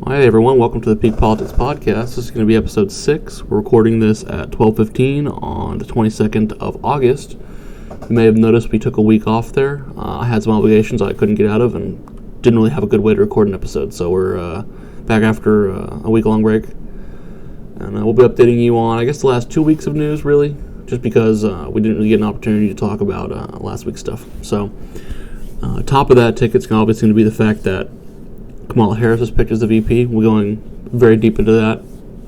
Hi everyone, welcome to the Peak Politics Podcast. This is going to be episode 6. We're recording this at 12:15 on the 22nd of August. You may have noticed we took a week off there. I had some obligations I couldn't get out of and didn't really have a good way to record an episode, so we're back after a week-long break. And we'll be updating you on, I guess, the last 2 weeks of news, really, just because we didn't really get an opportunity to talk about last week's stuff. So, top of that ticket's obviously going to be the fact that Kamala Harris was picked as the VP. We're going very deep into that,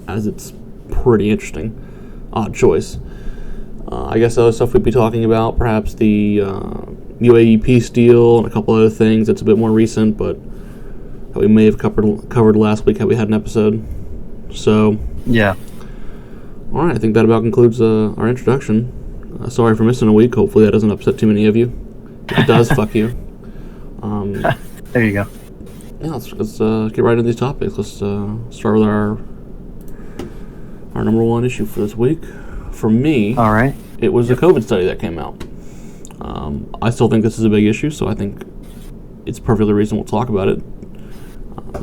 as it's pretty interesting. Odd choice. I guess other stuff we'd be talking about, perhaps the UAE peace deal and a couple other things that's a bit more recent, but that we may have covered last week had we had an episode. So, yeah. All right, I think that about concludes our introduction. Sorry for missing a week. Hopefully that doesn't upset too many of you. If it does, fuck you. There you go. Yeah, let's get right into these topics. Let's start with our number one issue for this week. For me, all right, it was a COVID study that came out. I still think this is a big issue, so I think it's perfectly reasonable to talk about it.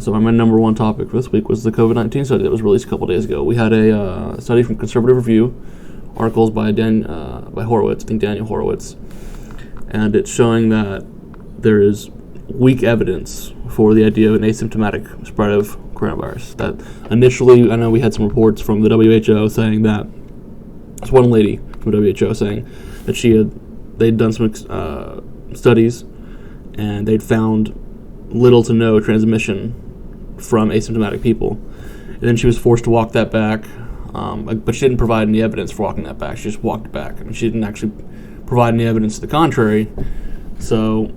So my number one topic for this week was the COVID-19 study that was released a couple days ago. We had a study from Conservative Review, articles by Horowitz, I think Daniel Horowitz, and it's showing that there is weak evidence for the idea of an asymptomatic spread of coronavirus. That initially, I know we had some reports from the WHO saying that, there's one lady from WHO saying that they'd done some studies and they'd found little to no transmission from asymptomatic people. And then she was forced to walk that back, but she didn't provide any evidence for walking that back. She just walked back. I mean, she didn't actually provide any evidence to the contrary. So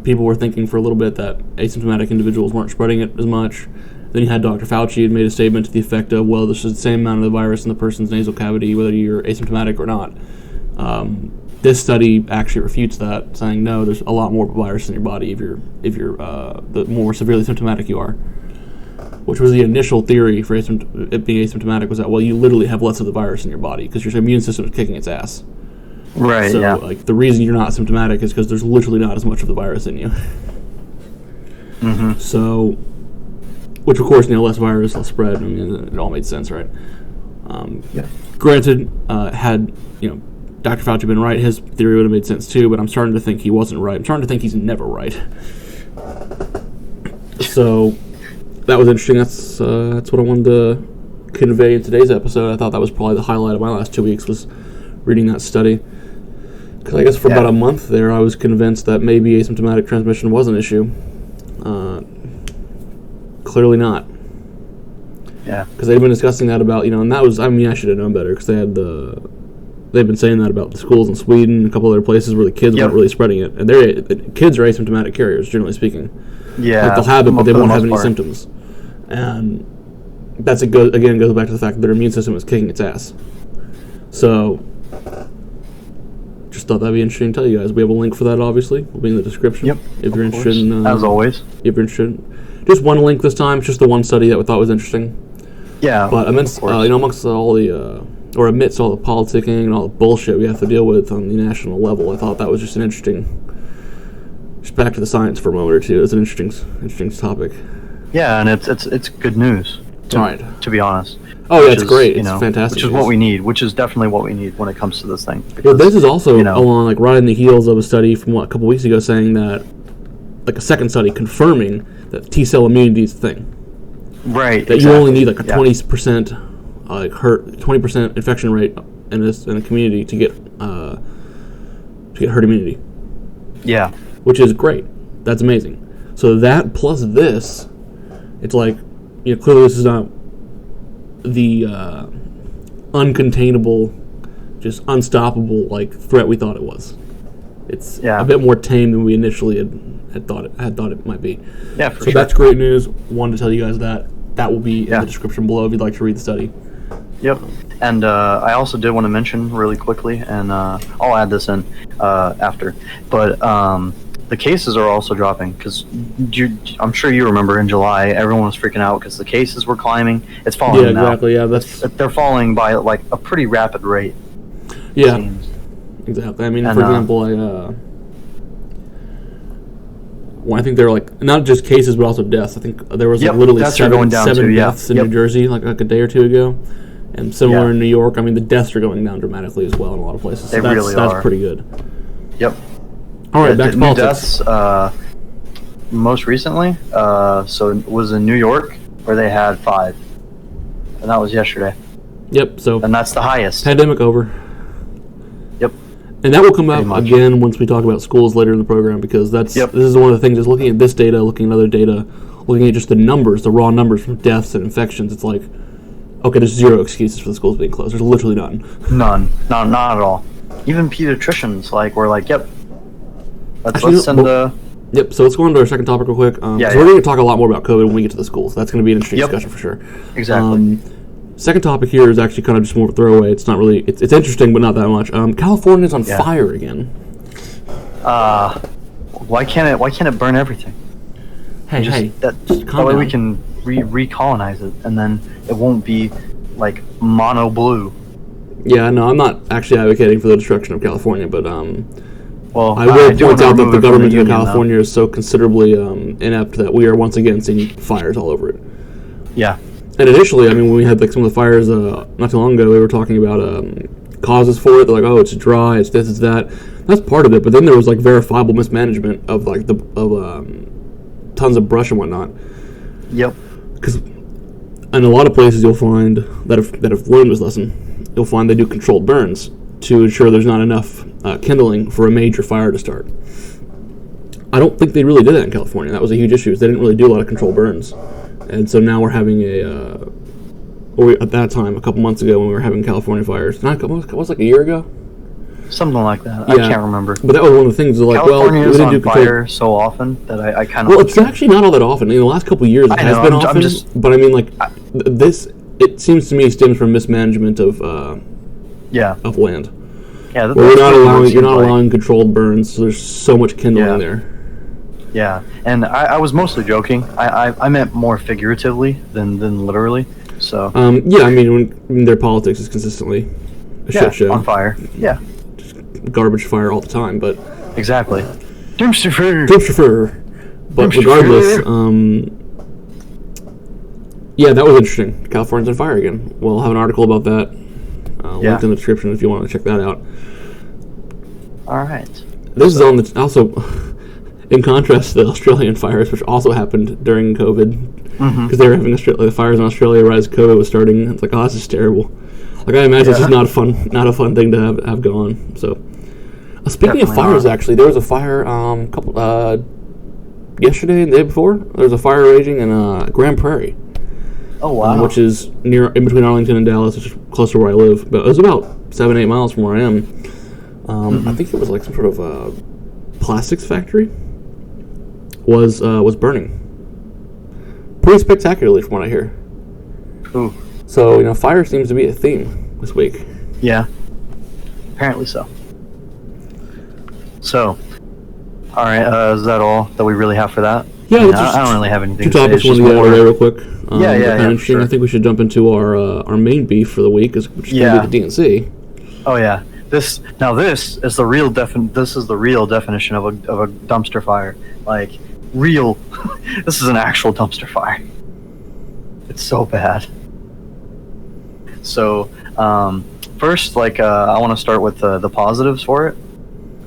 people were thinking for a little bit that asymptomatic individuals weren't spreading it as much. Then you had Dr. Fauci had made a statement to the effect of, well, this is the same amount of the virus in the person's nasal cavity, whether you're asymptomatic or not. This study actually refutes that, saying no, there's a lot more virus in your body if you're the more severely symptomatic you are. Which was the initial theory for it being asymptomatic, was that, well, you literally have less of the virus in your body because your immune system is kicking its ass. Right. So, yeah. like, the reason you're not symptomatic is because there's literally not as much of the virus in you. Mm-hmm. So, which of course, less virus, less spread. I mean, it all made sense, right? Yeah. Granted, had Dr. Fauci been right, his theory would have made sense too. But I'm starting to think he wasn't right. I'm starting to think he's never right. So that was interesting. That's what I wanted to convey in today's episode. I thought that was probably the highlight of my last 2 weeks, was reading that study. Because I guess for about a month there, I was convinced that maybe asymptomatic transmission was an issue. Clearly not. Yeah. Because they've been discussing that about, and that was, I should have known better, because they've been saying that about the schools in Sweden and a couple other places where the kids weren't really spreading it. And kids are asymptomatic carriers, generally speaking. Yeah. Like, they'll have it, but they won't have any symptoms. And goes back to the fact that their immune system is kicking its ass. So, just thought that'd be interesting to tell you guys. We have a link for that, obviously. It'll be in the description. Yep. If you're interested in... as always. If you're interested. Just one link this time. It's just the one study that we thought was interesting. Yeah. But amidst all the politicking and all the bullshit we have to deal with on the national level, I thought that was just an interesting... Just back to the science for a moment or two. It's an interesting topic. Yeah, and it's good news. To be honest. Oh yeah, it's great. It's fantastic. Which is what we need. Which is definitely what we need when it comes to this thing. Because, well, this is also along riding the heels of a study from a couple weeks ago saying that, like a second study confirming that T-cell immunity is a thing. Right. That you only need like a 20% 20% infection rate in a community to get herd immunity. Yeah. Which is great. That's amazing. So that plus this, it's like, clearly this is not the uncontainable, just unstoppable threat we thought it was. It's a bit more tame than we initially had thought it might be. Yeah, so that's great news. Wanted to tell you guys that. That will be in the description below if you'd like to read the study. Yep. And I also did want to mention really quickly, and I'll add this in after, but the cases are also dropping, because I'm sure you remember in July everyone was freaking out because the cases were climbing. It's falling now. Yeah, exactly. Yeah, they're falling by like a pretty rapid rate. Yeah, exactly. I mean, for example, Well, I think there were like not just cases but also deaths. I think there was like Yep, literally deaths are going down seven too, yeah. deaths in Yep. New Jersey like a day or two ago, and similar Yeah. in New York. I mean, the deaths are going down dramatically as well in a lot of places. They So really that's are. pretty good. Yep. All right, back to new politics. deaths, most recently, so it was in New York where they had 5, and that was yesterday, Yep. So and that's the highest. pandemic over. Yep. And that will come Pretty up much. again once we talk about schools later in the program, because this is one of the things, is looking at this data, looking at other data, looking at just the numbers, the raw numbers from deaths and infections. It's like, okay, there's zero excuses for the schools being closed. There's literally none. None. No, not at all. Even pediatricians, like, were like, yep. Actually, Let's send Yep, so let's go on to our second topic real quick. So we're going to talk a lot more about COVID when we get to the schools. That's going to be an interesting discussion for sure. Exactly. Second topic here is actually kind of just more of a throwaway. It's not really, it's interesting, but not that much. California's on fire again. Why can't it burn everything? That way we can recolonize it, and then it won't be like mono blue. Yeah, no, I'm not actually advocating for the destruction of California, but well, I will do point wanna out that remove the it from government of Union, California is so considerably inept that we are once again seeing fires all over it. Yeah. And initially, I mean, when we had like some of the fires not too long ago, we were talking about causes for it. They're like, oh, it's dry, it's this, it's that. That's part of it. But then there was like verifiable mismanagement of like tons of brush and whatnot. Yep. Because in a lot of places you'll find that if wind was lessened, you'll find they do controlled burns to ensure there's not enough kindling for a major fire to start. I don't think they really did that in California. That was a huge issue. They didn't really do a lot of controlled burns. And so now we're having at that time, a couple months ago when we were having California fires, it was like a year ago? Something like that. Yeah. I can't remember. But that was one of the things, like, California well, we is didn't on do controlled fire so often that I kind of... Well, it's actually not all that often. In the last couple of years, it has been often. But I mean, like, it seems to me stems from mismanagement of land. Yeah, Well, you're not allowing controlled burns, so there's so much kindling there. Yeah, and I was mostly joking. I meant more figuratively than literally. So yeah, I mean, their politics is consistently a shit show. On fire. Yeah, just garbage fire all the time. But exactly. Dumpster fire. But regardless, yeah, that was interesting. California's on fire again. We'll have an article about that linked in the description if you want to check that out. All right. This is on the also. In contrast to the Australian fires, which also happened during COVID, because they were having the fires in Australia right as COVID was starting. It's like, oh, this is terrible. Like, I imagine it's just not a fun thing to have go on. So, speaking of fires, actually, there was a fire yesterday and the day before. There was a fire raging in Grand Prairie. Oh wow! Which is in between Arlington and Dallas, which is close to where I live. But it was about 7-8 miles from where I am. I think it was like some sort of plastics factory. Was burning pretty spectacularly from what I hear. Ooh. So, fire seems to be a theme this week. Yeah. Apparently so. So, all right, is that all that we really have for that? Yeah, I don't really have anything to say. 2 topics want to get out of the way real quick. Yeah, sure. I think we should jump into our main beef for the week, which is going to be the DNC. Oh yeah. This is the real definition of a dumpster fire. Like, real. This is an actual dumpster fire. It's so bad. So, first, I want to start with the positives for it.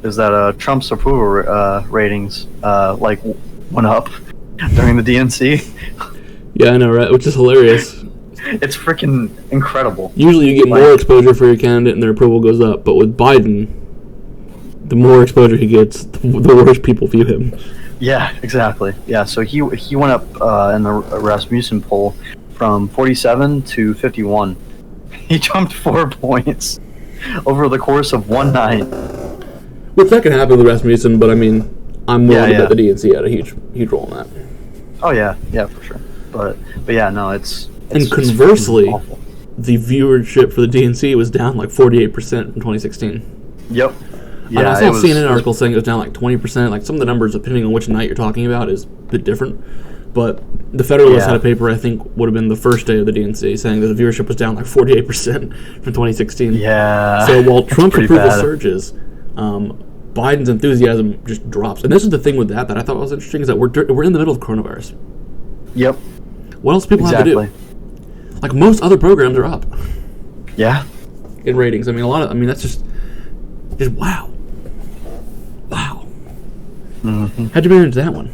Is that Trump's approval ratings went up during the DNC? Yeah, I know, right? Which is hilarious. It's freaking incredible. Usually you get more exposure for your candidate and their approval goes up, but with Biden, the more exposure he gets, the worse people view him. Yeah, exactly. Yeah, so he went up in the Rasmussen poll from 47 to 51. He jumped 4 points over the course of one night. Which that can happen with Rasmussen, but I mean, I'm willing to bet the DNC had a huge role in that. Oh yeah, for sure. But yeah, no, it's conversely, the viewership for the DNC was down like 48% from 2016. Yep. Yeah, I saw a CNN article saying it was down like 20%. Like, some of the numbers, depending on which night you're talking about, is a bit different. But the Federalist had a paper, I think, would have been the first day of the DNC, saying that the viewership was down like 48% from 2016. Yeah. So while Trump's approval surges, Biden's enthusiasm just drops. And this is the thing with that I thought was interesting, is that we're in the middle of coronavirus. Yep. What else do people have to do? Like, most other programs are up. Yeah. In ratings. I mean, that's just wow. Wow. Mm-hmm. How'd you manage that one?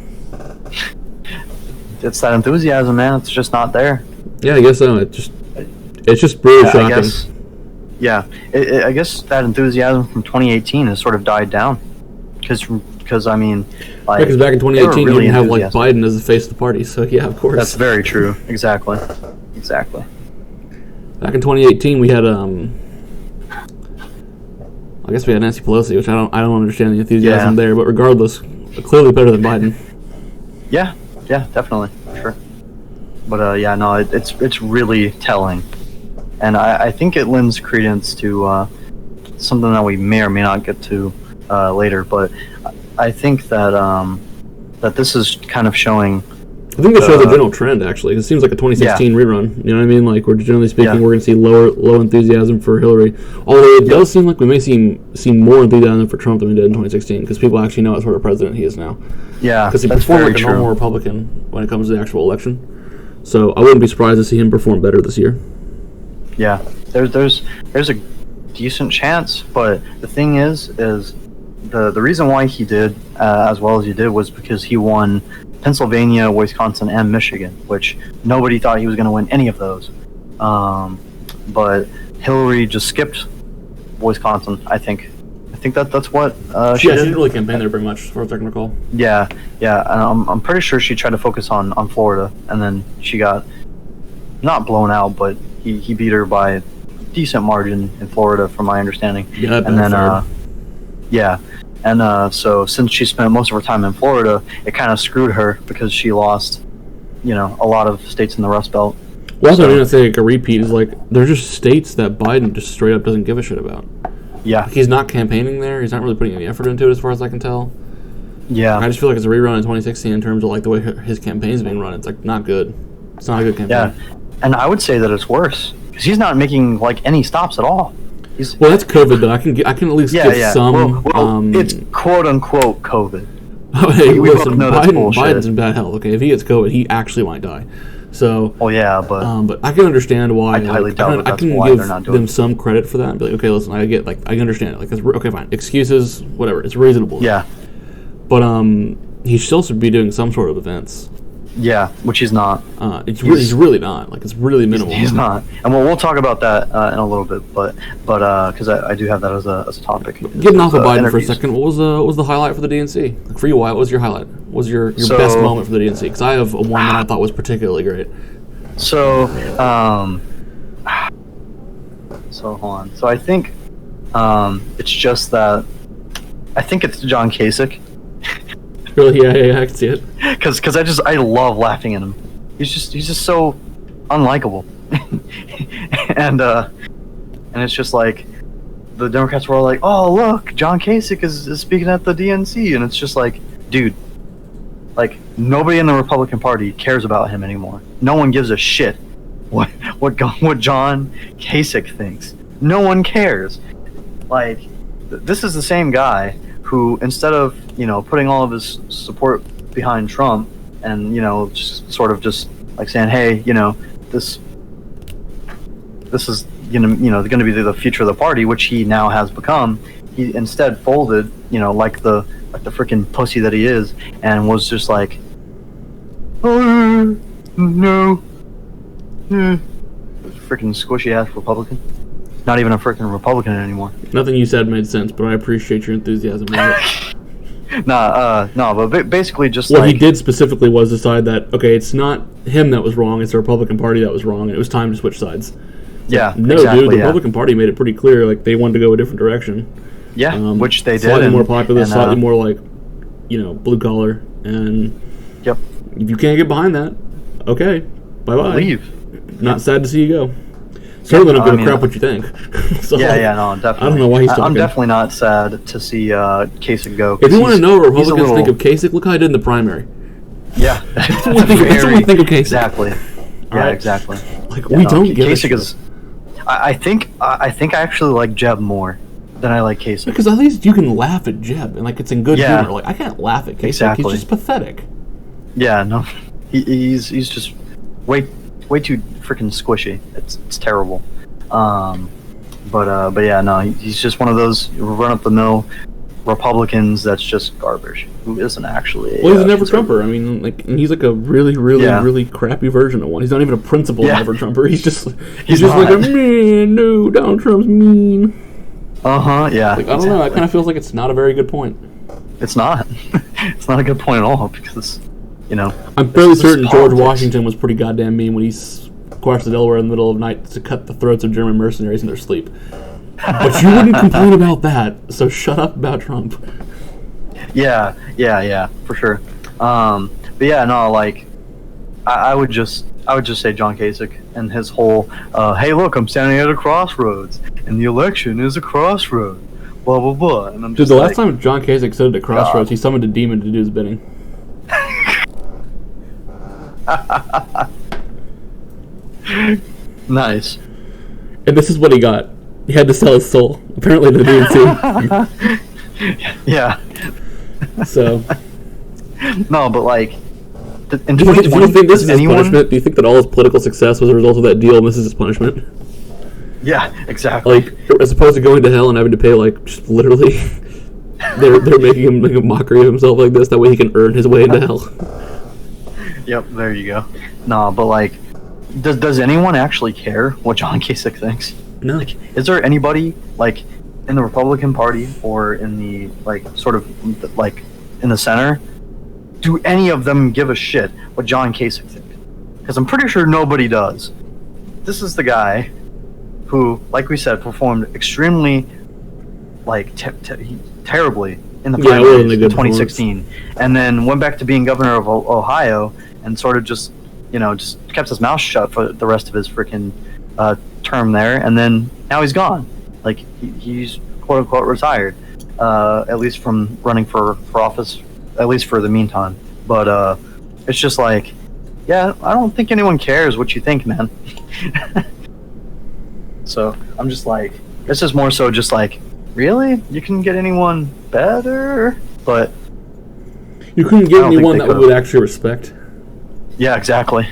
It's that enthusiasm, man. It's just not there. Yeah, I guess so. It's just really shocking. I guess that enthusiasm from 2018 has sort of died down. Because I mean, like, because back in 2018 really you didn't have like Biden as the face of the party, so yeah, of course. That's very true. Exactly. Back in 2018 we had I guess we had Nancy Pelosi, which I don't understand the enthusiasm there, but regardless, clearly better than Biden. Yeah, definitely, sure. But it's really telling, and I think it lends credence to something that we may or may not get to later. But I think that that this is kind of showing. I think it shows a general trend, actually. It seems like a 2016 rerun. You know what I mean? Like, we're generally speaking, we're going to see low enthusiasm for Hillary. Although it does seem like we may see more enthusiasm for Trump than we did in 2016, because people actually know what sort of president he is now. Yeah, because he performed like a normal Republican when it comes to the actual election. So I wouldn't be surprised to see him perform better this year. Yeah, there's a decent chance, but the thing is the reason why he did as well as he did was because he won Pennsylvania, Wisconsin, and Michigan, which nobody thought he was going to win any of those. But Hillary just skipped Wisconsin, I think. I think that's what she did. She didn't really campaign there very much, as far as I can recall. Yeah. I'm pretty sure she tried to focus on Florida, and then she got not blown out, but he beat her by a decent margin in Florida, from my understanding. Yeah, and then And so since she spent most of her time in Florida, it kind of screwed her because she lost, a lot of states in the Rust Belt. Well, that's what I'm going to say, like a repeat, is like, they're just states that Biden just straight up doesn't give a shit about. Yeah. Like, he's not campaigning there. He's not really putting any effort into it, as far as I can tell. Yeah. I just feel like it's a rerun in 2016 in terms of like the way his campaign's being run. It's like not good. It's not a good campaign. Yeah. And I would say that it's worse because he's not making like any stops at all. Well, that's COVID though. I can at least give some. Well, it's quote unquote COVID. Oh, hey, we listen, both know that's bullshit. Biden's in bad health. Okay, if he gets COVID, he actually might die. So. Oh yeah, but I can understand why. I highly doubt I can why give they're not doing them some credit for that. And be like, okay, listen, I understand it. Like, okay, fine, excuses, whatever. It's reasonable. Yeah. But he still should be doing some sort of events. Yeah, which he's not. He's really not. Like, it's really minimal. He's not. And we'll talk about that in a little bit, but because I do have that as a topic. Getting off of Biden for a second, what was the highlight for the DNC? Like, for you, what was your highlight? What was your best moment for the DNC? Because I have one that I thought was particularly great. So hold on. So I think it's just that I think it's John Kasich. Really? Yeah, I can see it. Because I love laughing at him. He's just so unlikable, and it's just like the Democrats were all like, "Oh, look, John Kasich is speaking at the DNC," and it's just like, dude, like nobody in the Republican Party cares about him anymore. No one gives a shit what John Kasich thinks. No one cares. Like, this is the same guy who, instead of putting all of his support behind Trump and just sort of just like saying, hey, this is going to be the future of the party, which he now has become, he instead folded, like the freaking pussy that he is, and was just like, oh no, freaking squishy ass Republican. Not even a freaking Republican anymore. Nothing you said made sense, but I appreciate your enthusiasm. No, but basically just what he did specifically was decide that, okay, it's not him that was wrong, it's the Republican Party that was wrong, and it was time to switch sides. Yeah, no, exactly, dude, the Republican Party made it pretty clear, like, they wanted to go a different direction. Yeah, which they did. Slightly more popular, slightly more, like, blue collar, and yep. If you can't get behind that, okay, bye-bye. Leave. Not sad to see you go. Certainly not going to crap what you think. So, no, definitely. I don't know why he's talking. I'm definitely not sad to see Kasich go. If you want to know what Republicans think of Kasich, look how he did in the primary. Yeah. That's what I think of Kasich. Exactly. Yeah, exactly. Like, we don't give Kasich is... I think I actually like Jeb more. then I like Kasich. Because at least you can laugh at Jeb, and like it's in good Yeah. humor. Like I can't laugh at Kasich. Exactly. He's just pathetic. Yeah, no, he's just way too freaking squishy. It's terrible. But yeah, no, he's just one of those run up the mill Republicans that's just garbage. Who isn't actually? Well, he's a never-Trumper. I mean, like, and he's like a really, really, Yeah. really crappy version of one. He's not even a principled Yeah. never-Trumper. He's just He's like not. a man. No, Donald Trump's mean. Yeah. Like, I don't know. It kind of feels like it's not a very good point. It's not. It's not a good point at all because, I'm fairly this is certain George politics. Washington was pretty goddamn mean when he crossed the Delaware in the middle of the night to cut the throats of German mercenaries in their sleep. But you wouldn't complain about that, so shut up about Trump. Yeah, for sure. But yeah, no, like, I would just say John Kasich and his whole, hey, look, I'm standing at a crossroads, and the election is a crossroad, blah blah blah. And I'm Dude, just the like, last time John Kasich stood at a crossroads, God. he summoned a demon to do his bidding. Nice. And this is what he got. He had to sell his soul, apparently, to the DNC. Yeah. So, No, but like, in do you 2020, think this does is his punishment? Do you think that all his political success was a result of that deal, and this is his punishment? Yeah, exactly. Like, as opposed to going to hell and having to pay, like, just literally, they're making him make a mockery of himself like this. That way he can earn his way into hell. Yep, there you go. No, but like, does anyone actually care what John Kasich thinks? No. Like, is there anybody like in the Republican Party or in the like sort of like in the center? Do any of them give a shit what John Kasich thinks? Because I'm pretty sure nobody does. This is the guy who, like we said, performed extremely like terribly in the Yeah, it wasn't primaries a in good 2016, and then went back to being governor of Ohio and sort of just just kept his mouth shut for the rest of his freaking term there, and then now he's gone. Like he's quote unquote retired, at least from running for office, at least for the meantime. But it's just like, yeah, I don't think anyone cares what you think, man. So I'm just like, this is more so just like, really? You can get anyone better? But You couldn't I get don't think anyone they that we could. would actually respect. yeah, exactly.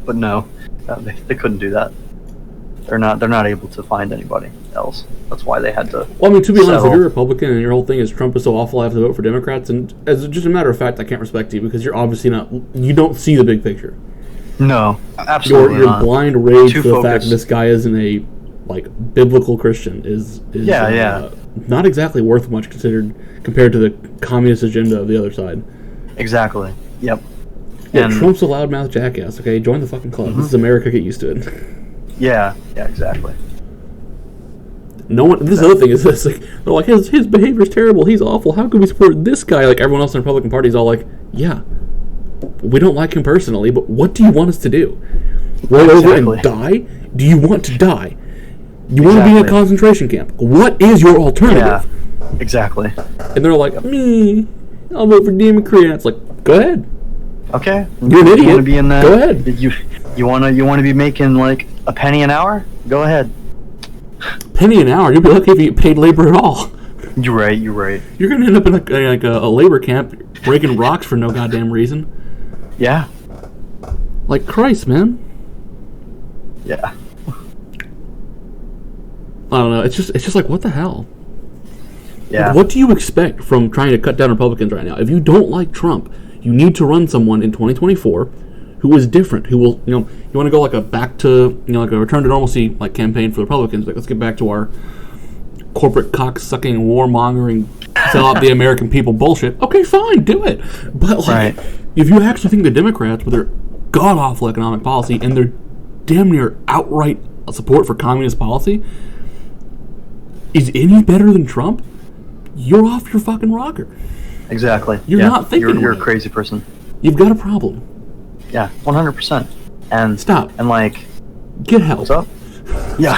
But no, they couldn't do that. They're not able to find anybody else. That's why they had to. Well, I mean, to be honest, if settle. you're a Republican and your whole thing is Trump is so awful, I have to vote for Democrats, and as just a matter of fact, I can't respect you because you're obviously not. You don't see the big picture. No, absolutely Your not. blind rage Too for the fact focused. that this guy isn't a biblical Christian is Yeah. not exactly worth much compared to the communist agenda of the other side. Exactly. Yep. Yeah, And- Trump's a loudmouth jackass. Okay, join the fucking club. This is America. Get used to it. Yeah, exactly. No one. This other thing is this: like, they're like, his behavior is terrible. He's awful. How can we support this guy? Like everyone else in the Republican Party is all like, yeah, we don't like him personally, but what do you want us to do? Roll over and Exactly. die? Do you want to die? You want to be in a Exactly. concentration camp? What is your alternative? Yeah, exactly. And they're like, me, I'll vote for Democrats. Like, go ahead. Okay. You're an You idiot. want to be in that? Go ahead. You want to be making like a penny an hour? Go ahead. Penny an hour. You'll be lucky if you get paid labor at all. You're right. You're right. You're gonna end up in a labor camp breaking rocks for no goddamn reason. Yeah. Like Christ, man. Yeah. I don't know. It's just like, what the hell? Yeah. What do you expect from trying to cut down Republicans right now? If you don't like Trump, you need to run someone in 2024 who is different, who will, you want to go like a back to, like a return to normalcy like campaign for the Republicans. Like, let's get back to our corporate cock-sucking, warmongering, sell out the American people bullshit. Okay, fine, do it. But like, Right. if you actually think the Democrats, with their god-awful economic policy and their damn near outright support for communist policy, is any better than Trump, you're off your fucking rocker. Exactly. You're not thinking You're a right. crazy person. You've got a problem. Yeah, 100%. And Stop. And like, Get help. what's up? Yeah.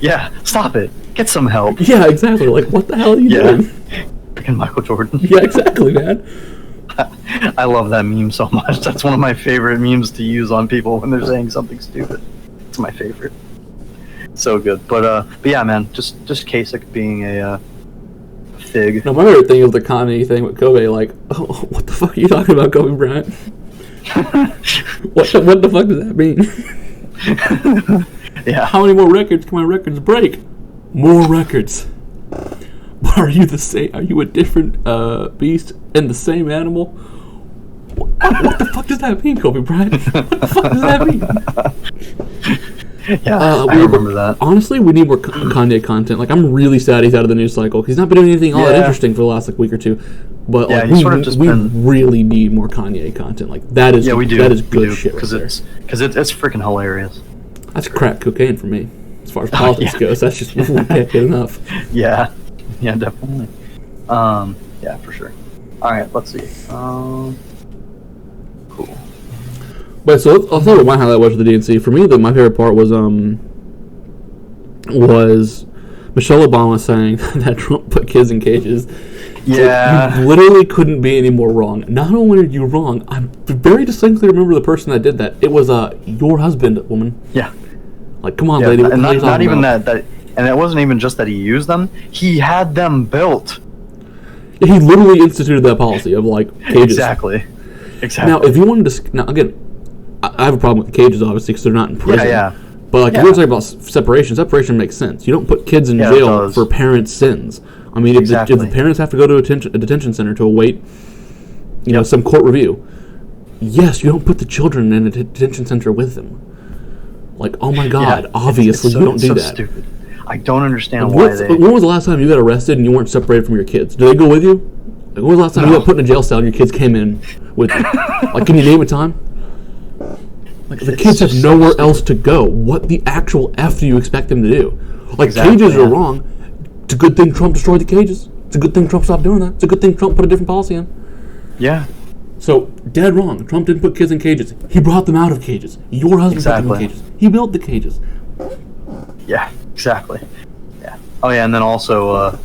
Yeah. Stop it. Get some help. Yeah, exactly. Like, what the hell are you Yeah. doing? Freaking Michael Jordan. Yeah, exactly, man. I love that meme so much. That's one of my favorite memes to use on people when they're saying something stupid. It's my favorite. So good. But yeah, man, just Kasich being a fig. No, my favorite thing is the Kanye thing with Kobe. Like, oh, what the fuck are you talking about, Kobe Bryant? what the fuck does that mean? Yeah. How many more records can my records break? More records. But are you the same? Are you a different beast and the same animal? What the fuck does that mean, Kobe Bryant? What the fuck does that mean? Yeah, I remember that. Honestly, we need more Kanye content. Like, I'm really sad he's out of the news cycle. He's not been doing anything all that interesting for the last week or two. But like, we really need more Kanye content. Like, that is we do. That is good shit. Because it's freaking hilarious. That's crack cocaine for me, as far as politics goes. That's just can't get enough. Yeah, definitely. Yeah, for sure. All right, let's see. Cool. But so I'll tell you what my highlight was with the DNC. For me, my favorite part was Michelle Obama saying that Trump put kids in cages. Yeah. Like, you literally couldn't be any more wrong. Not only are you wrong, I very distinctly remember the person that did that. It was your husband, woman. Yeah. Like, come on, lady. And not even that, and it wasn't even just that he used them. He had them built. He literally instituted that policy of, like, cages. Exactly. Now, if you wanted to... Now, again, I have a problem with the cages, obviously, because they're not in prison. Yeah. But, like, if you're talking about separation makes sense. You don't put kids in jail for parents' sins. I mean, if the parents have to go to a detention center to await, you know, some court review, yes, you don't put the children in a detention center with them. Like, oh my God, obviously you don't do that. Stupid. I don't understand why they... When was the last time you got arrested and you weren't separated from your kids? Do they go with you? Like, when was the last time you got put in a jail cell and your kids came in with you? Like, can you name a time? Like, the kids have nowhere else to go. What the actual F do you expect them to do? Like, cages are wrong. It's a good thing Trump destroyed the cages. It's a good thing Trump stopped doing that. It's a good thing Trump put a different policy in. Yeah. So, dead wrong. Trump didn't put kids in cages. He brought them out of cages. Your husband put them in cages. He built the cages. Yeah, exactly. Yeah. Oh, yeah, and then also,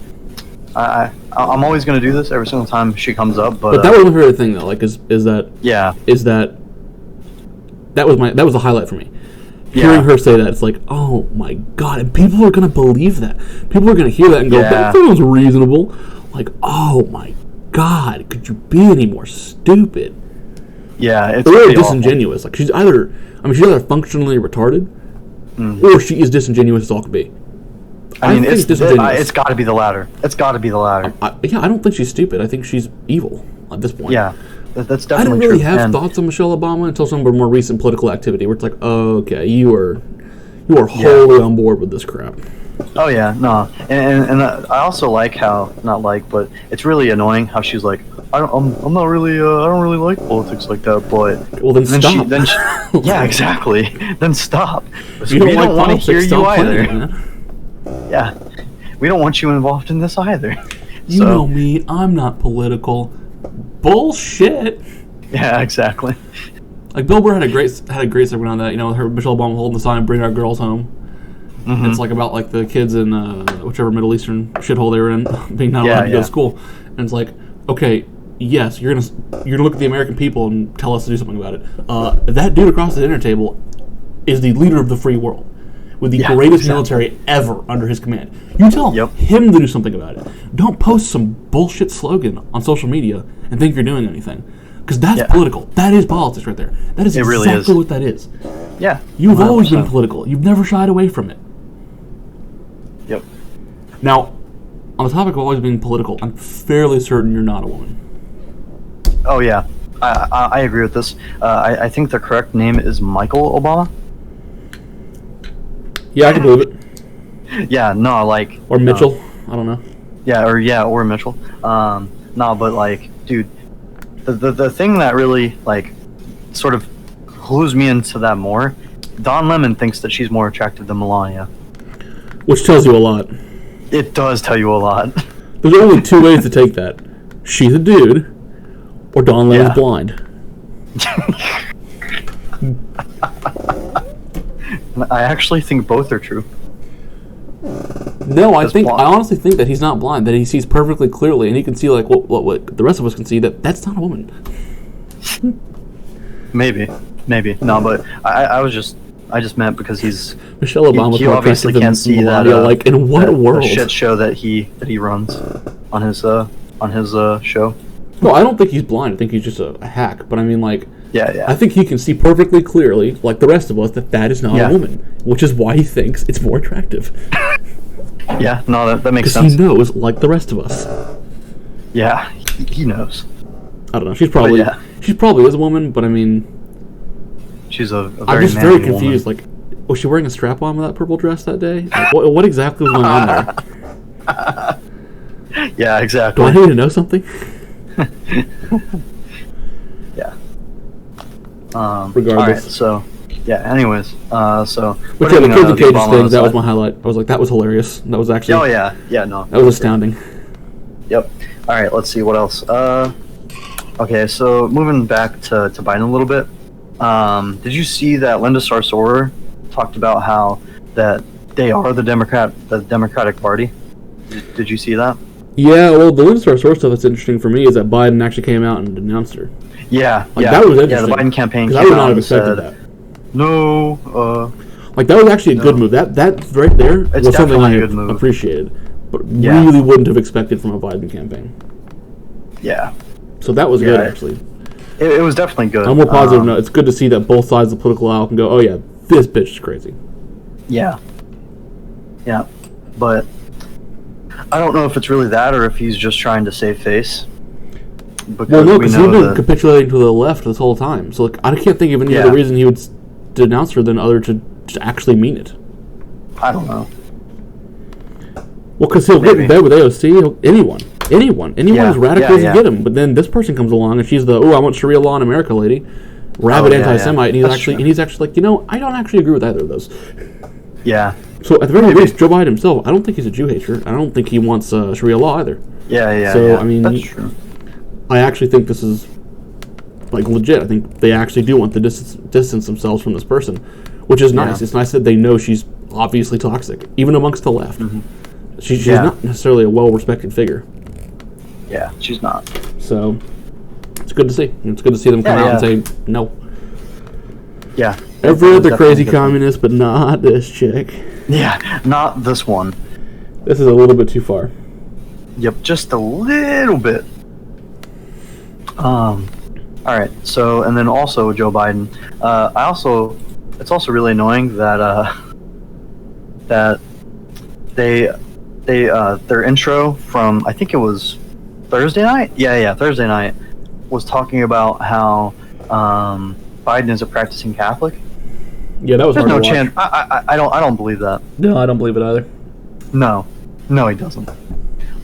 I'm always going to do this every single time she comes up, but that was my favorite thing, though, like, is that was the highlight for me. Hearing her say that, it's like, oh my God, and people are going to believe that. People are going to hear that and go, that sounds reasonable. Like, oh my God, could you be any more stupid? Yeah, it's or disingenuous. Awful. Like, she's either functionally retarded, or she is disingenuous as all could be. I mean, it's got to be the latter. It's got to be the latter. I don't think she's stupid. I think she's evil at this point. Yeah. That's definitely true. I didn't really have thoughts on Michelle Obama until some of her more recent political activity, where it's like, oh, okay, you are wholly on board with this crap. Oh yeah, no, and I also like how but it's really annoying how she's like, I'm not really I don't really like politics like that, but well then stop. Yeah, exactly. Then stop. We don't want to hear you either. Playing, yeah, we don't want you involved in this either. You know me, I'm not political. Bullshit. Yeah, exactly. Like, Bill Burr had a great segment on that. You know, her Michelle Obama holding the sign, "Bring our girls home." Mm-hmm. It's like about like the kids in whichever Middle Eastern shithole they were in being not allowed to go to school, and it's like, okay, yes, you're gonna look at the American people and tell us to do something about it. That dude across the dinner table is the leader of the free world, with the greatest military ever under his command. You tell him to do something about it. Don't post some bullshit slogan on social media and think you're doing anything. Because that's political. That is politics right there. That is exactly what that is. Yeah. You've always been political. You've never shied away from it. Yep. Now, on the topic of always being political, I'm fairly certain you're not a woman. Oh, yeah. I agree with this. I think the correct name is Michael Obama. Yeah, I can believe it. Yeah, no, like... Or Mitchell. I don't know. Yeah, or Mitchell. No, but, like, dude, the thing that really, like, sort of clues me into that more, Don Lemon thinks that she's more attractive than Melania. Which tells you a lot. It does tell you a lot. There's only two ways to take that. She's a dude, or Don Lemon's blind. I actually think both are true. No, I honestly think that he's not blind, that he sees perfectly clearly, and he can see like what the rest of us can see, that's not a woman. Maybe. No, but I was just I just meant because he's Michelle Obama's he more obviously attractive can't than see that. Melania. Like, in what world? The shit show that he runs on his show. Well, I don't think he's blind. I think he's just a hack. But I mean, like, Yeah. I think he can see perfectly clearly, like the rest of us, that is not a woman, which is why he thinks it's more attractive. Yeah, no, that makes Because sense. he knows, like the rest of us. Yeah, he knows. I don't know. She probably is a woman, but I mean, she's a very I'm just very manly confused. woman. Like, was she wearing a strap-on with that purple dress that day? Like, what exactly was going on there? Yeah, exactly. Do I need to know something? Yeah. Regardless. All right, so yeah. Anyways, so. But yeah, the kids and cages Obama thing, that was aside- my highlight. I was like, that was hilarious. That was actually. Oh yeah, no. That was astounding. Yep. All right, let's see what else. Okay, so moving back to Biden a little bit. Did you see that Linda Sarsour talked about how that they are the Democratic Party? Did you see that? Yeah, well, the Linda Sarsour stuff that's interesting for me is that Biden actually came out and denounced her. Yeah, Like, that was interesting. Yeah, the Biden campaign came I would out not have and expected said, that. No, Like, that was actually a good move. That right there It's was something definitely I a good move. appreciated, but Yeah. really wouldn't have expected from a Biden campaign. yeah. So that was good, Yeah. actually. It was definitely good. On a more positive note, it's good to see that both sides of the political aisle can go, oh yeah, this bitch is crazy. Yeah. Yeah. But I don't know if it's really that or if he's just trying to save face. Because Well, no, we because he's know been that. capitulating to the left this whole time. So, like, I can't think of any Yeah. other reason he would denounce her than other to actually mean it. I don't know. Well, because he'll get in Maybe. bed with AOC, anyone Yeah, as radical as yeah. you get him. But then this person comes along and she's the, I want Sharia law in America lady, rabid Oh, yeah, anti-Semite, yeah. and he's actually like, I don't actually agree with either of those. Yeah. So at the very least, Joe Biden himself, I don't think he's a Jew hater. I don't think he wants Sharia law either. Yeah. So, yeah. I mean, that's true. I actually think this is like legit. I think they actually do want to distance themselves from this person, which is nice. Yeah. It's nice that they know she's obviously toxic, even amongst the left. Mm-hmm. She's Yeah. not necessarily a well-respected figure. Yeah, she's not. So it's good to see. It's good to see them come out and say no. Yeah. Every That's other definitely crazy a good thing. communist, but not this chick. Yeah, not this one. This is a little bit too far. Yep, just a little bit. All right. So, and then also Joe Biden. It's also really annoying that that their intro from I think it was Thursday night. Yeah, Thursday night was talking about how Biden is a practicing Catholic. Yeah, that was There's hard no to watch. chance. I don't believe that. No, I don't believe it either. No, he doesn't.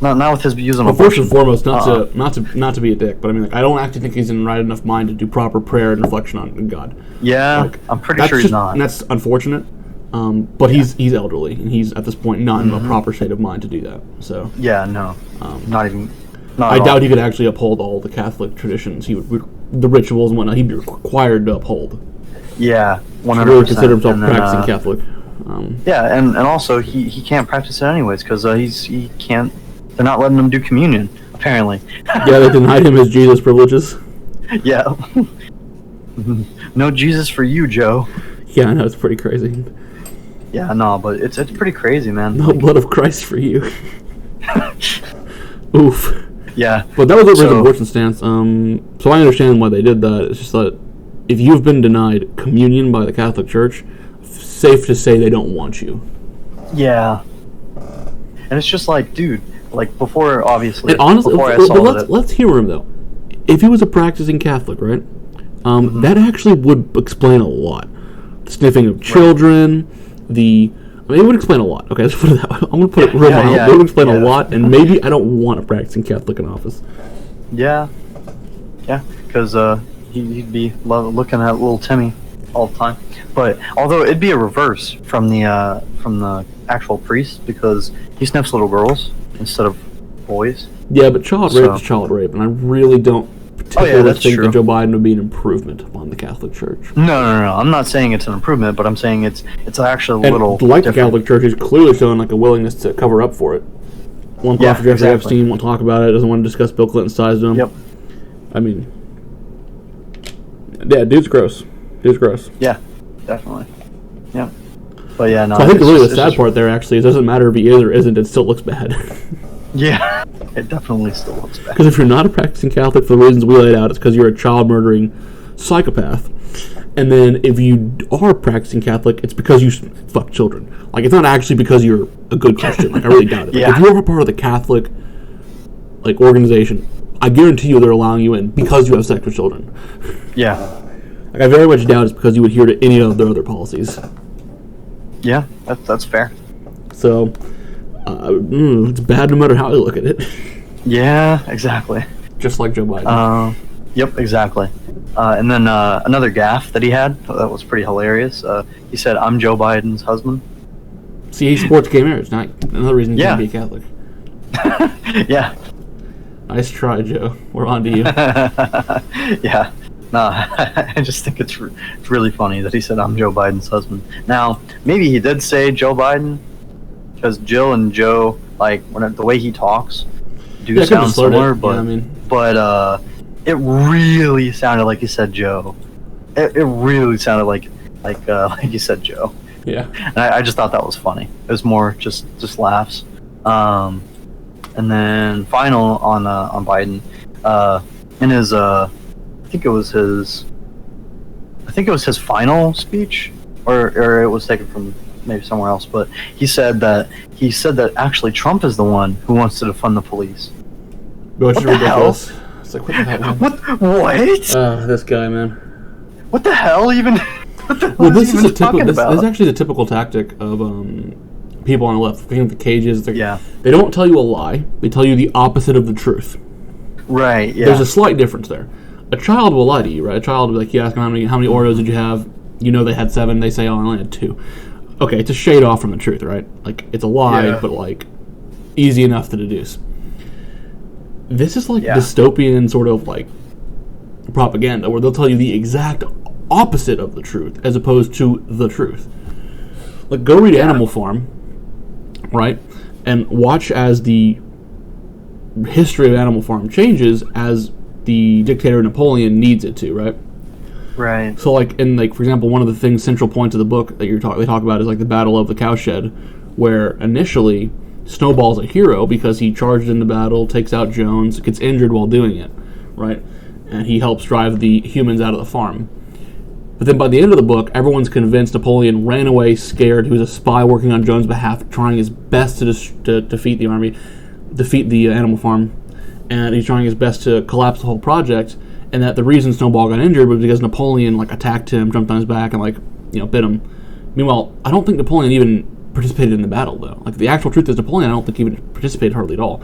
Not with his views on Well, first and abortion. foremost, not to be a dick, but I mean, like, I don't actually think he's in right enough mind to do proper prayer and reflection on God. Yeah, Like, I'm pretty that's sure he's just- not. And that's unfortunate. But he's elderly, and he's at this point not in a proper state of mind to do that. So Yeah, no, not even. I Not at doubt all. he could actually uphold all the Catholic traditions. He would the rituals and whatnot. He'd be required to uphold. Yeah, 100%. He really consider himself And then, practicing Catholic. Yeah, and also he can't practice it anyways because he can't. They're not letting him do communion apparently. Yeah, they denied him his Jesus privileges. Yeah. No Jesus for you, Joe. Yeah, I know, it's pretty crazy. Yeah, no, but it's pretty crazy, man. No blood of Christ for you. Oof. Yeah. But that was over his So- abortion stance. So I understand why they did that. It's just that if you've been denied communion by the Catholic Church, safe to say they don't want you. Yeah. And it's just like, dude, like before, obviously. And honestly, before I but saw let's humor him though. If he was a practicing Catholic, right? Mm-hmm. That actually would explain a lot. The sniffing of children, it would explain a lot. Okay, let's put it that way. I'm going to put it real mild. yeah, It would explain a yeah. lot, and maybe I don't want a practicing Catholic in office. Yeah, because he'd be looking at little Timmy all the time. But although it'd be a reverse from the actual priest because he sniffs little girls instead of boys. Yeah, but child rape So- is child rape, and I really don't Oh, yeah, particularly that's think true. that Joe Biden would be an improvement upon the Catholic Church. No. I'm not saying it's an improvement, but I'm saying it's actually a And little like the different. Catholic Church, he's clearly showing like a willingness to cover up for it. Won't go Yeah, after Jeffrey exactly. Epstein, won't talk about it, doesn't want to discuss Bill Clinton's ties to him. Yep. I mean, yeah, dude's gross. Dude's gross. Yeah, definitely. Yeah. But yeah, no. So I think really the sad part there actually is it doesn't matter if he is or isn't, it still looks bad. Yeah, it definitely still looks bad. Because if you're not a practicing Catholic for the reasons we laid out, it's because you're a child murdering psychopath. And then if you are practicing Catholic, it's because you fuck children. Like, it's not actually because you're a good Christian. Like, I really doubt it. Like, if you're a part of the Catholic, like, organization, I guarantee you they're allowing you in because you have sex with children. Yeah. Like, I very much doubt it's because you adhere to any of their other policies. Yeah, that's fair. So, it's bad no matter how you look at it. Yeah, exactly. Just like Joe Biden. Yep, exactly. And then another gaffe that he had, that was pretty hilarious. He said, "I'm Joe Biden's husband." See, he supports gay marriage. Not another reason he can't be a Catholic. Yeah. Nice try, Joe. We're on to you. Yeah. No, I just think it's really funny that he said, "I'm Joe Biden's husband." Now, maybe he did say Joe Biden, because Jill and Joe, like, the way he talks, do sound similar, but it really sounded like he said Joe. It really sounded like you said Joe. Yeah. And I just thought that was funny. It was more just laughs. And then final on Biden, in his I think it was his final speech, or it was taken from maybe somewhere else. But he said that actually Trump is the one who wants to defund the police. What the hell? It's like, what the hell? What? This guy, man. What the hell? Even? What the hell well, this is is talking about? This is actually the typical tactic of people on the left. Thinking the cages. Yeah. They don't tell you a lie. They tell you the opposite of the truth. Right. Yeah. There's a slight difference there. A child will lie to you, right? A child will be like, you ask them how many Oreos did you have? You know they had 7. They say, oh, I only had 2. Okay, it's a shade off from the truth, right? Like, it's a lie, but like easy enough to deduce. This is like dystopian sort of like propaganda where they'll tell you the exact opposite of the truth as opposed to the truth. Like, go read Animal Farm, right? And watch as the history of Animal Farm changes as the dictator Napoleon needs it to, right? Right. So, like, for example, one of the things, central points of the book that they talk about is like the Battle of the Cowshed, where initially Snowball's a hero because he charged in the battle, takes out Jones, gets injured while doing it, right? And he helps drive the humans out of the farm. But then by the end of the book, everyone's convinced Napoleon ran away scared. He was a spy working on Jones' behalf, trying his best to defeat the army, defeat the animal farm, and he's trying his best to collapse the whole project. And that the reason Snowball got injured was because Napoleon attacked him, jumped on his back, and bit him. Meanwhile, I don't think Napoleon even participated in the battle, though. Like, the actual truth is Napoleon, I don't think even participated hardly at all.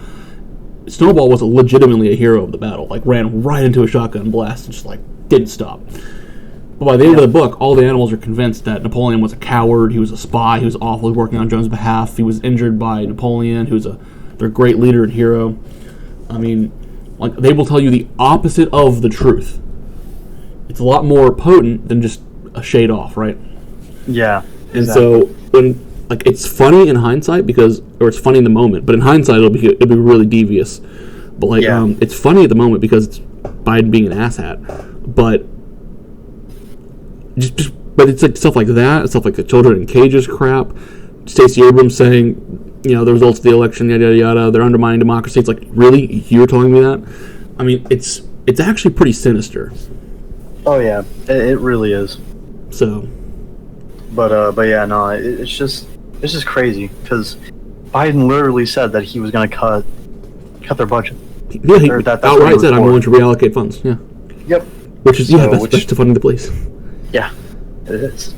Snowball was legitimately a hero of the battle. Like, ran right into a shotgun blast and just didn't stop. But by the end of the book, all the animals are convinced that Napoleon was a coward, he was a spy, he was awful, he was working on Jones' behalf, he was injured by Napoleon, who was their great leader and hero. I mean, they will tell you the opposite of the truth. It's a lot more potent than just a shade off, right? Yeah. And so, it's funny in hindsight or it's funny in the moment, but in hindsight it'll be really devious. But it's funny at the moment because it's Biden being an asshat. But but it's like stuff like that, stuff like the children in cages crap. Stacey Abrams saying, the results of the election, yada yada yada, they're undermining democracy. It's like, really? You're telling me that? I mean, it's actually pretty sinister. Oh yeah, it really is. So, but yeah, no, it's just crazy because Biden literally said that he was going to cut their budget. Yeah, he outright said, "I'm going to reallocate funds." Yeah. Yep. Which is that's to funding the police. Yeah, it is.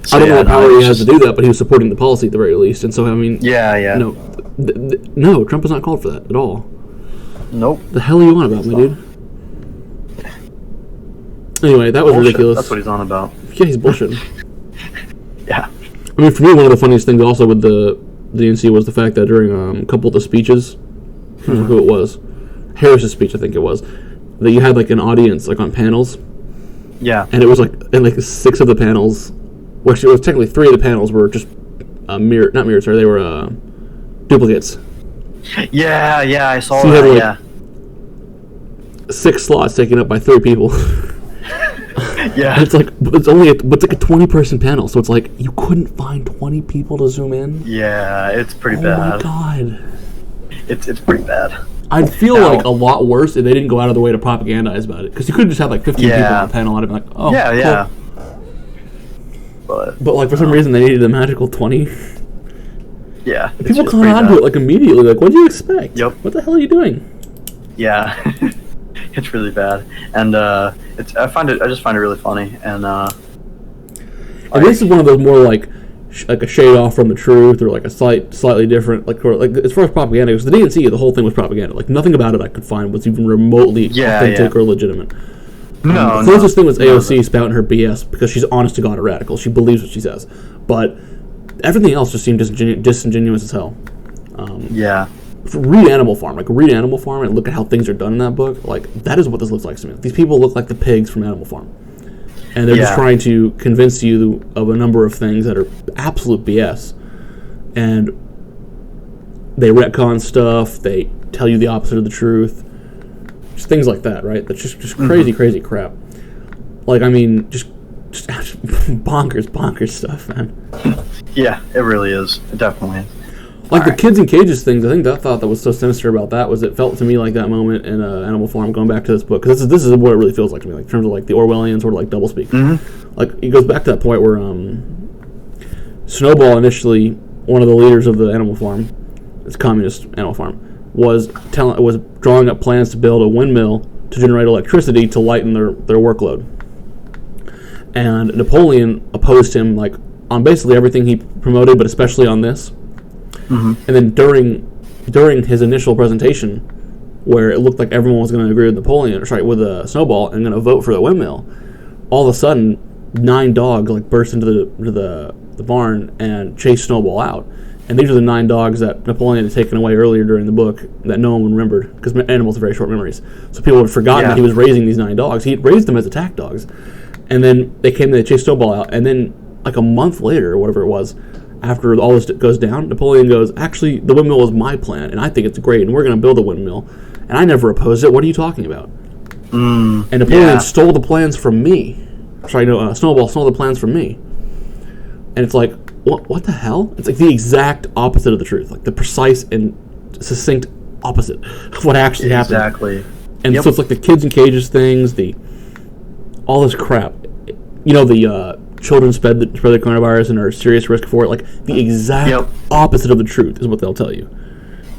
So, I don't know what power he has to do that, but he was supporting the policy at the very least. And so, I mean... Yeah. No, Trump is not called for that at all. Nope. The hell are you on about, my dude? Anyway, that was bullshit. Ridiculous. That's what he's on about. Yeah, he's bullshitting. Yeah. I mean, for me, one of the funniest things also with the DNC was the fact that during a couple of the speeches, I don't know who it was, Harris's speech, I think it was, that you had an audience, on panels. Yeah. And it was and 6 of the panels... Well, actually, it was technically 3 of the panels were just not mirrors, sorry, they were duplicates. Yeah, I saw that, you had, 6 slots taken up by 3 people. Yeah. It's like it's only but it's like a 20-person panel, so it's like you couldn't find 20 people to zoom in. Yeah, it's pretty Oh bad. my god. It's pretty bad. I'd feel like a lot worse if they didn't go out of the way to propagandize about it, because you could just have like 15 people on the panel, and I'd be like, oh, yeah, cool. But like for some reason they needed a magical 20. Yeah. People caught on to it like immediately. Like, what do you expect? Yep. What the hell are you doing? Yeah. It's really bad, and I just find it really funny, and this is one of those more like a shade off from the truth, or like a slightly different, like as far as propaganda goes. The DNC, the whole thing was propaganda. Like nothing about it I could find was even remotely authentic or legitimate. No, the closest thing was AOC spouting her BS because she's honest to God a radical. She believes what she says, but everything else just seemed disingenuous as hell. Read Animal Farm, and look at how things are done in that book. Like, that is what this looks like to me. These people look like the pigs from Animal Farm. And they're just trying to convince you of a number of things that are absolute BS. And they retcon stuff, they tell you the opposite of the truth. Just things like that, right? That's just crazy, crazy crap. Like, I mean, just bonkers stuff, man. Yeah, it really is. It definitely is. Like the kids in cages things, I think that thought that was so sinister about that was it felt to me like that moment in Animal Farm, going back to this book, because this is what it really feels like to me, like in terms of like the Orwellian sort of like doublespeak. Like it goes back to that point where Snowball, initially one of the leaders of the Animal Farm, this communist Animal Farm, was drawing up plans to build a windmill to generate electricity to lighten their workload. And Napoleon opposed him like on basically everything he promoted, but especially on this. And then during his initial presentation, where it looked like everyone was going to agree with with Snowball and going to vote for the windmill, all of a sudden 9 dogs like burst into the barn and chased Snowball out. And these are the 9 dogs that Napoleon had taken away earlier during the book that no one remembered, because animals have very short memories. So people had forgotten that he was raising these 9 dogs. He raised them as attack dogs, and then they chased Snowball out. And then like a month later, or whatever it was, after all this goes down, Napoleon goes, actually, the windmill is my plan, and I think it's great, and we're going to build a windmill, and I never opposed it. What are you talking about? And Napoleon stole the plans from me. Snowball stole the plans from me. And it's like, what the hell? It's like the exact opposite of the truth, like the precise and succinct opposite of what actually happened. Exactly. And so it's like the kids in cages things, all this crap. You know, the children spread the coronavirus and are a serious risk for it. Like the exact opposite of the truth is what they'll tell you.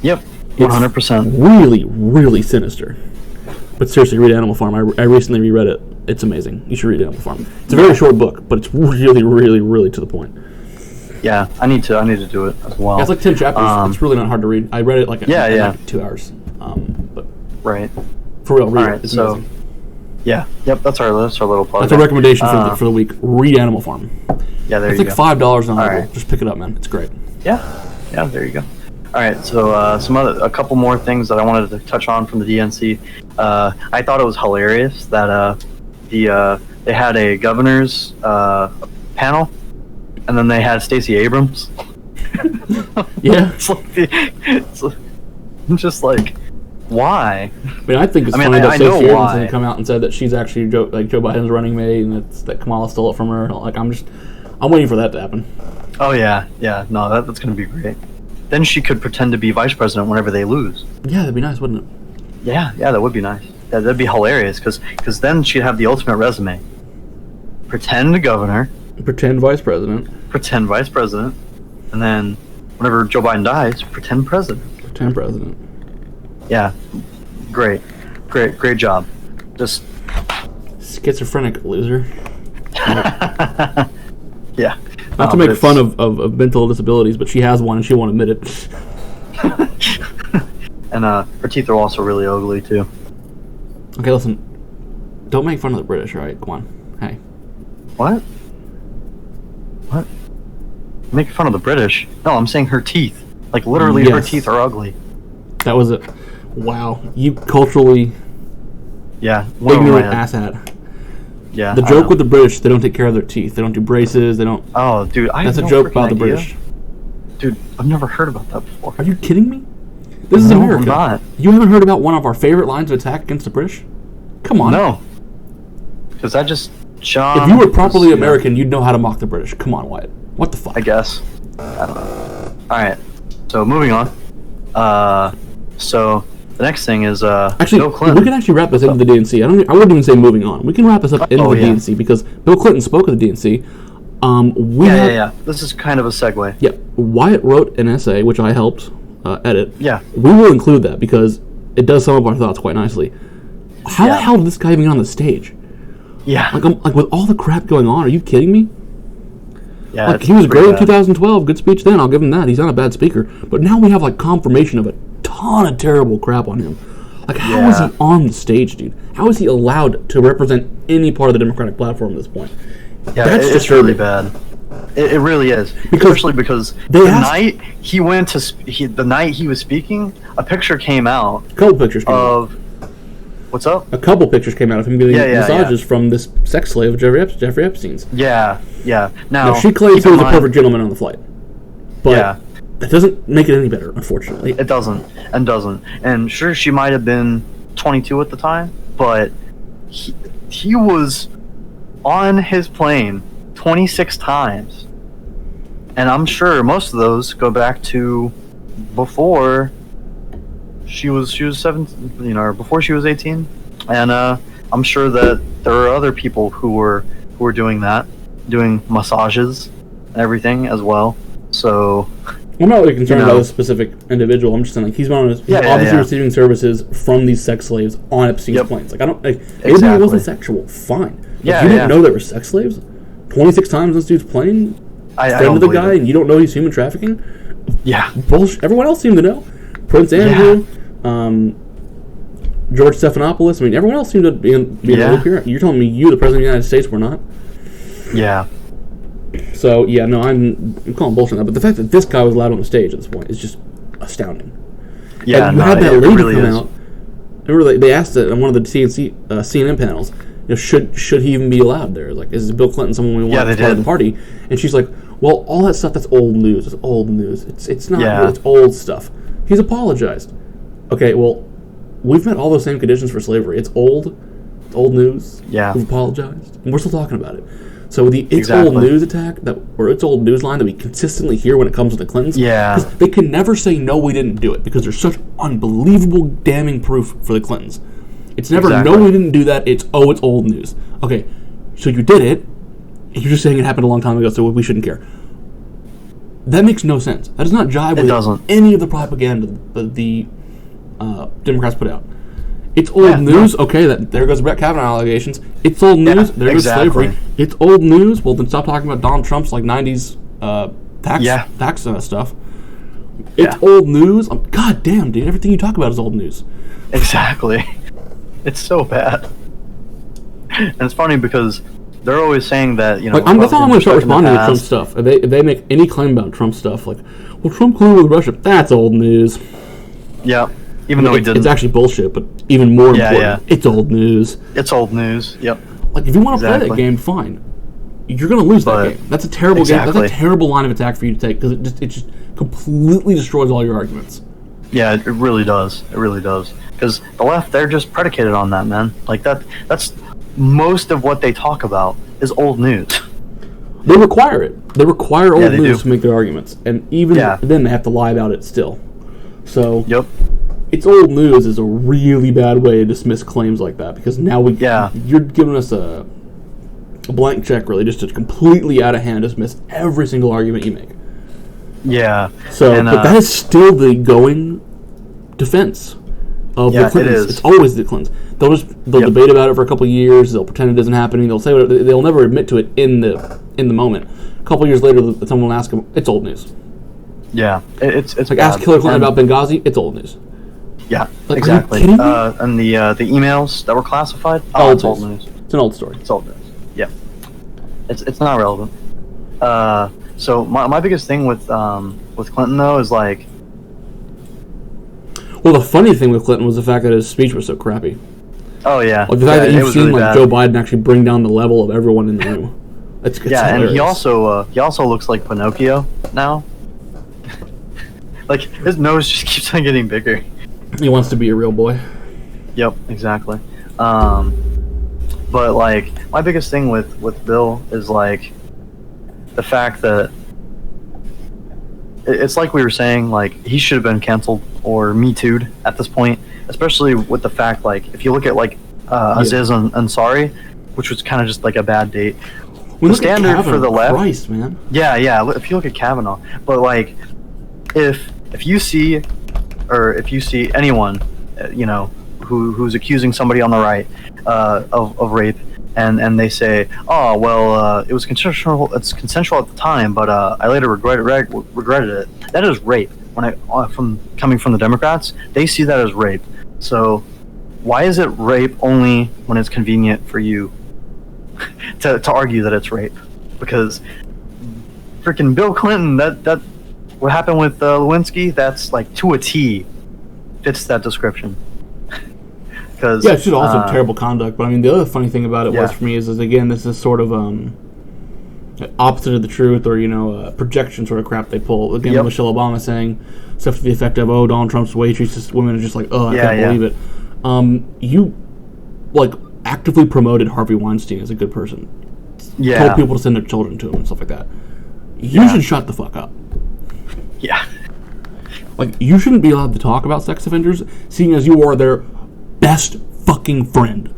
100%. Really, really sinister. But seriously, read Animal Farm. I recently reread it. It's amazing. You should read Animal Farm. It's a very short book, but it's really, really, really to the point. Yeah, I need to do it as well. Yeah, it's like 10 chapters. It's really not hard to read. I read it like in like 2 hours. But for real, read it. It's amazing. That's our little plug. That's a recommendation for the week. Read Animal Farm. Yeah, there you go. It's like $5 on Audible. Just pick it up, man. It's great. Yeah, there you go. All right, so a couple more things that I wanted to touch on from the DNC. I thought it was hilarious that they had a governor's panel, and then they had Stacey Abrams. It's just like, why? I mean, I think it's funny that Stacey Abrams didn't come out and said that she's actually Joe Biden's running mate, and that Kamala stole it from her. Like, I'm waiting for that to happen. Oh yeah, no, that's gonna be great. Then she could pretend to be vice president whenever they lose. Yeah, that'd be nice, wouldn't it? Yeah, that would be nice. Yeah, that'd be hilarious, because then she'd have the ultimate resume. Pretend governor. Pretend vice president. And then whenever Joe Biden dies, pretend president. Yeah, great job. Just schizophrenic loser. Yeah. Not to make fun of mental disabilities, but she has one and she won't admit it. And her teeth are also really ugly too. Okay, listen. Don't make fun of the British, right? Come on. Hey. What? Making fun of the British? No, I'm saying her teeth. Like literally, her teeth are ugly. That was it. Wow, you culturally ignorant asshat. Yeah. The joke with the British, they don't take care of their teeth. They don't do braces. They don't. Oh, dude, that's a joke about the British. Dude, I've never heard about that before. Are you kidding me? This is America. I'm not. You haven't heard about one of our favorite lines of attack against the British? Come on. No. Because John. If you were properly American, you'd know how to mock the British. Come on, Wyatt. What the fuck? I guess. I don't know. All right. So moving on. So the next thing is actually, Bill Clinton. we can actually wrap this into the DNC. I wouldn't even say moving on. We can wrap this up into the DNC because Bill Clinton spoke at the DNC. This is kind of a segue. Yeah. Wyatt wrote an essay, which I helped edit. Yeah. We will include that because it does sum up our thoughts quite nicely. How the hell did this guy even get on the stage? Yeah. Like with all the crap going on, are you kidding me? Yeah. Like, he was great in 2012. Good speech then. I'll give him that. He's not a bad speaker. But now we have like confirmation of a ton of terrible crap on him. Like, how is he on the stage, dude? How is he allowed to represent any part of the Democratic platform at this point? Yeah, it's really bad. It really is, especially because the night he went to the night he was speaking, a picture came out. A couple pictures came out. What's up? A couple pictures came out of him getting massages from this sex slave, Jeffrey Epstein's. Yeah. Now she claims he was a perfect gentleman on the flight, but that doesn't make it any better, unfortunately. It doesn't. And sure, she might have been 22 at the time, but he was on his plane 26 times. And I'm sure most of those go back to before she was 17, or before she was 18. And I'm sure that there are other people who were doing that, doing massages and everything as well. So I'm not really concerned about this specific individual. I'm just saying, like, he's obviously receiving services from these sex slaves on Epstein's planes. Like, maybe it wasn't sexual. Fine. You didn't know there were sex slaves 26 times on this dude's plane. Friend of the guy, and you don't know he's human trafficking. Yeah, bullshit. Everyone else seemed to know. Prince Andrew, George Stephanopoulos. I mean, everyone else seemed to be in the loop here. You're telling me you, the president of the United States, were not? Yeah. So no, I'm calling bullshit on that. But the fact that this guy was allowed on the stage at this point is just astounding. Yeah, and you had that lady really come out. Remember, they asked it on one of the CNN panels. Should he even be allowed there? Like, is Bill Clinton someone we want to part of the party? And she's like, well, all that stuff, that's old news. It's old news. It's not new, it's old stuff. He's apologized. Okay, well, we've met all those same conditions for slavery. It's old news. Yeah. We've apologized. And we're still talking about it. So the old news attack, or it's old news line that we consistently hear when it comes to the Clintons, they can never say, no, we didn't do it, because there's such unbelievable damning proof for the Clintons. It's never, no, we didn't do that. It's old news. Okay, so you did it, and you're just saying it happened a long time ago, so we shouldn't care. That makes no sense. That does not jive with any of the propaganda that the Democrats put out. It's old news. No. Okay, there goes Brett Kavanaugh allegations. It's old news. There goes slavery. It's old news. Well, then stop talking about Donald Trump's like 90s tax stuff. It's old news. God damn, dude. Everything you talk about is old news. Exactly. It's so bad. And it's funny because they're always saying that, that's how I'm going to start responding to Trump stuff. If they make any claim about Trump stuff, like, well, Trump colluded with Russia, that's old news. Yeah. Even though he didn't. It's actually bullshit, but even more important, it's old news. It's old news, yep. Like, if you want to play that game, fine. You're going to lose that game. That's a terrible game. That's a terrible line of attack for you to take, because it just completely destroys all your arguments. Yeah, it really does. It really does. Because the left, they're just predicated on that, man. Like, that's most of what they talk about is old news. They require it. They require old news to make their arguments. And even then, they have to lie about it still. So, it's old news is a really bad way to dismiss claims like that, because now you're giving us a blank check, really, just to completely out of hand dismiss every single argument you make. Yeah. So, but that is still the going defense of the Clintons. It is. It's always the Clintons. They'll debate about it for a couple of years. They'll pretend it doesn't happen. They'll say they'll never admit to it in the moment. A couple of years later, someone will ask them, "It's old news." Yeah, it's like ask Hillary Clinton about Benghazi. It's old news. Yeah, like, exactly. And the emails that were classified. It's old news. It's an old story. It's old news. Yeah, it's not relevant. So my biggest thing with Clinton though is like. Well, the funny thing with Clinton was the fact that his speech was so crappy. Oh yeah. Like the fact that you've seen really Joe Biden actually bring down the level of everyone in the room. It's hilarious. And he also looks like Pinocchio now. Like his nose just keeps on getting bigger. He wants to be a real boy. Yep, exactly. But like my biggest thing with Bill is like the fact that it's like we were saying, like he should have been canceled or Me Too'd at this point, especially with the fact like if you look at like Aziz Ansari, which was kind of just like a bad date. We the standard for the left, Christ, man. Yeah. If you look at Kavanaugh, but like if you see anyone, who's accusing somebody on the right of rape, and they say, oh well, it was consensual. It's consensual at the time, but I later regretted it. That is rape. Coming from the Democrats, they see that as rape. So why is it rape only when it's convenient for you to argue that it's rape? Because freaking Bill Clinton, that what happened with Lewinsky, that's like to a T fits that description. Yeah, it's just also terrible conduct. But I mean, the other funny thing about it was for me is again, this is sort of opposite of the truth, or projection sort of crap they pull. Again, Michelle Obama saying stuff to the effect of, "Oh, Donald Trump's way treats women," is just like, "Oh, I can't believe it." You like actively promoted Harvey Weinstein as a good person. Yeah, told people to send their children to him and stuff like that. You should shut the fuck up. Yeah, like you shouldn't be allowed to talk about sex offenders, seeing as you are their best fucking friend.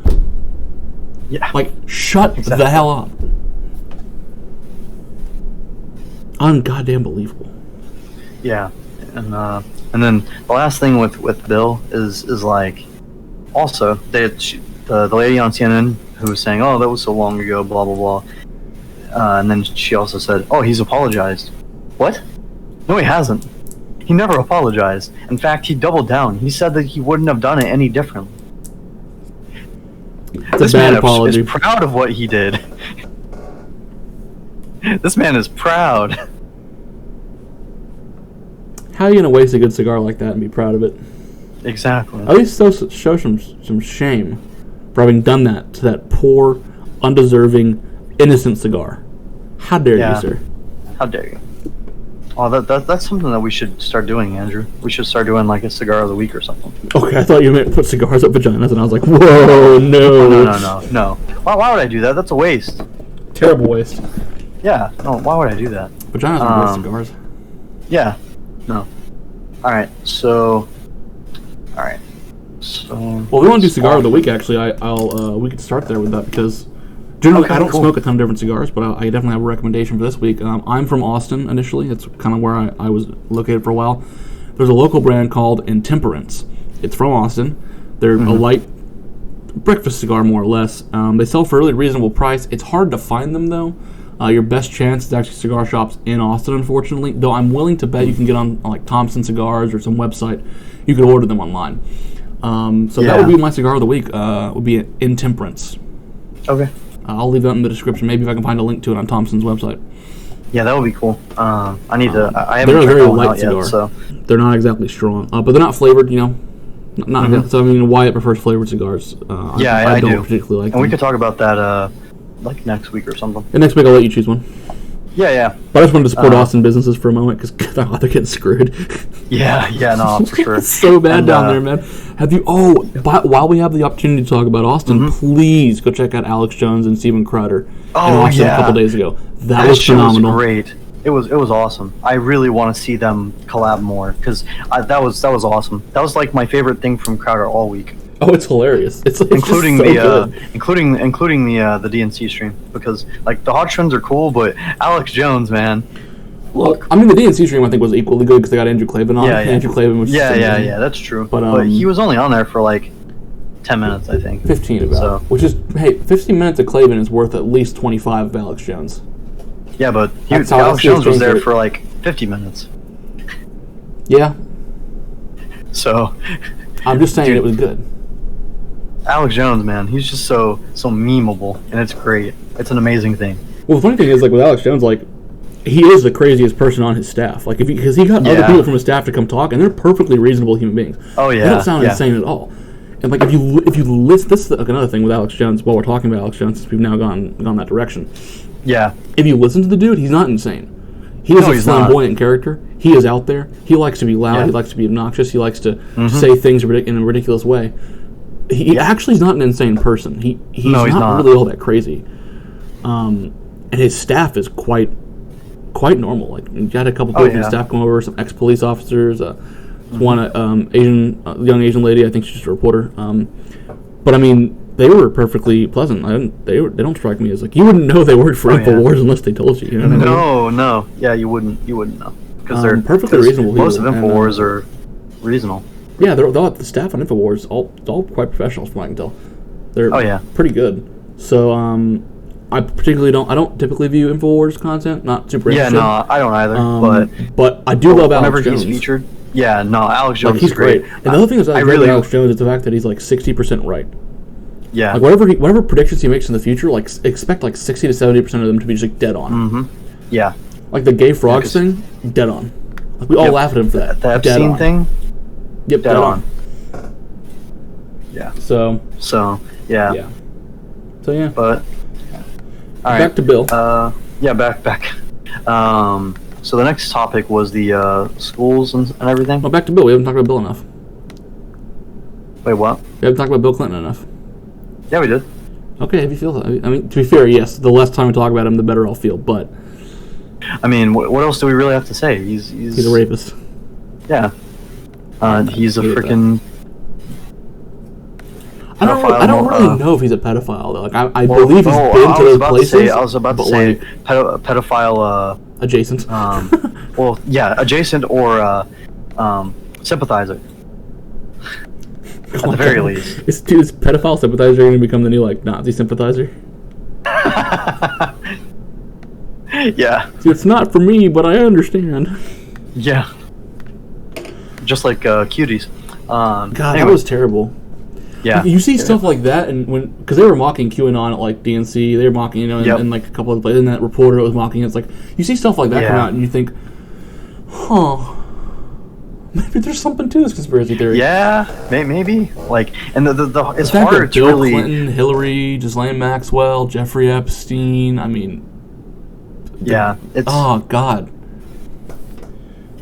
Yeah. Like, shut the hell up. Ungoddamn believable. Yeah. And then the last thing with Bill is like, also, the lady on CNN who was saying, oh, that was so long ago, blah, blah, blah. And then she also said, oh, he's apologized. What? No, he hasn't. He never apologized. In fact, he doubled down. He said that he wouldn't have done it any differently. This man is proud of what he did. This man is proud. How are you gonna waste a good cigar like that and be proud of it? Exactly. At least show some shame for having done that to that poor, undeserving, innocent cigar. How dare you, sir? How dare you? Oh, that's something that we should start doing, Andrew. We should start doing like a cigar of the week or something. Okay, I thought you meant put cigars up vaginas, and I was like, whoa, no. No. Why would I do that? That's a waste. Terrible waste. Yeah, no, why would I do that? Vaginas are great cigars. Yeah, no. Alright, so... Well, we want to do cigar of the week, actually. We could start there with that, because... Generally, I don't smoke a ton of different cigars, but I definitely have a recommendation for this week. I'm from Austin, initially. It's kind of where I was located for a while. There's a local brand called Intemperance. It's from Austin. They're a light breakfast cigar, more or less. They sell for a really reasonable price. It's hard to find them, though. Your best chance is actually cigar shops in Austin, unfortunately. Though I'm willing to bet you can get on like Thompson Cigars or some website. You can order them online. That would be my cigar of the week. Would be Intemperance. Okay. I'll leave that in the description. Maybe if I can find a link to it on Thompson's website. Yeah, that would be cool. I need to. I haven't they're a very tried light cigar. yet, so they're not exactly strong, but they're not flavored. Not so. I mean, Wyatt prefers flavored cigars. I don't particularly like them. And we could talk about that like next week or something. And next week I'll let you choose one. Yeah. But I just wanted to support Austin businesses for a moment because they're getting screwed. Yeah, no, for sure. It's so bad down there, man. Have you? While we have the opportunity to talk about Austin, please go check out Alex Jones and Steven Crowder in Austin a couple days ago. That was phenomenal. Was great. It was awesome. I really want to see them collab more because that was awesome. That was like my favorite thing from Crowder all week. Oh, it's hilarious! It's including just so the including the DNC stream, because like the hot trends are cool, but Alex Jones, man. Look, I mean the DNC stream I think was equally good because they got Andrew Klavan on. Yeah. Andrew Klavan was that's true. But he was only on there for like 10 minutes, I think. 15 about. So. Which is 15 minutes of Klavan is worth at least 25 of Alex Jones. Yeah, but Alex Jones was there for like 50 minutes. Yeah. So. I'm just saying it was good. Alex Jones, man, he's just so memeable, and it's great. It's an amazing thing. Well, the funny thing is, like with Alex Jones, like he is the craziest person on his staff. Like because he got other people from his staff to come talk, and they're perfectly reasonable human beings. Oh yeah, they don't sound insane at all. And like if you listen, this is like another thing with Alex Jones. While we're talking about Alex Jones, since we've now gone that direction. Yeah. If you listen to the dude, he's not insane. He is a flamboyant character. He is out there. He likes to be loud. Yeah. He likes to be obnoxious. He likes to say things in a ridiculous way. he actually is not an insane person. He's not really all that crazy. And his staff is quite normal. Like, you had a couple people from the staff come over, some ex-police officers, one young Asian lady. I think she's just a reporter. But I mean, they were perfectly pleasant. They don't strike me as like, you wouldn't know they worked for InfoWars unless they told you. You know what I mean? No. Yeah, you wouldn't know, because they're perfectly reasonable. Most of InfoWars are reasonable. Yeah, the staff on InfoWars all quite professional, from what I can tell. They're pretty good. So I don't typically view InfoWars content, not super interested. Yeah, no, I don't either. But I do love Alex Jones. Whenever he's featured. Yeah, no, Alex Jones is great. And the other thing is, I really like Alex Jones is the fact that he's like 60% right. Yeah. Like whatever predictions he makes in the future, like expect like 60 to 70% of them to be just like dead on. Mm-hmm. Yeah. Like the gay frogs thing, dead on. Like we all laugh at him for that. The Epstein thing. Yep, dead on. Yeah. So yeah. Yeah. So yeah. But all right. Back to Bill. Back. So the next topic was the schools and everything. Well, back to Bill. We haven't talked about Bill enough. Wait, what? We haven't talked about Bill Clinton enough. Yeah, we did. Okay, if you feel that. I mean, to be fair, yes, the less time we talk about him, the better I'll feel, but... I mean, what else do we really have to say? He's a rapist. Yeah. He's a freaking... I don't really know if he's a pedophile, though. Like, I believe he's been to those places. I was about to say pedophile... Adjacent. Well, yeah, adjacent or sympathizer. At the very least. Is pedophile sympathizer going to become the new, like, Nazi sympathizer? Yeah. See, it's not for me, but I understand. Yeah. Just like cuties. God, that was terrible. Yeah. You see stuff like that, and because they were mocking QAnon at like DNC, they were mocking, and like a couple of places, and that reporter was mocking it. It's like you see stuff like that come out, and you think, maybe there's something to this conspiracy theory. Yeah, maybe. Like, and it's hard to Bill really. Clinton, Hillary, Ghislaine Maxwell, Jeffrey Epstein. I mean, yeah, it's. Oh God.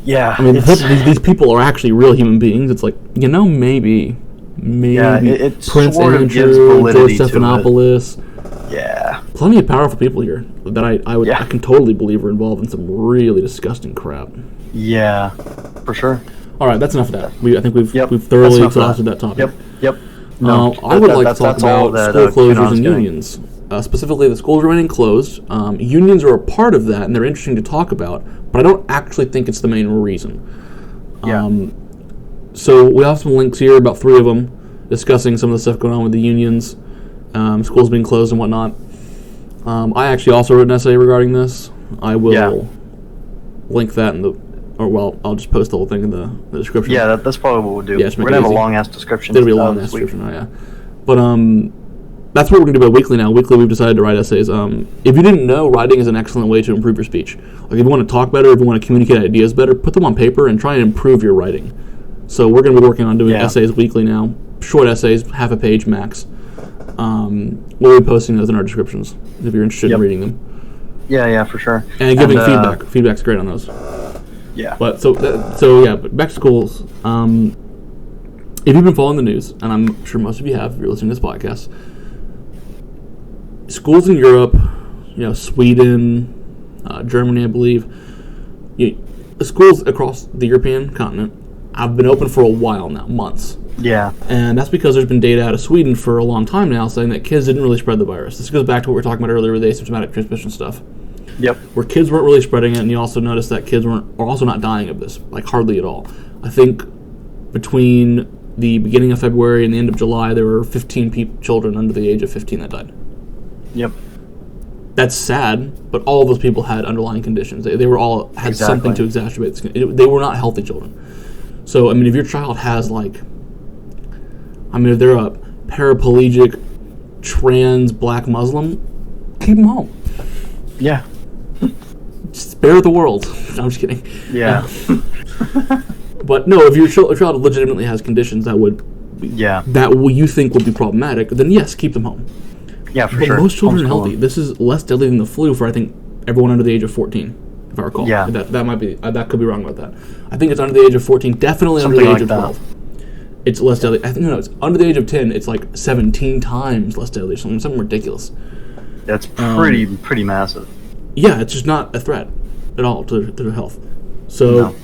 Yeah, I mean, these people are actually real human beings. It's like, maybe. Yeah, it Prince sort of Andrew, gives validity George Stephanopoulos. To it. Yeah. Plenty of powerful people here that I can totally believe are involved in some really disgusting crap. Yeah, for sure. All right, that's enough of that. I think we've thoroughly exhausted that topic. Yep. No, I would like to talk about school closures and unions. Specifically, the schools remaining closed. Unions are a part of that, and they're interesting to talk about, but I don't actually think it's the main reason. Yeah. So we have some links here, about 3 of them, discussing some of the stuff going on with the unions, schools being closed and whatnot. I actually also wrote an essay regarding this. I will link that I'll just post the whole thing in the description. Yeah, that's probably what we'll do. Yeah, we're going to have a long-ass description. It'll be a long-ass description, yeah. But that's what we're going to do about Weekly now. Weekly, we've decided to write essays. If you didn't know, writing is an excellent way to improve your speech. Like, if you want to talk better, if you want to communicate ideas better, put them on paper and try and improve your writing. So we're going to be working on doing essays weekly now. Short essays, half a page max. We'll be posting those in our descriptions if you're interested in reading them. Yeah, for sure. And giving feedback. Feedback's great on those. Yeah. But but back to schools. If you've been following the news, and I'm sure most of you have if you're listening to this podcast, schools in Europe, Sweden, Germany, I believe, schools across the European continent have been open for a while now, months. Yeah. And that's because there's been data out of Sweden for a long time now saying that kids didn't really spread the virus. This goes back to what we were talking about earlier with the asymptomatic transmission stuff. Yep. Where kids weren't really spreading it, and you also noticed that kids are also not dying of this, like hardly at all. I think between the beginning of February and the end of July, there were 15 children under the age of 15 that died. Yep. That's sad, but all of those people had underlying conditions. They were all had something to exacerbate this. They were not healthy children. So, I mean, if your child has, if they're a paraplegic, trans, black Muslim, keep them home. Yeah. Spare the world. No, I'm just kidding. Yeah. But no, if your child legitimately has conditions that you think would be problematic, then yes, keep them home. Yeah, for sure. But most children are healthy. This is less deadly than the flu for, I think, everyone under the age of 14. If I recall. Yeah. That might be, that could be wrong about that. I think it's under the age of 14, definitely Something under the age like of 12. it's less deadly. I think no, it's under the age of 10. It's like 17 times less deadly. Something ridiculous. That's pretty massive. Yeah, it's just not a threat at all to their health. So,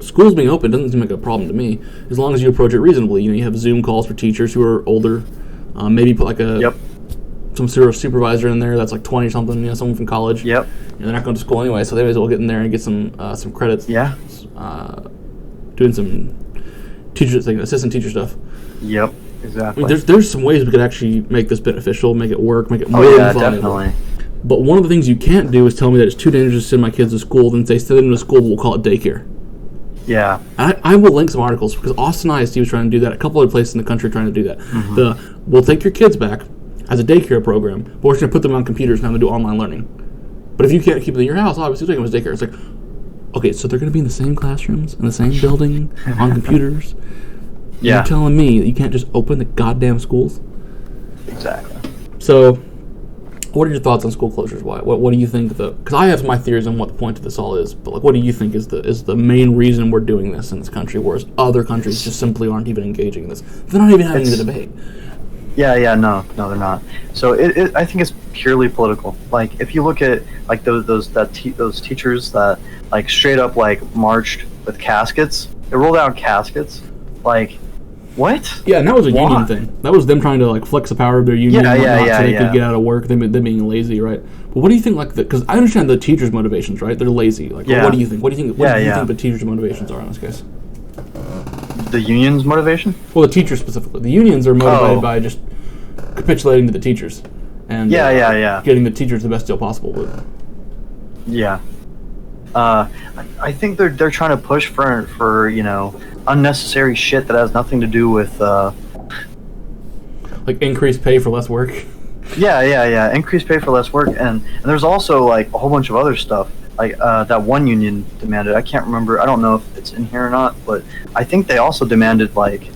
schools being open doesn't seem like a problem to me, as long as you approach it reasonably. You have Zoom calls for teachers who are older. Maybe put like some sort of supervisor in there that's like 20 or something. Someone from college. Yep. They're not going to school anyway, so they may as well get in there and get some credits. Yeah. Doing some teachers, like assistant teacher stuff. Yep. Exactly. I mean, there's some ways we could actually make this beneficial, make it work, make it more valuable. Definitely. But one of the things you can't do is tell me that it's too dangerous to send my kids to school, then say send them to school, we'll call it daycare. Yeah. I will link some articles, because Austin ISD was trying to do that. A couple other places in the country are trying to do that. Mm-hmm. We'll take your kids back as a daycare program, but we're going to put them on computers and have them do online learning. But if you can't keep them in your house, obviously take them as daycare. It's like, okay, so they're going to be in the same classrooms, in the same building, on computers. Yeah. You're telling me that you can't just open the goddamn schools? Exactly. So, what are your thoughts on school closures? What do you think because I have my theories on what the point of this all is, but like, what do you think is the main reason we're doing this in this country, whereas other countries just simply aren't even engaging in this? They're not even having the debate. No, they're not. So I think it's purely political. Like, if you look at like those teachers that like straight up like marched with caskets, they rolled out caskets, like. What? Yeah, and that was a union thing. That was them trying to like flex the power of their union so they could get out of work. Them being lazy, right? But what do you think? Like, because I understand the teachers' motivations, right? They're lazy. Like, what do you think? What do you think the teachers' motivations are in this case? The union's motivation? Well, the teachers specifically. The unions are motivated by just capitulating to the teachers and getting the teachers the best deal possible. Yeah. I think they're trying to push for unnecessary shit that has nothing to do with like increased pay for less work. Yeah. Increased pay for less work, and there's also like a whole bunch of other stuff like that one union demanded. I can't remember. I don't know if it's in here or not, but I think they also demanded like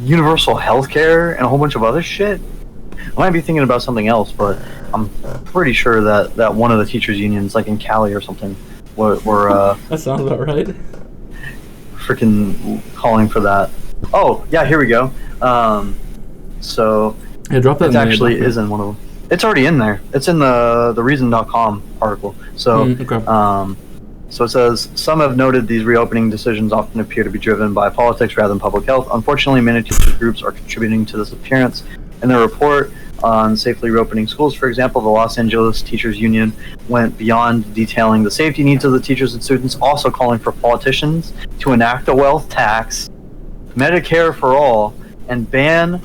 universal health care and a whole bunch of other shit. I might be thinking about something else, but I'm pretty sure that one of the teachers' unions, like in Cali or something, were that sounds about right. Freaking calling for that. Oh yeah, here we go. So drop that. It actually is in one of them. It's already in there. It's in the Reason.com article. So okay. So it says, some have noted these reopening decisions often appear to be driven by politics rather than public health. Unfortunately, many teacher groups are contributing to this appearance. In their report on safely reopening schools, for example, the Los Angeles Teachers Union went beyond detailing the safety needs of the teachers and students, also calling for politicians to enact a wealth tax, Medicare for all, and ban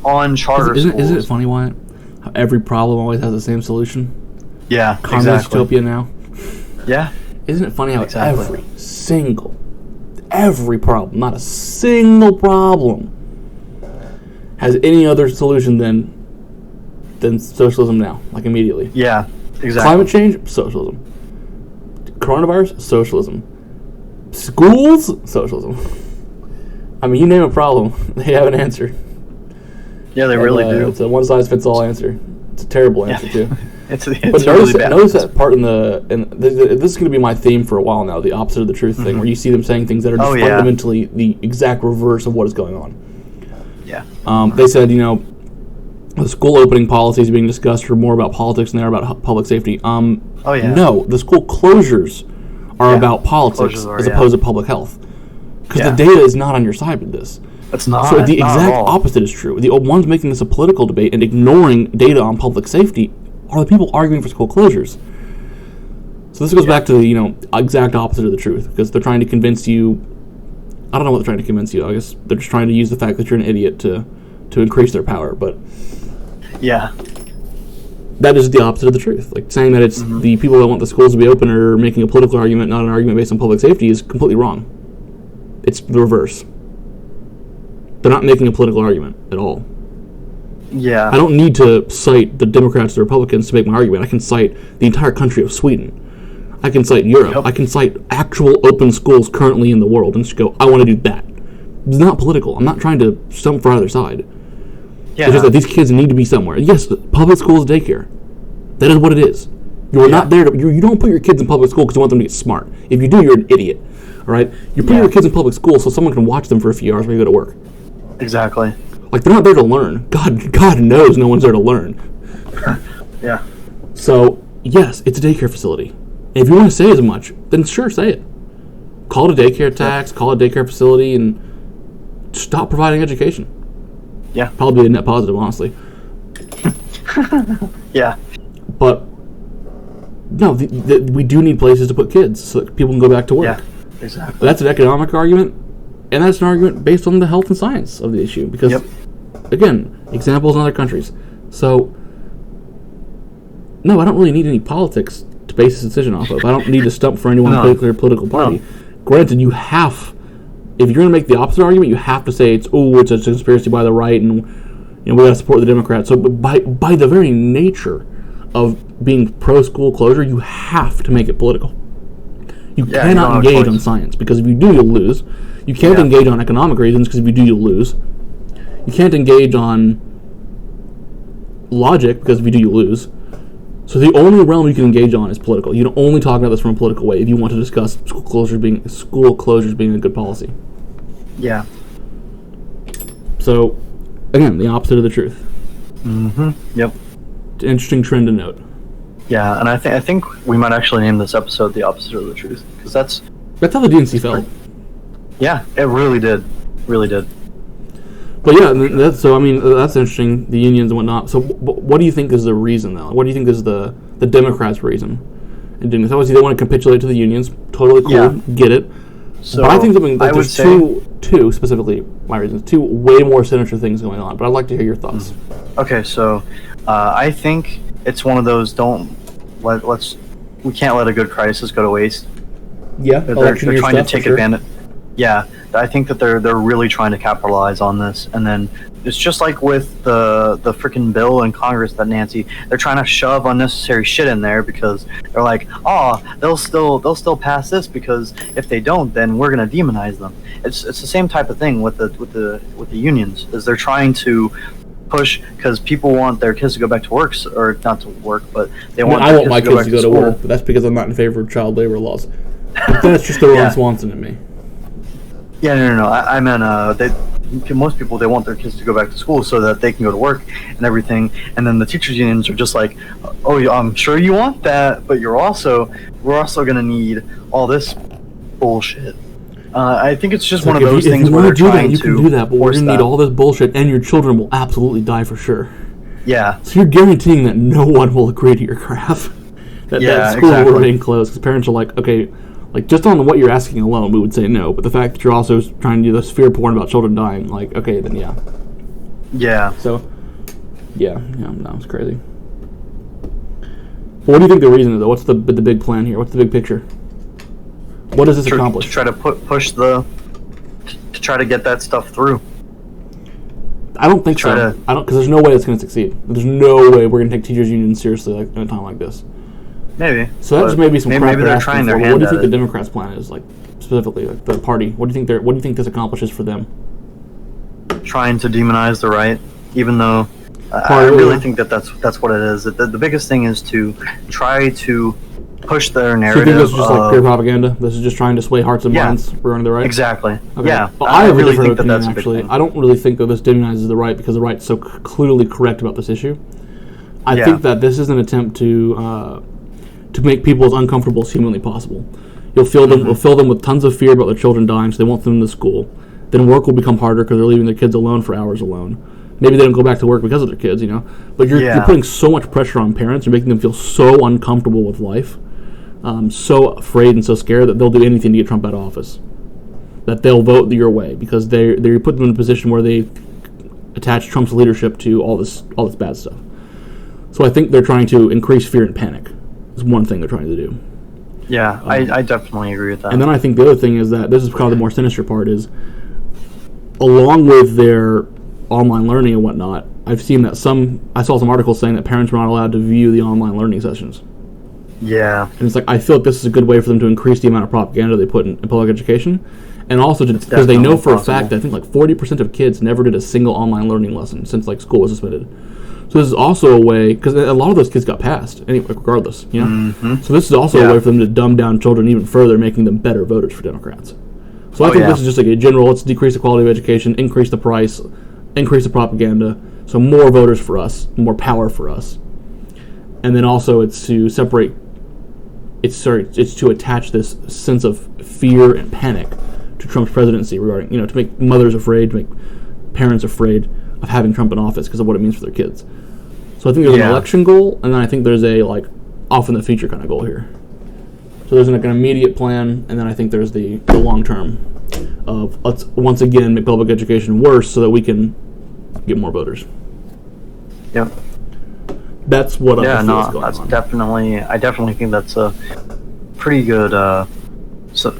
on charter schools. Isn't it funny, Wyatt, how every problem always has the same solution? Yeah, Communist utopia now. Yeah. Isn't it funny how every problem, not a single problem, has any other solution than socialism now, like immediately? Yeah, exactly. Climate change, socialism. Coronavirus, socialism. Schools, socialism. I mean, you name a problem, they have an answer. Yeah, they really do. It's a one-size-fits-all answer. It's a terrible answer, too. It's but really bad. Notice that part this is going to be my theme for a while now, the opposite of the truth thing, where you see them saying things that are just fundamentally the exact reverse of what is going on. Yeah. They said, the school opening policies being discussed are more about politics than they are about public safety. No, the school closures are about politics as opposed to public health. Because the data is not on your side with this. It's not. So the exact opposite is true. The ones making this a political debate and ignoring data on public safety are the people arguing for school closures. So this goes back to the exact opposite of the truth, because they're trying to convince you. I don't know what they're trying to convince you. I guess they're just trying to use the fact that you're an idiot to increase their power. But that is the opposite of the truth. Like saying that it's the people that want the schools to be open are making a political argument, not an argument based on public safety, is completely wrong. It's the reverse. They're not making a political argument at all. Yeah. I don't need to cite the Democrats or the Republicans to make my argument. I can cite the entire country of Sweden. I can cite Europe. Yep. I can cite actual open schools currently in the world and just go, I want to do that. It's not political. I'm not trying to stump for either side. Yeah. It's just that these kids need to be somewhere. Yes, public school is daycare. That is what it is. You're not there to. You don't put your kids in public school because you want them to get smart. If you do, you're an idiot. All right. You put your kids in public school so someone can watch them for a few hours when you go to work. Exactly. Like, they're not there to learn. God knows no one's there to learn. Yeah. So yes, it's a daycare facility. And if you want to say as much, then sure, say it. Call it a daycare tax. Call it a daycare facility, and stop providing education. Yeah. Probably a net positive, honestly. Yeah. But no, we do need places to put kids so that people can go back to work. Yeah, exactly. That's an economic argument, and that's an argument based on the health and science of the issue. Because, again, examples in other countries. So, no, I don't really need any politics to base this decision off of. I don't need to stump for any one particular political party. No. Granted, you have, if you're going to make the opposite argument, you have to say it's a conspiracy by the right, and we got to support the Democrats. So, by the very nature of being pro-school closure, you have to make it political. You cannot engage on science, because if you do, you'll lose. You can't engage on economic reasons, because if you do, you'll lose. You can't engage on logic, because if you do, you'll lose. So the only realm you can engage on is political. You can only talk about this from a political way if you want to discuss school closures being a good policy. Yeah. So, again, the opposite of the truth. Mm-hmm. Yep. It's an interesting trend to note. Yeah, and I think we might actually name this episode "The Opposite of the Truth," because that's how the DNC felt. Yeah, it really did. Really did. But yeah, that's interesting, the unions and whatnot. So what do you think is the reason, though? What do you think is the Democrats' reason in doing this? Obviously, they want to capitulate to the unions. Totally cool. Get it. So but I think there's two, specifically, my reasons, two way more sinister things going on. But I'd like to hear your thoughts. Okay, so I think it's one of those, we can't let a good crisis go to waste. Yeah, they're trying to take advantage. Yeah, I think that they're really trying to capitalize on this, and then it's just like with the freaking bill in Congress that they're trying to shove unnecessary shit in there because they're like, they'll still pass this because if they don't, then we're gonna demonize them. It's the same type of thing with the unions, is they're trying to push because people want their kids to go back to work, or not to work, but they want. I want my kids to go to work, but that's because I'm not in favor of child labor laws. But that's just the Ron Swanson in me. Yeah, no. I meant most people, they want their kids to go back to school so that they can go to work and everything. And then the teachers unions are just like, oh, I'm sure you want that, but we're also going to need all this bullshit. I think it's just one of those things where they're trying to. You can do that, but we're going to need all this bullshit, and your children will absolutely die for sure. Yeah. So you're guaranteeing that no one will agree to your crap. that school will remain closed, because parents are like, okay. Like, just on what you're asking alone, we would say no. But the fact that you're also trying to do this fear porn about children dying, like, okay, then yeah. Yeah. So, no, it's crazy. But what do you think the reason is, though? What's the big plan here? What's the big picture? What does this accomplish? To try to push to try to get that stuff through. I don't think so. Because there's no way it's going to succeed. There's no way we're going to take teachers' unions seriously in a time like this. Maybe. So that just may be some crap. Maybe they're trying their hand. What do you think the Democrats' plan is, like, specifically, like the party? What do you think this accomplishes for them? Trying to demonize the right, even though I really think that's what it is. The biggest thing is to try to push their narrative. So you think this is just like pure propaganda? This is just trying to sway hearts and minds regarding the right? Exactly. Okay. Yeah. Well, I really think that's actually. I don't really think that this demonizes the right because the right's so clearly correct about this issue. I think that this is an attempt to make people as uncomfortable as humanly possible. You'll fill them with tons of fear about their children dying, so they won't send them to school. Then work will become harder because they're leaving their kids alone for hours alone. Maybe they don't go back to work because of their kids, But you're putting so much pressure on parents. You're making them feel so uncomfortable with life, so afraid and so scared that they'll do anything to get Trump out of office. That they'll vote your way because they put them in a position where they attach Trump's leadership to all this bad stuff. So I think they're trying to increase fear and panic. Is one thing they're trying to do. Yeah, I definitely agree with that. And then I think the other thing is that this is probably the more sinister part is, along with their online learning and whatnot, I've seen that I saw some articles saying that parents were not allowed to view the online learning sessions. Yeah. And it's like, I feel like this is a good way for them to increase the amount of propaganda they put in public education, and also because they know for a fact that I think like 40% of kids never did a single online learning lesson since like school was suspended. So this is also a way, because a lot of those kids got passed anyway, regardless, you know? Mm-hmm. So this is also a way for them to dumb down children even further, making them better voters for Democrats. So I think this is just like a general, let's decrease the quality of education, increase the price, increase the propaganda, so more voters for us, more power for us. And then also it's to separate, it's to attach this sense of fear and panic to Trump's presidency regarding, you know, to make mothers afraid, to make parents afraid of having Trump in office because of what it means for their kids. So I think there's an election goal, and then I think there's a, like, off in the future kind of goal here. So there's like an immediate plan, and then I think there's the long term of let's once again make public education worse so that we can get more voters. Yep. That's what I feel is going that's on. I definitely think that's a pretty good, so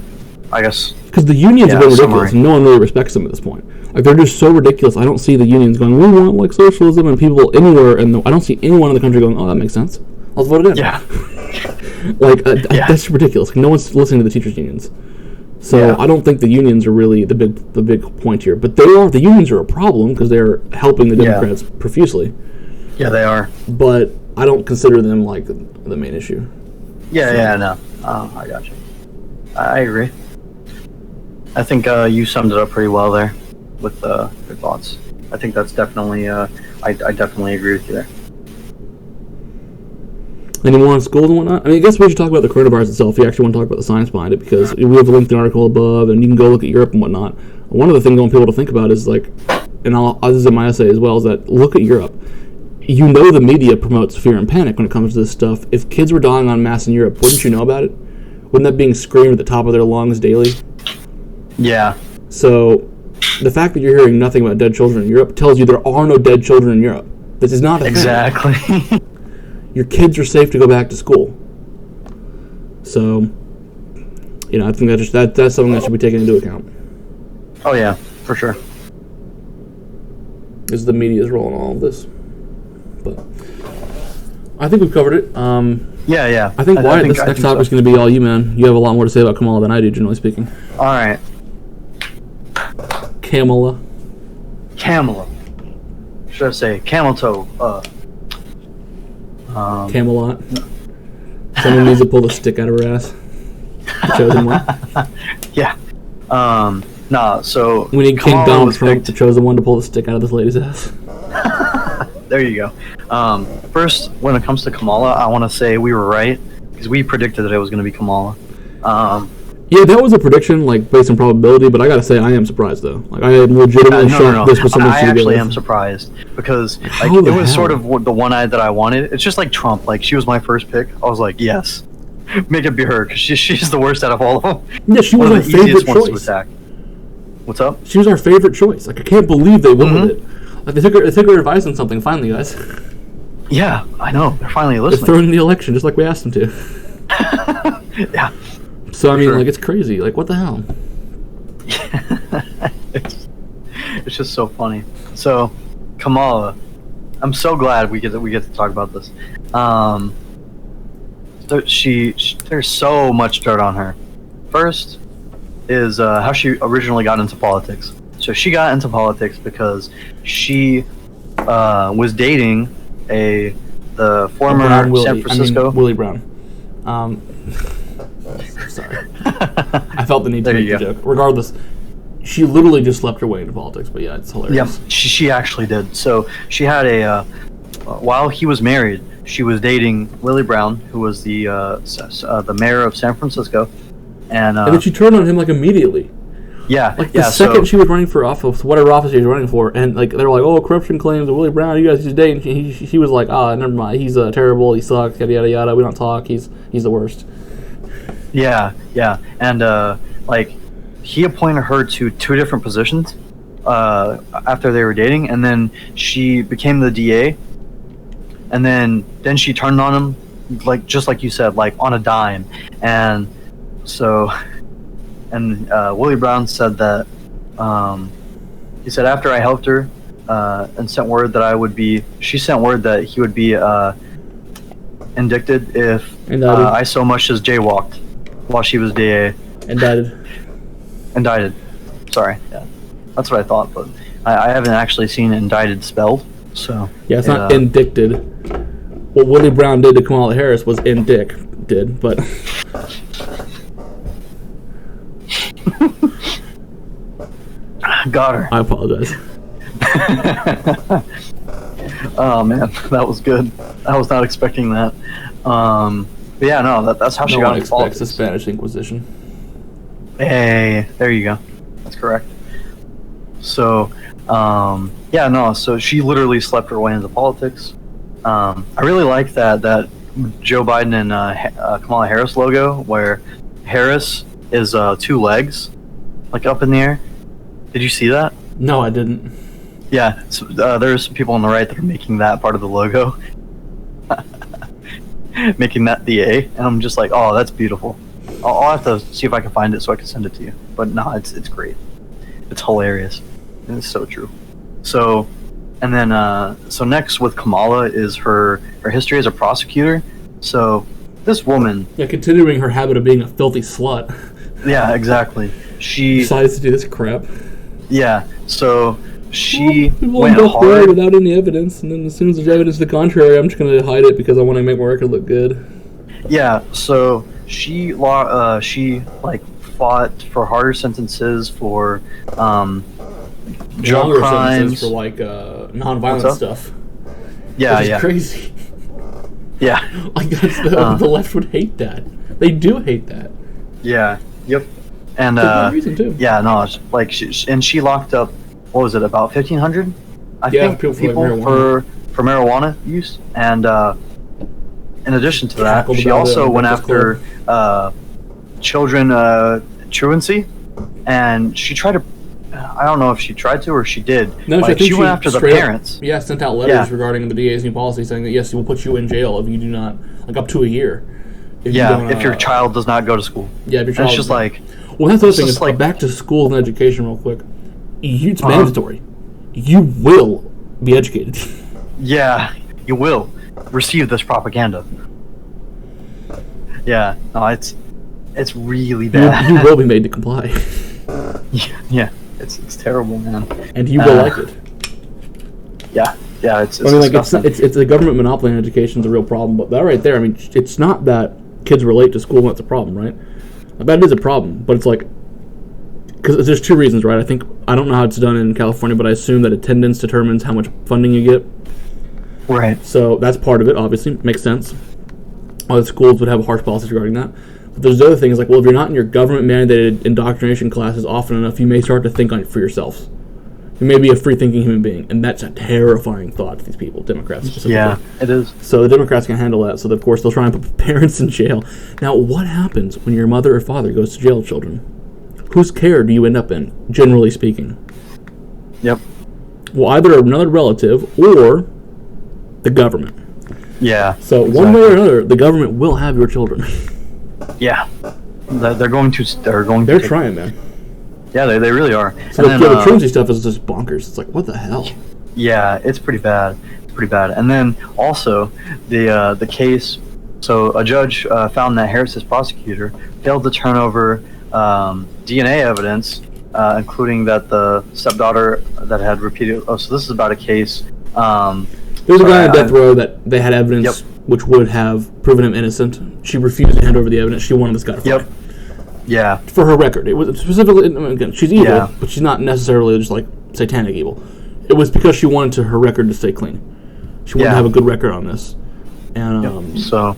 I guess... Because the unions are ridiculous, summary. and no one really respects them at this point. Like, they're just so ridiculous. I don't see the unions going, we want, like, socialism, and people anywhere, and I don't see anyone in the country going, oh, that makes sense. Let's vote it in. Yeah. That's ridiculous. No one's listening to the teachers' unions. So I don't think the unions are really the big point here. But the unions are a problem because they're helping the Democrats profusely. Yeah, they are. But I don't consider them, like, the main issue. No. I got you. I agree. I think you summed it up pretty well there with your thoughts. I think that's definitely, I definitely agree with you there. Any more on schools and whatnot? I mean, I guess we should talk about the coronavirus itself if you actually want to talk about the science behind it, because we have a link to an article above, and you can go look at Europe and whatnot. One of the things I want people to think about is, like, and this is in my essay as well, is that look at Europe. You know the media promotes fear and panic when it comes to this stuff. If kids were dying en masse in Europe, wouldn't you know about it? Wouldn't that being screamed at the top of their lungs daily? Yeah. So the fact that you're hearing nothing about dead children in Europe tells you there are no dead children in Europe. This is not a exactly. thing. Your kids are safe to go back to school. So, you know, I think that's something that should be taken into account. Oh yeah, for sure. Is the media's role in all of this. But I think we've covered it. Yeah. I think Wyatt, this next topic is going to be all you, man. You have a lot more to say about Kamala than I do, generally speaking. All right. Kamala. Should I say camel toe? Camelot. Someone needs to pull the stick out of her ass. The chosen one. Yeah. So we need King Kamala Donald was Trump, picked. the chosen one, to pull the stick out of this lady's ass. There you go. First, when it comes to Kamala, I want to say we were right because we predicted that it was going to be Kamala. Yeah, that was a prediction, like, based on probability, but I gotta say, I am surprised, though. Like, I am legitimately shocked this was someone I actually am surprised because like, it was sort of the one that I wanted. It's just like Trump. Like, she was my first pick. I was like, yes, make it be her because she's the worst out of all of them. Yeah, she was our favorite choice. To attack. What's up? She was our favorite choice. Like, I can't believe they went with it. Like, they took her advice on something, finally, guys. Yeah, I know. They're finally listening. They're throwing in the election, just like we asked them to. Yeah. So, I mean, like, it's crazy. Like, what the hell? It's just so funny. So, Kamala, I'm so glad we get to talk about this. There's so much dirt on her. First is how she originally got into politics. So she got into politics because she was dating the former San Francisco Willie Brown. Sorry. I felt the need to make the joke. Regardless, she literally just slept her way into politics, but yeah, it's hilarious. Yeah, she actually did. So she had while he was married, she was dating Willie Brown, who was the mayor of San Francisco, and then she turned on him, like, immediately. Yeah, like the second she was running for office, whatever office she was running for, and like they were like, "Oh, corruption claims of Willie Brown. You guys he's dating." He was like, never mind. He's terrible. He sucks. Yada yada yada. We don't talk. He's the worst." Yeah, and like he appointed her to 2 different positions after they were dating, and then she became the DA, and then she turned on him, like just like you said, like on a dime, and so. And Willie Brown said that he said after I helped her and sent word that she sent word that he would be indicted if I so much as jaywalked while she was DA. Indicted. Sorry. Yeah, that's what I thought, but I haven't actually seen indicted spelled. So yeah, it's not indicted. What Willie Brown did to Kamala Harris was did, but got her. I apologize. Oh man, that was good. I was not expecting that. But yeah, no, that's how she got into politics. The Spanish Inquisition. Hey, there you go. That's correct. So, yeah, no. So she literally slept her way into politics. I really like that Joe Biden and Kamala Harris logo, where Harris is 2 legs, like up in the air. Did you see that? No, I didn't. Yeah, so, there's some people on the right that are making that part of the logo, making that the A, and I'm just like, oh, that's beautiful. I'll have to see if I can find it so I can send it to you. But no, it's great. It's hilarious. It's so true. So, and then so next with Kamala is her history as a prosecutor. So this woman, yeah, continuing her habit of being a filthy slut. Yeah, exactly. She decides to do this crap. Yeah, so she went hard without any evidence, and then as soon as there's evidence to the contrary, I'm just going to hide it because I want to make my record look good. Yeah, so she fought for harder sentences for drug crimes, for like non-violent stuff. Yeah, which is crazy. Yeah, like that's the left would hate that. They do hate that. Yeah. Yep. And for good reason too. Yeah, no, like she locked up, what was it, about 1,500? I think people for marijuana use, and in addition to that, she also went after children truancy, and she tried to. I don't know if she tried to or she did. No, like, she went after the parents. Yeah, sent out letters regarding the DA's new policy saying that yes, we'll put you in jail if you do not, like up to a year. If your child does not go to school. Yeah, if your child. It's just like. Well, that's the other thing. Is like back to school and education, real quick. It's mandatory. You will be educated. Yeah, you will receive this propaganda. Yeah, no, it's really bad. You will be made to comply. Yeah, it's terrible, man. And you will like it. Yeah, it's. I mean, like it's a government monopoly on education is a real problem. But that right there, I mean, it's not that kids relate to school and that's a problem, right? That is a problem, but it's like because there's 2 reasons, right? I don't know how it's done in California, but I assume that attendance determines how much funding you get. Right. So that's part of it. Obviously, makes sense. Other schools would have harsh policies regarding that. But there's other things like, well, if you're not in your government-mandated indoctrination classes often enough, you may start to think on it for yourselves. You may be a free-thinking human being, and that's a terrifying thought to these people, Democrats specifically. Yeah, it is. So the Democrats can handle that. So of course they'll try and put parents in jail. Now, what happens when your mother or father goes to jail, children? Whose care do you end up in, generally speaking? Yep. Well, either another relative or the government. Yeah. So one way or another, the government will have your children. Yeah. They're going to. They're trying, man. Yeah, they really are. So the truancy stuff is just bonkers. It's like, what the hell? Yeah, it's pretty bad. And then also the case. So a judge found that Harris's prosecutor failed to turn over DNA evidence, including that the stepdaughter that had repeated. Oh, so this is about a case. There was a guy on death row that they had evidence which would have proven him innocent. She refused to hand over the evidence. She wanted this guy to fly. Yeah. For her record. It was specifically, again, she's evil, but she's not necessarily just like satanic evil. It was because she wanted her record to stay clean. She wanted to have a good record on this. And so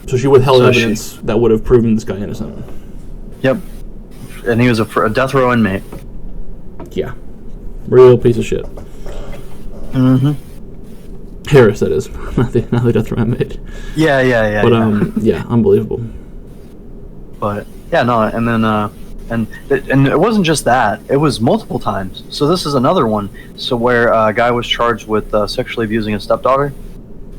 she withheld evidence that would have proven this guy innocent. Yep. And he was a death row inmate. Yeah. Real piece of shit. Mm-hmm. Harris, that is. not the death row inmate. Yeah. But, unbelievable. But, yeah, no, and then, and it wasn't just that. It was multiple times. So this is another one. So where a guy was charged with sexually abusing his stepdaughter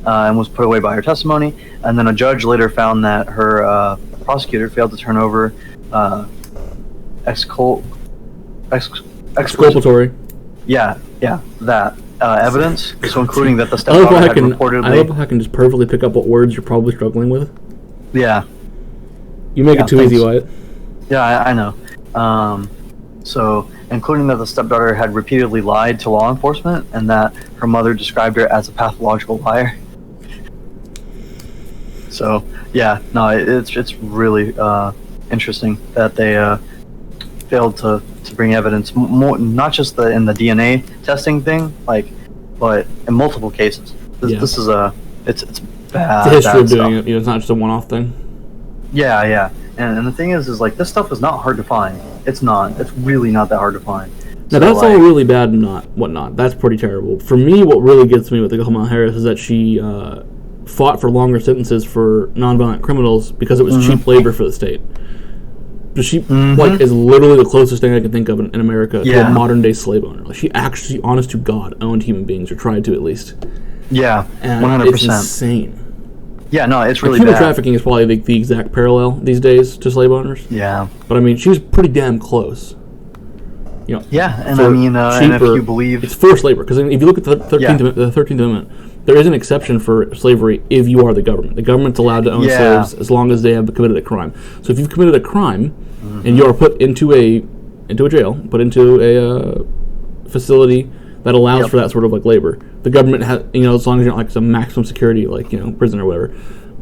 and was put away by her testimony. And then a judge later found that her prosecutor failed to turn over exculpatory. Yeah, that evidence. So including that the stepdaughter had reportedly. I love how I can just perfectly pick up what words you're probably struggling with. Yeah. You make it too easy, Wyatt. Yeah, I know. So, including that the stepdaughter had repeatedly lied to law enforcement and that her mother described her as a pathological liar. So, yeah, no, it's really interesting that they failed to bring evidence, more, not just in the DNA testing thing, but in multiple cases. This is it's bad. It's a history of doing stuff. it. It's not just a one-off thing. Yeah. And the thing is like this stuff is not hard to find. It's not. It's really not that hard to find. Now that's all really bad and whatnot. That's pretty terrible. For me, what really gets me with the Kamala Harris is that she fought for longer sentences for nonviolent criminals because it was cheap labor for the state. But she is literally the closest thing I can think of in America to a modern day slave owner. Like, she actually, honest to God, owned human beings, or tried to at least. Yeah, and 100%. It's insane. Yeah, no, it's really human bad. trafficking is probably the exact parallel these days to slave owners. Yeah, but I mean, she was pretty damn close. You know, yeah, and I mean, and if you believe it's forced labor, because if you look at the 13th Amendment, there is an exception for slavery if you are the government. The government's allowed to own slaves as long as they have committed a crime. So if you've committed a crime and you are put into a jail, put into a facility that allows for that sort of like labor, the government has, as long as you're not like some maximum security, like prison or whatever.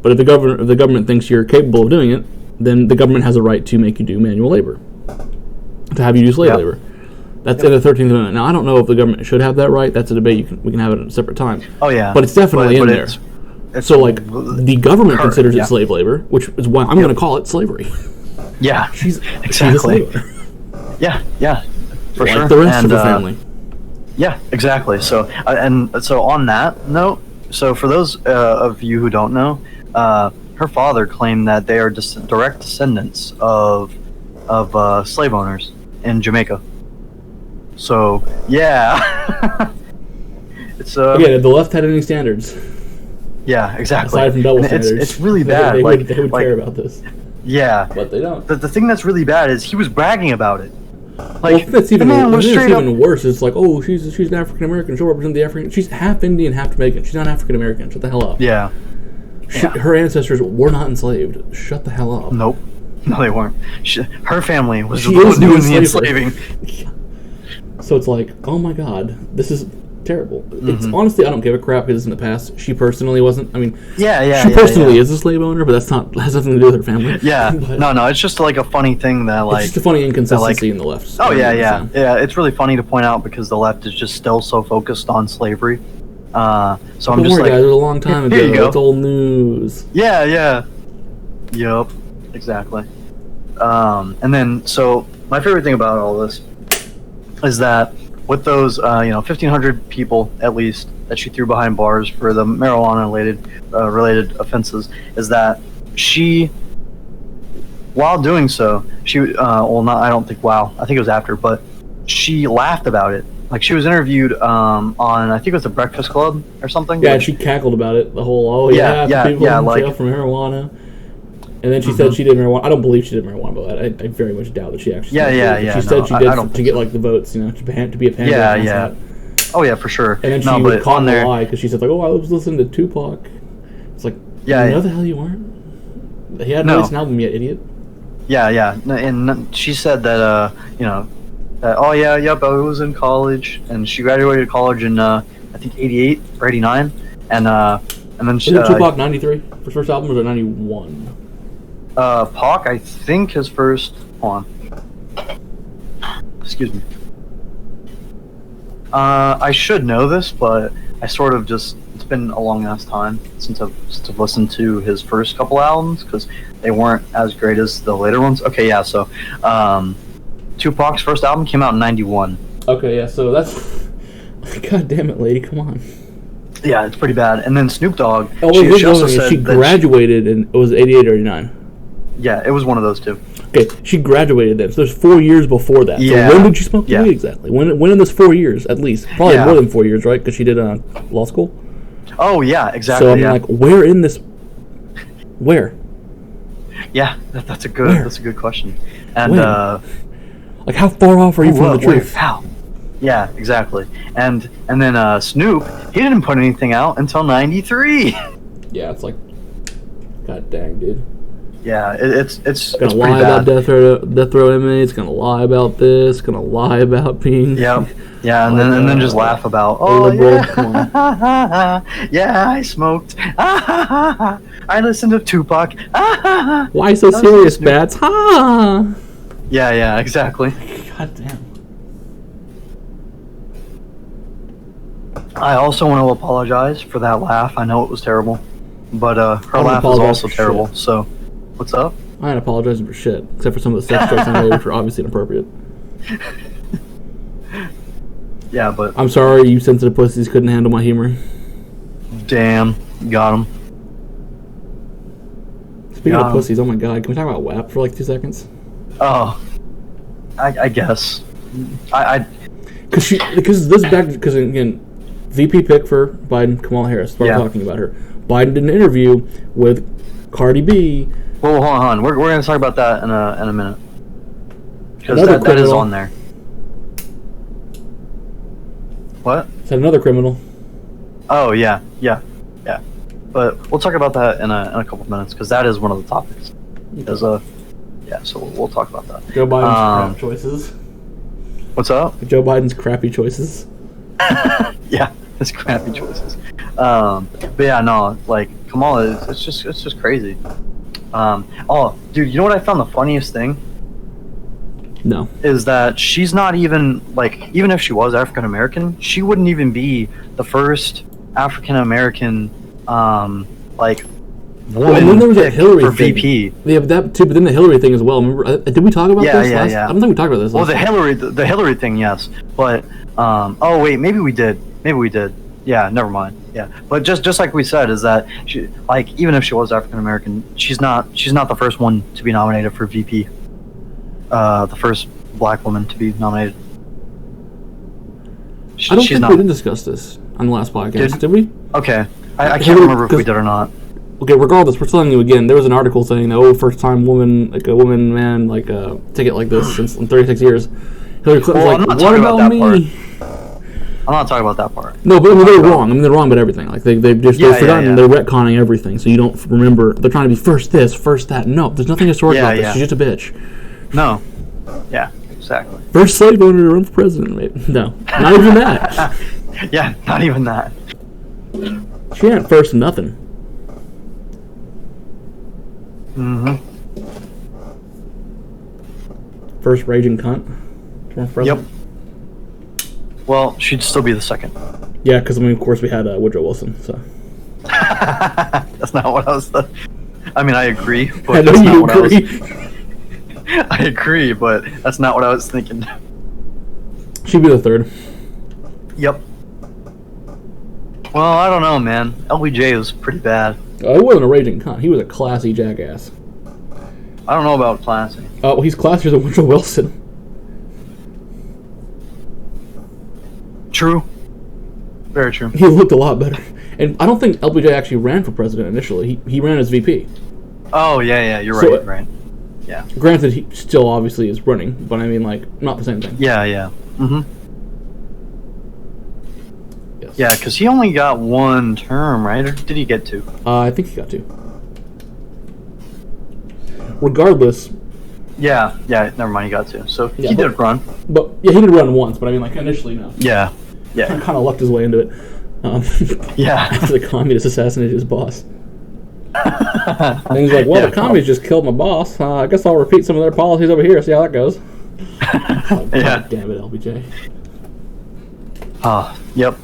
But if the government thinks you're capable of doing it, then the government has a right to make you do manual labor, to have you do slave labor. That's in the 13th Amendment. Now, I don't know if the government should have that right. That's a debate we can have at a separate time. Oh, yeah. But it's definitely in there. So, like, the government considers it slave labor, which is why I'm going to call it slavery. Yeah, she's exactly. She's a slave owner. Yeah, for sure. Like the rest of her family. Yeah, exactly. So, so on that note, so for those of you who don't know, her father claimed that they are direct descendants of slave owners in Jamaica. So yeah, it's again, the left had any standards. Yeah, exactly. Aside from double standards, it's really bad. They would care about this. Yeah, but they don't. The thing that's really bad is he was bragging about it. Like, that's even worse. It's like, oh, she's an African American. She'll represent the African. She's half Indian, half Jamaican. She's not African American. Shut the hell up. Yeah. Her ancestors were not enslaved. Shut the hell up. Nope. No, they weren't. Her family was the one doing the enslaving. So it's like, oh my God, this is terrible. It's honestly, I don't give a crap because in the past she personally wasn't. I mean, she personally is a slave owner, but has nothing to do with her family. Yeah, no, it's just like a funny thing that like it's just a funny inconsistency in the left. Oh yeah. It's really funny to point out because the left is just still so focused on slavery. So I'm just like, guys, it was a long time ago. It's old news. Yeah. Yup, exactly. And then so my favorite thing about all this is that with those 1,500 people at least that she threw behind bars for the marijuana related offenses, is that she, while doing so, she I don't think I think it was after, but she laughed about it. Like, she was interviewed on, I think it was the Breakfast Club or something. Yeah, she cackled about it. The whole people in jail for marijuana. And then she said she did marijuana. I don't believe she did marijuana, but I very much doubt that she actually. She said she did to get like the votes, to be a pandemic. Yeah. Oh yeah, for sure. And then she was caught in a lie because she said like, "Oh, I was listening to Tupac." It's like, no, the hell you weren't. He hadn't released an album yet, idiot. Yeah. And she said that that I was in college, and she graduated college in I think 88 or 89, and then she. Isn't Tupac 93 for his first album, or was it 91? Pac, I think his first. Hold on. Excuse me. I should know this, but I sort of just. It's been a long ass time since I've listened to his first couple albums because they weren't as great as the later ones. Okay, yeah. So, Tupac's first album came out in 91. Okay, yeah. So that's. God damn it, lady! Come on. Yeah, it's pretty bad. And then Snoop Dogg. She also said she graduated in it was 88 or 89. Yeah, it was one of those two. Okay, she graduated then. So there's 4 years before that. Yeah. So when did she smoke the weed exactly? When in those 4 years, at least? Probably more than 4 years, right? Because she did law school? Oh, yeah, exactly. So I'm like, where in this... Where? Yeah, that's a good question. And, like, how far off are you from the truth? How? Yeah, exactly. And then Snoop, he didn't put anything out until 93. Yeah, it's like... God dang, dude. Yeah, it's Gonna pretty lie about bad. death row inmates. Gonna lie about this. Gonna lie about being. Yeah, yeah, and then just laugh about, a oh liberal. Come on. yeah, yeah, I smoked. I listened to Tupac. Why so serious, Bats? Ha! Yeah, yeah, exactly. God damn. I also want to apologize for that laugh. I know it was terrible, but her don't laugh is apologize also for terrible. shit. So, what's up? I ain't apologizing for shit, except for some of the sex jokes I made, which were obviously inappropriate. Yeah, but I'm sorry, you sensitive pussies couldn't handle my humor. damn, got him. Speaking of pussies, oh my god, can we talk about WAP for like 2 seconds? Oh, I guess. Because this back because again, VP pick for Biden, Kamala Harris. We're talking about her. Biden did an interview with Cardi B. Well, hold on. We're going to talk about that in a minute. Because that is on there. What? Said another criminal. Oh, yeah. But we'll talk about that in a couple of minutes, because that is one of the topics. So we'll talk about that. Joe Biden's crap choices. What's up? Joe Biden's crappy choices. Yeah, his crappy choices. But yeah, no, like Kamala, it's just crazy. Oh, dude, you know what I found the funniest thing? No. Is that she's not even, like, even if she was African American, she wouldn't even be the first African American, like, woman picked for VP. Yeah, that too. But then the Hillary thing as well. Remember? Did we talk about this? Yeah. I don't think we talked about this. Well, the Hillary thing, yes. But oh wait, maybe we did. Yeah, never mind. Yeah, but just like we said, is that she, like, even if she was African American, she's not the first one to be nominated for VP. The first black woman to be nominated. I don't think we did discuss this on the last podcast. Did we? Okay, I can't remember if we did or not. Okay, regardless, we're telling you again. There was an article saying, "Oh, first time woman, like a woman, man, like a ticket like this since in 36 years." Hillary Clinton's like, "What about me?" I'm not talking about that part. No, but they're wrong. I mean, they're wrong about everything. Like they've forgotten. They're retconning everything, so you don't remember. They're trying to be first this, first that. No, there's nothing historic about this. She's just a bitch. No. Yeah, exactly. First slave owner to run for president. Right? No, not even that. Yeah, not even that. She ain't first nothing. Mm-hmm. First raging cunt. Yep. Well, she'd still be the second. Yeah, because I mean, of course, we had Woodrow Wilson. So. That's not what I was. I mean, I agree, but I know that's not you what agree. I agree, but that's not what I was thinking. She'd be the third. Yep. Well, I don't know, man. LBJ was pretty bad. He wasn't a raging cunt. He was a classy jackass. I don't know about classy. Oh, well, he's classier than Woodrow Wilson. True. Very true. He looked a lot better. And I don't think LBJ actually ran for president initially. He ran as VP. Oh, yeah, you're So, right. Yeah. Granted, he still obviously is running, but I mean, like, not the same thing. Yeah. Mm-hmm. Yes. Yeah, because he only got one term, right? Or did he get two? I think he got two. Regardless. Yeah, never mind, he got two. So he did run. But, yeah, he did run once, but I mean, like, initially, no. Yeah. He kind of lucked his way into it. Yeah. After the communists assassinated his boss. And he's like, well, the commies just killed my boss. I guess I'll repeat some of their policies over here, see how that goes. God damn it, LBJ. Yep.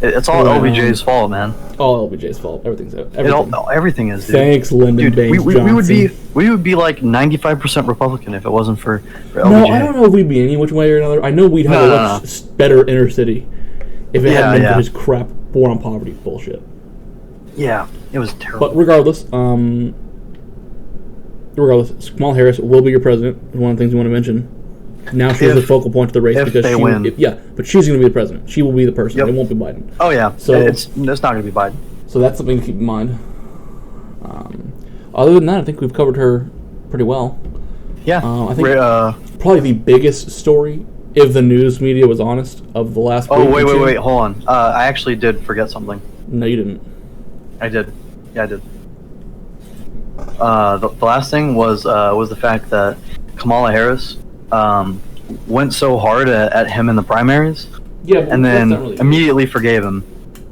It's all LBJ's fault, man. All LBJ's fault. Everything is, dude. Thanks, Lyndon Baines Johnson. We would be like 95% Republican if it wasn't for LBJ. No, I don't know if we'd be any which way or another. I know we'd have a much better inner city if it hadn't been for his crap war on poverty bullshit. Yeah, it was terrible. But regardless, Kamala Harris will be your president. One of the things we want to mention. Now she's the focal point of the race because they win. But she's going to be the president. She will be the person. It won't be Biden. Oh yeah. So it's not going to be Biden. So that's something to keep in mind. Other than that, I think we've covered her pretty well. Yeah. I think probably the biggest story, if the news media was honest, of the last week. Oh wait, hold on. I actually did forget something. No, you didn't. I did. Yeah, I did. The last thing was the fact that Kamala Harris went so hard at him in the primaries, Yeah, but and then that's not really immediately forgave him.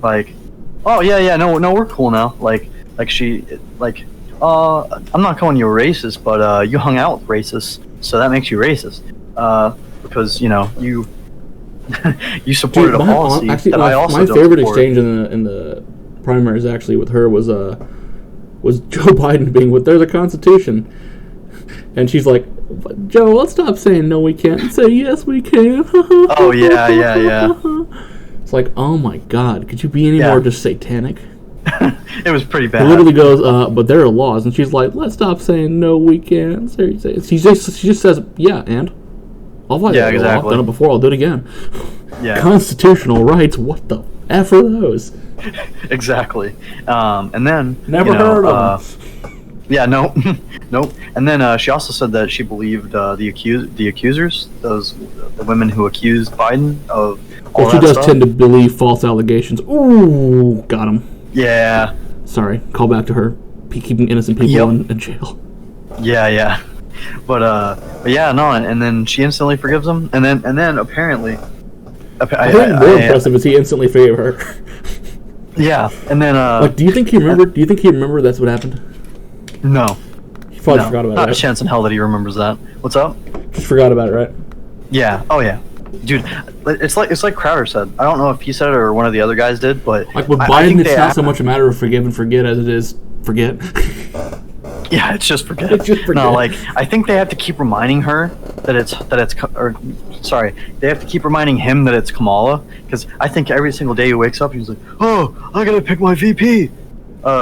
Like, oh yeah, no, we're cool now. Like she, like, I'm not calling you a racist, but you hung out with racists, so that makes you racist. Because you you supported a policy that I also my don't favorite support. exchange in the primaries actually with her was Joe Biden being with there's a Constitution, and she's like, Joe, let's stop saying no we can't and say yes we can. Oh yeah. It's like, oh my God, could you be any more just satanic? It was pretty He bad. literally goes, but there are laws, and she's like, let's stop saying no we can't. She just says yeah, and I'll violate the law. exactly. I've done it before, I'll do it again. Yeah. Constitutional rights, what the F are those? Exactly. And then Never heard of them. Yeah, no, nope. And then she also said that she believed the accusers, the women who accused Biden of all Well, she that does stuff. tend to believe false allegations. Ooh, got him. Yeah, Sorry, call back to her keeping innocent people Yep. in jail. yeah. But yeah, no. And then she instantly forgives him. And then apparently, I think more impressive is he instantly forgave her. Yeah, and then Like, do you think he remembered? Do you think he remembered that's what happened? no, He probably forgot about not it. a Right? chance in hell that he remembers that. What's up? Just forgot about it, right? Yeah. Oh yeah. Dude, it's like Crowder said. I don't know if he said it or one of the other guys did, but Like with I Biden, think it's they not so much a matter of forgive and forget as it is forget. Yeah, it's just forget. It's just forget. No, like I think they have to keep reminding her that it's sorry, they have to keep reminding him that it's Kamala, because I think every single day he wakes up he's like, oh, I gotta pick my VP.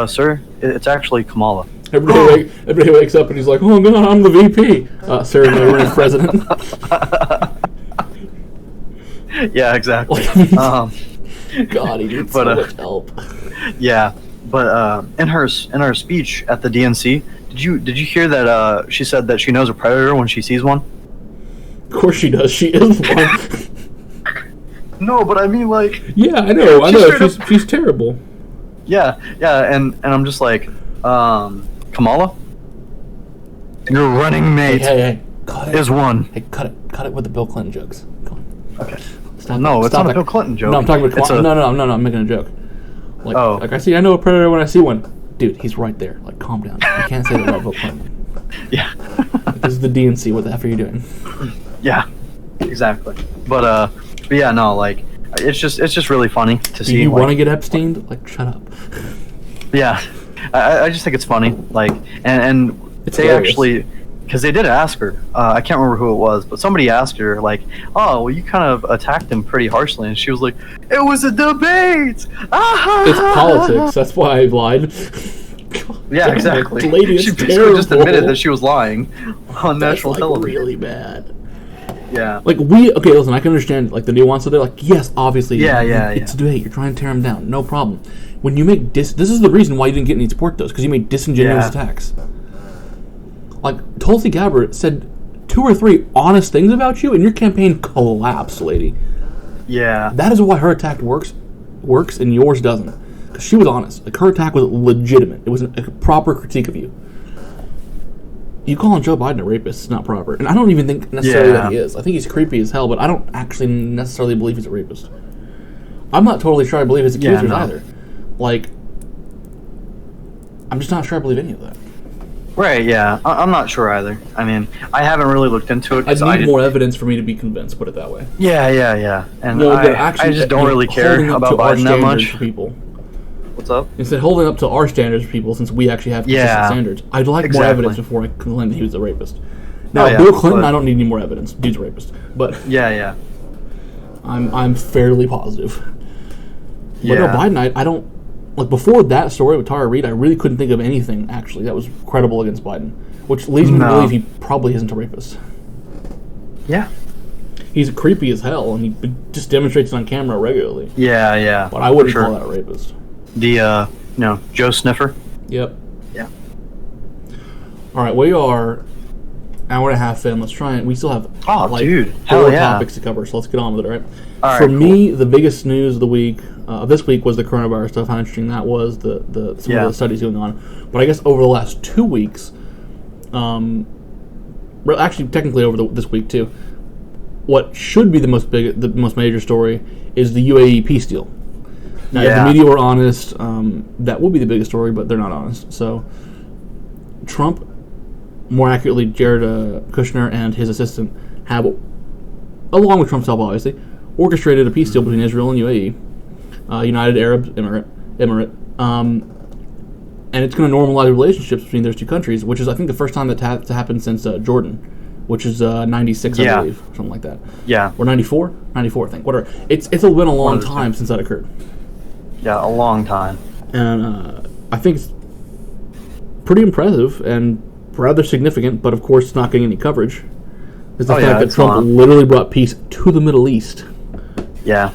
Sir, it's actually Kamala. Everybody wakes up and he's like, oh God, I'm the VP. Sir, no, you're running president. Yeah, exactly. God, he needs But, so much help. Yeah, but in her speech at the DNC, did you hear that she said that she knows a predator when she sees one? Of course she does. She is one. No, but I mean like. Yeah, I know. Straight She's terrible. Yeah, and I'm just like, Kamala, your running mate Hey, cut it. is one. Hey, cut it with the Bill Clinton jokes. Come on. Okay. Stop No, it. it's Stop not a it. Bill Clinton joke. No, I'm talking about It's Kamala. No, I'm making a joke. Like, Oh. like I know a predator when I see one. Dude, he's right there. Like, calm down. You can't say that about Bill Clinton. Yeah. Like, this is the DNC. What the F are you doing? Yeah. Exactly. But yeah, no, like it's just really funny to Do see. you like, want to get Epsteined? Like, shut up. Yeah. I just think it's funny. Like, and It's they hilarious. actually. Because they did ask her, I can't remember who it was, but somebody asked her, like, oh, well, you kind of attacked him pretty harshly. And she was like, it was a debate! Ah! It's politics. That's why I lied. Yeah, exactly. That lady is She basically just terrible. admitted that she was lying on That's national like television. really bad. Yeah. Like, okay, listen, I can understand, like, the nuance of it. Like, yes, obviously, Yeah. it's a debate. You're trying to tear him down. No problem. When you make this is the reason why you didn't get any support, though, because you made disingenuous attacks. Like, Tulsi Gabbard said 2 or 3 honest things about you, and your campaign collapsed, lady. Yeah. That is why her attack works, and yours doesn't. Because she was honest. Like, her attack was legitimate. It was a proper critique of you. You calling Joe Biden a rapist is not proper. And I don't even think necessarily that he is. I think he's creepy as hell, but I don't actually necessarily believe he's a rapist. I'm not totally sure I believe his accusers either. Like, I'm just not sure I believe any of that. Right, yeah. I'm not sure either. I mean, I haven't really looked into it. 'Cause I need more evidence for me to be convinced, put it that way. Yeah. And No, but I just don't really care holding up about to our Biden that standards much. for people. What's up? Instead, holding up to our standards for people, since we actually have consistent standards. I'd like more exactly. evidence before I claim that he was a rapist. Now, yeah, Bill Clinton, but- I don't need any more evidence. Dude's a rapist. But Yeah. I'm fairly positive. But no, Yeah. Biden, I don't... Like, before that story with Tara Reid, I really couldn't think of anything, actually, that was credible against Biden. Which leads me to believe he probably isn't a rapist. Yeah. He's creepy as hell, and he just demonstrates it on camera regularly. Yeah. But I wouldn't call that a rapist. The, Joe Sniffer. Yep. Yeah. All right, we are hour and a half in. Let's try it. We still have dude, 4 topics to cover, so let's get on with it, all right? All For right, me, the biggest news of the week, this week, was the coronavirus stuff. How interesting that was, some of the studies going on. But I guess over the last 2 weeks, actually technically over this week too, what should be the most major story is the UAE peace deal. Now, if the media were honest, that would be the biggest story, but they're not honest. So, Trump, more accurately, Jared Kushner and his assistant have, along with Trump's help, obviously, orchestrated a peace deal between Israel and UAE, United Arab Emirate, and it's going to normalize relationships between those two countries, which is, I think, the first time that's happened since Jordan, which is 96, I believe, something like that. Yeah. Or 94? 94, I think. Whatever. It's been a long time since that occurred. Yeah, a long time. And I think it's pretty impressive and rather significant, but of course it's not getting any coverage. Is the fact that Trump literally brought peace to the Middle East. Yeah.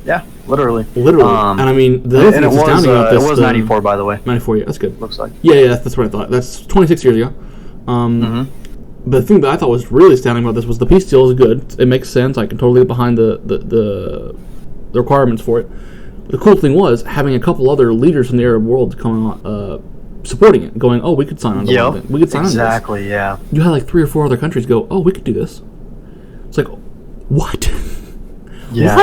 Yeah, literally. And I mean, the other thing that's astounding about this... It was 94, by the way. 94, yeah, that's good. Looks like. Yeah, that's what I thought. That's 26 years ago. But the thing that I thought was really astounding about this was the peace deal is good. It makes sense. I can totally get behind the requirements for it. The cool thing was having a couple other leaders from the Arab world come on, supporting it, going, "Oh, we could sign on to one thing. We could sign on to this." Exactly, yeah. You had like 3 or 4 other countries go, "Oh, we could do this." It's like, what? Yeah.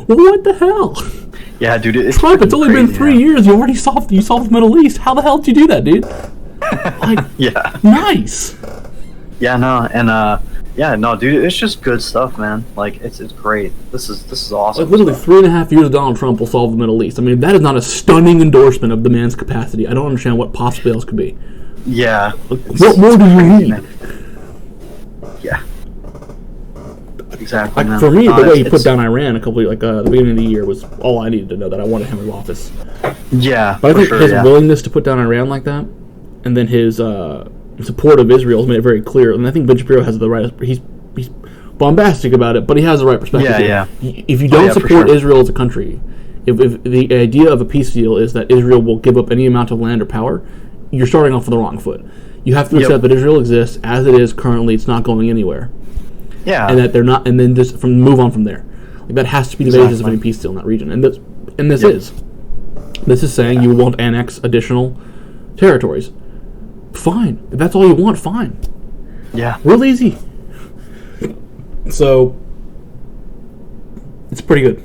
What the hell? Yeah, dude. Trump, it's only been 3 years. You already solved the Middle East. How the hell did you do that, dude? Like, yeah. Nice. Yeah, no, and dude, it's just good stuff, man. Like, it's great. This is awesome. Like, literally 3.5 years of Donald Trump will solve the Middle East. I mean, that is not a stunning endorsement of the man's capacity. I don't understand what possibly else could be. Yeah. Like, what more do you need? Man. Yeah. Exactly. Like, for me, the way he put down Iran the beginning of the year was all I needed to know, that I wanted him in office. Yeah, but I think his willingness to put down Iran like that, and then his support of Israel has made it very clear. And I think Ben Shapiro has the right. He's bombastic about it, but he has the right perspective. Yeah. If you don't support Israel as a country, if the idea of a peace deal is that Israel will give up any amount of land or power, you're starting off on the wrong foot. You have to accept that Israel exists as it is currently. It's not going anywhere. Yeah. And that they're not, and then just move on from there. Like, that has to be the basis of any peace deal in that region. And this is. This is saying you won't annex additional territories. Fine. If that's all you want, fine. Yeah. Real easy. So, it's pretty good.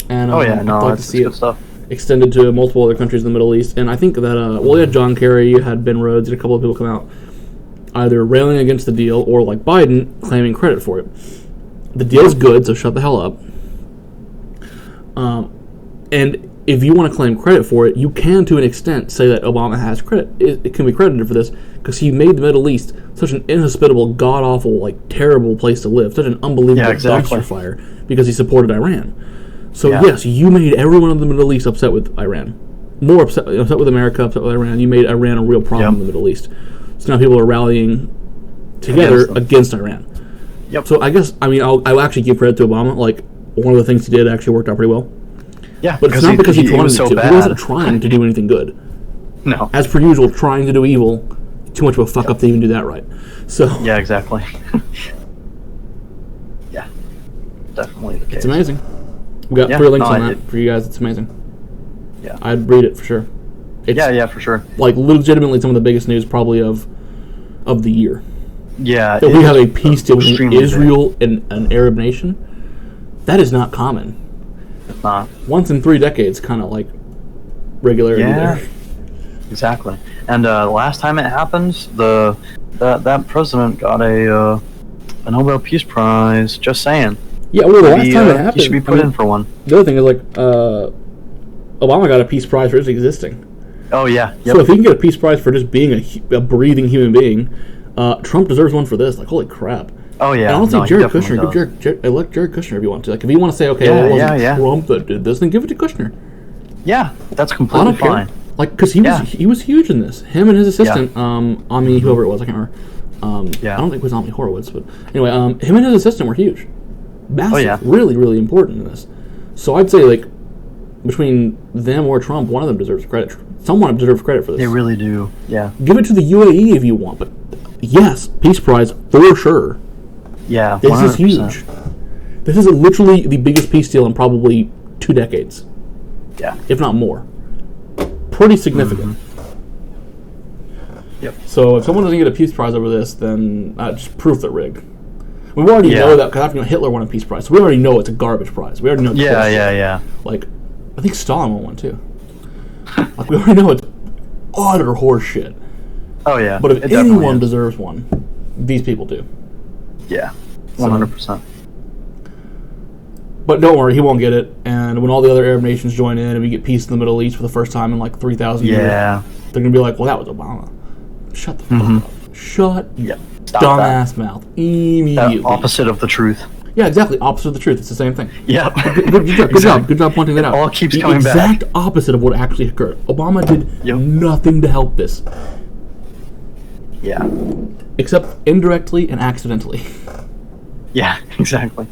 And I'd like to see it extended to multiple other countries in the Middle East. And I think that, you had John Kerry, you had Ben Rhodes, and a couple of people come out either railing against the deal or, like Biden, claiming credit for it. The deal's good, so shut the hell up. And if you want to claim credit for it, you can, to an extent, say that Obama has credit. It can be credited for this because he made the Middle East such an inhospitable, god-awful, like, terrible place to live, such an unbelievable dumpster fire because he supported Iran. So, yes, you made everyone in the Middle East upset with Iran. More upset with America, upset with Iran. You made Iran a real problem in the Middle East. So now people are rallying together against Iran. Yep. So I guess, I'll actually give credit to Obama. Like, one of the things he did actually worked out pretty well. Yeah, but it's not because he wanted to. He wasn't trying to do anything good. No. As per usual, trying to do evil, too much of a fuck up to even do that right. So. Yeah, exactly. Yeah, definitely the case. It's amazing. We got 3 links on that for you guys. It's amazing. Yeah. I'd read it for sure. It's, for sure. Like, legitimately some of the biggest news probably of the year. Yeah. That we have a peace deal between Israel and an Arab nation. That is not common. It's not. Once in 3 decades, kind of like regularity there. Exactly. And last time it happened, that president got a Nobel Peace Prize. Just saying. Yeah, well, the last time it happened, he should be put in for one. The other thing is, like, Obama got a peace prize for just existing. Oh yeah. Yep. So if he can get a peace prize for just being a breathing human being, Trump deserves one for this. Like, holy crap. Oh yeah. And honestly, Jared Kushner, elect Jared Kushner if you want to. Like, if you want to say, okay, it wasn't Trump that did this, then give it to Kushner. Yeah, that's completely fine. Like, because he was huge in this. Him and his assistant, Ami, whoever it was, I can't remember. I don't think it was Ami Horowitz, but anyway, him and his assistant were huge, massive, really, really important in this. So I'd say, like, between them or Trump, one of them deserves credit. Someone deserves credit for this. They really do. Yeah. Give it to the UAE if you want, but yes, Peace Prize for sure. Yeah, This 100%. is huge. This is literally the biggest peace deal in probably 2 decades. Yeah. If not more. Pretty significant. Yep. So if someone doesn't get a Peace Prize over this, then just proof they're rigged. We already know that, because Hitler won a Peace Prize, so we already know it's a garbage prize. We already know it's Yeah. Like, I think Stalin won one too. Like, we already know it's utter horseshit. Oh, yeah. But if anyone deserves one, these people do. Yeah, 100%. But don't worry, he won't get it. And when all the other Arab nations join in and we get peace in the Middle East for the first time in like 3,000 years, they're going to be like, well, that was Obama. Shut the fuck up. Shut your dumbass mouth. Immediately. Opposite of the truth. Yeah, exactly. Opposite of the truth. It's the same thing. Yeah. Good job. Good job pointing that out. It all keeps coming back. The exact opposite of what actually occurred. Obama did nothing to help this. Yeah. Except indirectly and accidentally. Yeah, exactly.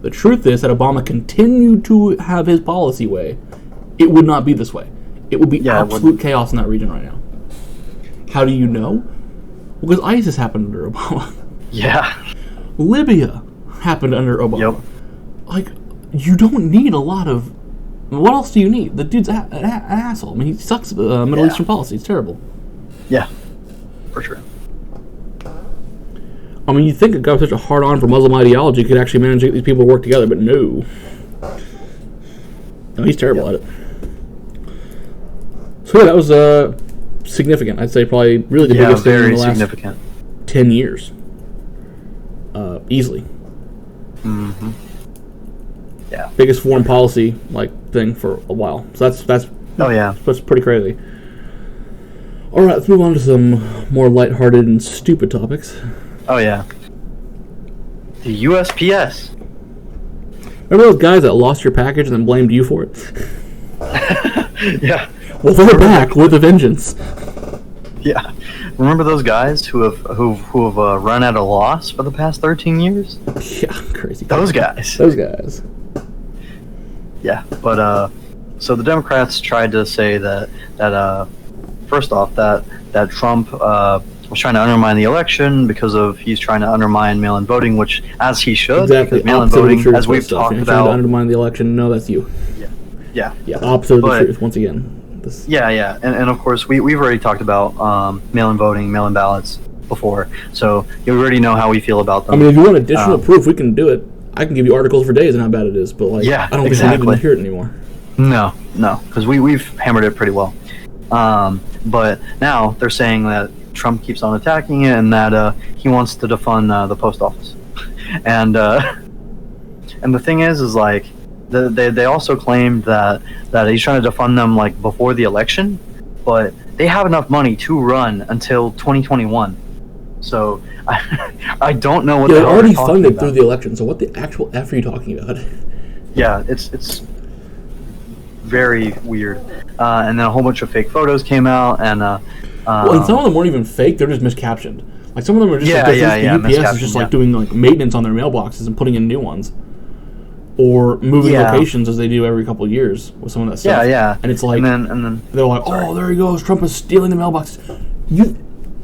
The truth is that Obama continued to have his policy way. It would not be this way. It would be absolute chaos in that region right now. How do you know? Well, because ISIS happened under Obama. Yeah. Libya happened under Obama. Yep. Like, you don't need a lot of... What else do you need? The dude's an asshole. I mean, he sucks at Middle Eastern policy. It's terrible. Yeah. For sure. I mean, you'd think a guy with such a hard-on for Muslim ideology could actually manage to get these people to work together, but no. No, he's terrible at it. So yeah, that was significant. I'd say probably really the biggest thing in the last 10 years. Easily. Mm-hmm. Yeah. Biggest foreign policy thing for a while. So that's pretty crazy. All right, let's move on to some more lighthearted and stupid topics. Oh yeah. The USPS. Remember those guys that lost your package and then blamed you for it? Yeah. Well, they're back with a vengeance. Yeah. Remember those guys who have run at a loss for the past 13 years? Yeah, crazy. Those guys. Yeah, but so the Democrats tried to say that first off that Trump was trying to undermine the election because he's trying to undermine mail-in voting, which as he should. Exactly. Mail-in voting, as we've talked about, trying to undermine the election. No, that's you. Yeah. Opposite of the truth. Once again. Yeah, and of course we've already talked about mail-in voting, mail-in ballots before, so you already know how we feel about them. I mean, if you want additional proof, we can do it. I can give you articles for days on how bad it is, but I don't think we need to hear it anymore. No, because we've hammered it pretty well. But now they're saying that Trump keeps on attacking it, and that he wants to defund the post office. And the thing is they also claimed that he's trying to defund them before the election, but they have enough money to run until 2021. So I don't know what they're already funded through the election. So what the actual F are you talking about? Yeah, it's very weird. And then a whole bunch of fake photos came out, and and some of them weren't even fake; they're just miscaptioned. Like some of them are just UPS is just doing maintenance on their mailboxes and putting in new ones, or moving locations as they do every couple of years with some of that stuff. Yeah. And it's like, and then they're like, oh, there he goes, Trump is stealing the mailboxes.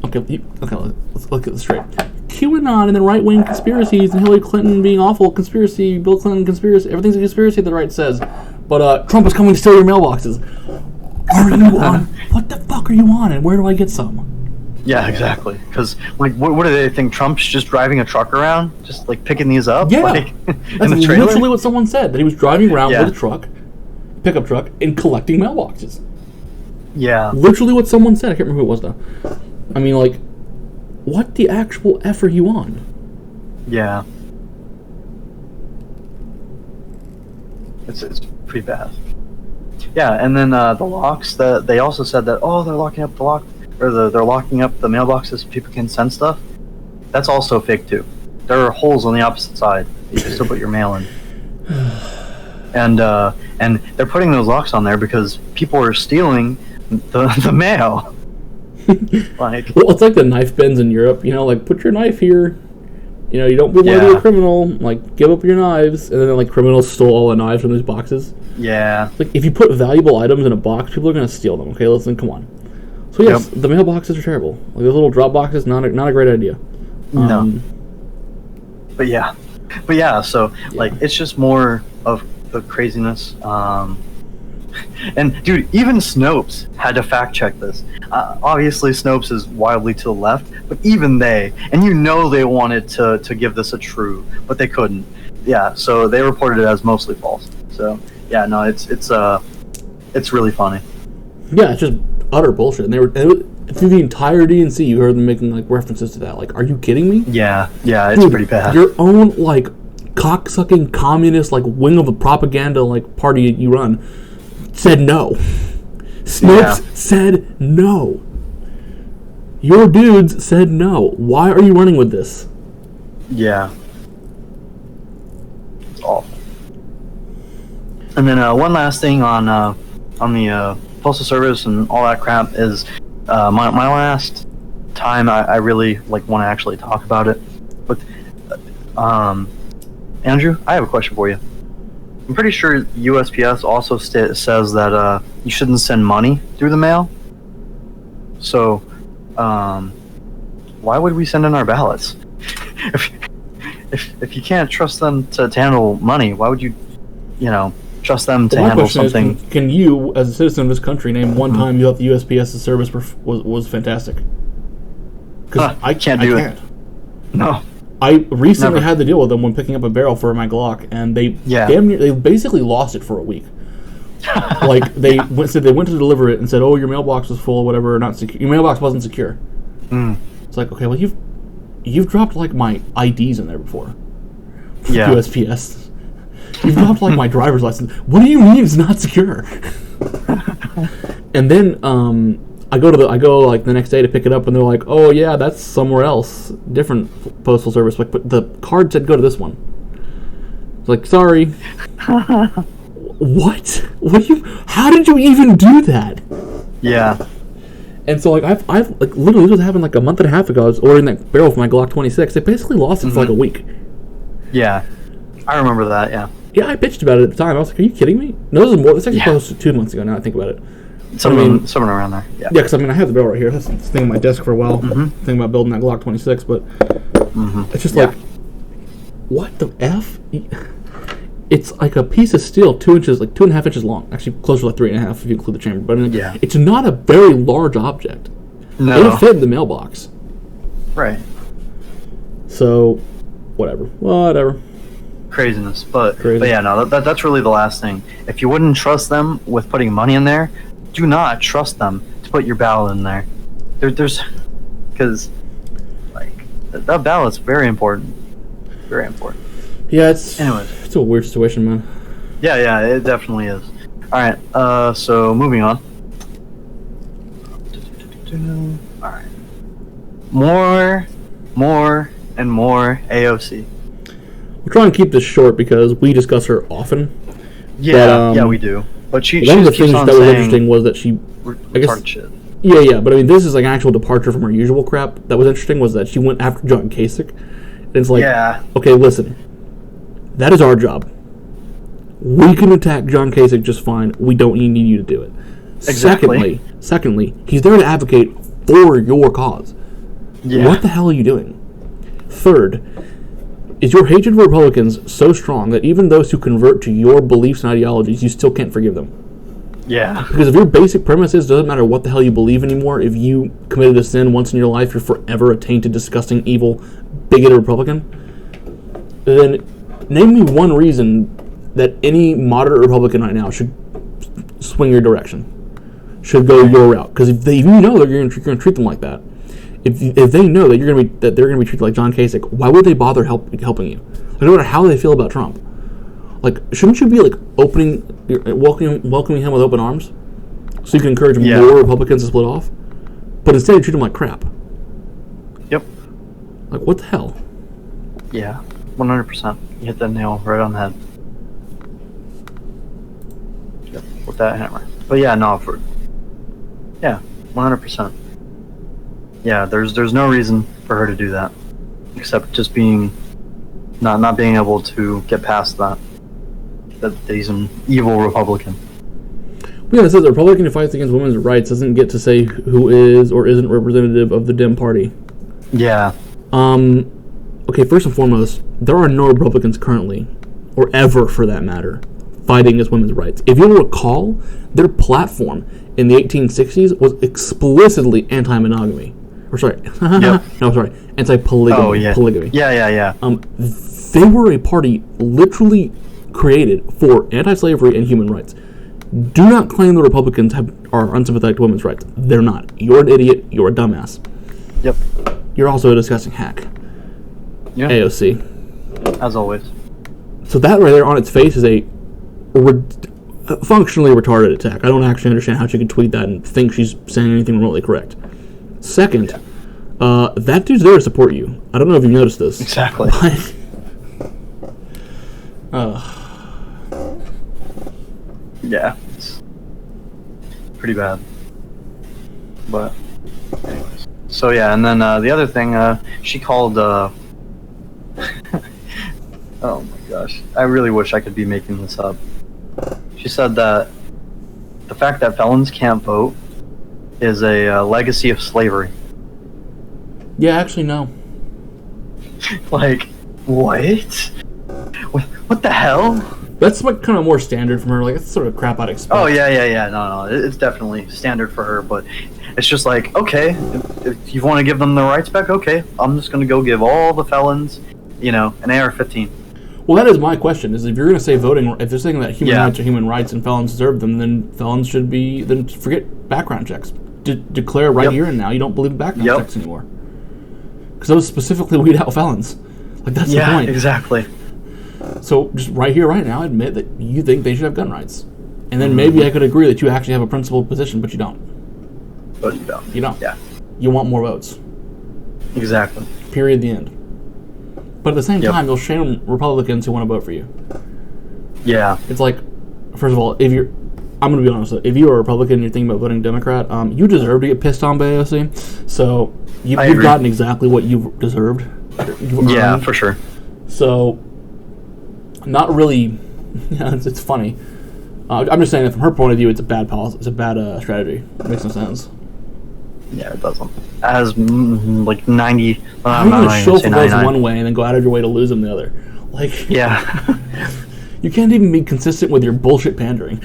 Okay, let's look at this straight. QAnon and the right-wing conspiracies and Hillary Clinton being awful, conspiracy, Bill Clinton conspiracy, everything's a conspiracy, the right says. But Trump is coming to steal your mailboxes. Are you on? What the fuck are you on, and where do I get some? Yeah, exactly. Because, what do they think? Trump's just driving a truck around? Just, picking these up? Yeah. In the trailer? Literally what someone said, that he was driving around with a truck, pickup truck, and collecting mailboxes. Yeah. Literally what someone said. I can't remember who it was, though. I mean, what the actual F are you on? Yeah. It's pretty bad. Yeah, and then the locks, they also said that, they're locking up the lock, or they're locking up the mailboxes so people can send stuff. That's also fake, too. There are holes on the opposite side. You can still put your mail in. And they're putting those locks on there because people are stealing the mail. Well, it's like the knife bins in Europe, put your knife here. You don't want to be a criminal, give up your knives. And then, criminals stole all the knives from these boxes. Yeah. If you put valuable items in a box, people are going to steal them, okay? Listen, come on. So yes, the mailboxes are terrible. Like those little drop boxes, not a great idea. No. But yeah. So like, it's just more of the craziness. And dude, even Snopes had to fact check this. Obviously, Snopes is wildly to the left, but even they, and they wanted to give this a true, but they couldn't. Yeah, so they reported it as mostly false. So yeah, no, it's really funny. Yeah, it's just utter bullshit. And through the entire DNC, you heard them making like references to that. Like, are you kidding me? Yeah, it's Dude, pretty bad. Your own like cocksucking communist like wing of the propaganda like party you run said no. Snopes said no. Your dudes said no. Why are you running with this? Yeah. It's awful. And then one last thing on the Postal Service and all that crap is my last time I really like want to actually talk about it. But Andrew, I have a question for you. I'm pretty sure USPS also says that you shouldn't send money through the mail. So, why would we send in our ballots? if you can't trust them to handle money, why would you trust them to handle something? Can you, as a citizen of this country, name one time you thought the USPS service was fantastic? Because I can't do it. No. I recently had to deal with them when picking up a barrel for my Glock, and they basically lost it for a week. Like they went to deliver it and said, "Oh, your mailbox was full, or whatever, not secure. Your mailbox wasn't secure." It's like, okay, well you've dropped like my IDs in there before. Yeah. USPS. You've dropped like my driver's license. What do you mean it's not secure? And then I go like the next day to pick it up, and they're like, "Oh yeah, that's somewhere else, different postal service." Like, but the card said go to this one. It's like, sorry. What? How did you even do that? Yeah. And so like I've like literally, this was happened like a month and a half ago. I was ordering that barrel for my Glock 26. They basically lost it for like a week. Yeah, I remember that. Yeah. Yeah, I bitched about it at the time. I was like, "Are you kidding me?" No, this is more. It's actually close to 2 months ago now. I think about it. Something around there. Yeah. Yeah, because I have the barrel right here. That's the thing on my desk for a while. Thinking about building that Glock 26, but it's just like, what the f? It's like a piece of steel, 2 inches, like 2.5 inches long. Actually, closer to like 3.5 if you include the chamber. But it's not a very large object. No. It'll fit in the mailbox. Right. So, whatever. Craziness, but yeah, no, that's really the last thing. If you wouldn't trust them with putting money in there, do not trust them to put your ballot in there. There's because like that ballot's very important. Very important. Yeah, it's a weird situation, man. Yeah, it definitely is. All right, so moving on. All right, more and more AOC. We're trying to keep this short because we discuss her often. Yeah, yeah, we do. But one of the things that was interesting was that she, I guess, shit. Yeah. But I mean, this is like an actual departure from her usual crap. That was interesting was that she went after John Kasich, and it's like, okay, listen, that is our job. We can attack John Kasich just fine. We don't need you to do it. Exactly. Secondly, he's there to advocate for your cause. Yeah. What the hell are you doing? Third, is your hatred for Republicans so strong that even those who convert to your beliefs and ideologies, you still can't forgive them? Yeah. Because if your basic premise is, doesn't matter what the hell you believe anymore, if you committed a sin once in your life, you're forever a tainted, disgusting, evil, bigoted Republican, then name me one reason that any moderate Republican right now should swing your direction, should go your route. Because if you know that you're going to treat them like that, if they know that they're going to be treated like John Kasich, why would they bother helping you? Like, no matter how they feel about Trump, like shouldn't you be like welcoming him with open arms, so you can encourage more Republicans to split off? But instead, you treat him like crap. Yep. Like what the hell? Yeah, 100%. You hit that nail right on the head. Yep, with that hammer. But yeah, no, 100%. Yeah, there's no reason for her to do that, except just not being able to get past that he's an evil Republican. Yeah, it says the Republican who fights against women's rights doesn't get to say who is or isn't representative of the Dem Party. Yeah. Okay, first and foremost, there are no Republicans currently, or ever for that matter, fighting against women's rights. If you recall, their platform in the 1860s was explicitly anti-monogamy. Or sorry, anti-polygamy. Oh, yeah. Polygamy. Yeah. They were a party literally created for anti-slavery and human rights. Do not claim the Republicans are unsympathetic to women's rights. They're not. You're an idiot. You're a dumbass. Yep. You're also a disgusting hack. Yeah. AOC. As always. So that right there on its face is a functionally retarded attack. I don't actually understand how she could tweet that and think she's saying anything remotely correct. Second, that dude's there to support you. I don't know if you've noticed this. Exactly. Yeah, it's pretty bad. But, anyways. So yeah, and then the other thing, she called, oh my gosh, I really wish I could be making this up. She said that the fact that felons can't vote is a legacy of slavery. Yeah, actually, no. Like, what? What the hell? That's like kind of more standard from her. Like, it's sort of crap I'd expect. Oh, yeah. No. It's definitely standard for her, but it's just like, okay, if you want to give them their rights back, okay, I'm just going to go give all the felons, an AR-15. Well, that is my question, is if you're going to say voting, if they're saying that human rights are human rights and felons deserve them, then felons should be, then forget background checks. Declare right here and now you don't believe in background checks anymore. Because those specifically weed out felons. Like, that's the point. Yeah, exactly. So, just right here, right now, admit that you think they should have gun rights. And then maybe I could agree that you actually have a principled position, but you don't. But you don't. You don't. Yeah. You want more votes. Exactly. Period, the end. But at the same time, you'll shame Republicans who want to vote for you. Yeah. It's like, first of all, I'm going to be honest, if you're a Republican and you're thinking about voting Democrat, you deserve to get pissed on by AOC. So, you've gotten exactly what you've deserved. Yeah, for sure. So, not really, it's funny. I'm just saying that from her point of view, it's a bad policy. It's a bad strategy. It makes no sense. Yeah, it doesn't. As like 90. How are you going to show for votes one way and then go out of your way to lose them the other? Like, yeah. You can't even be consistent with your bullshit pandering.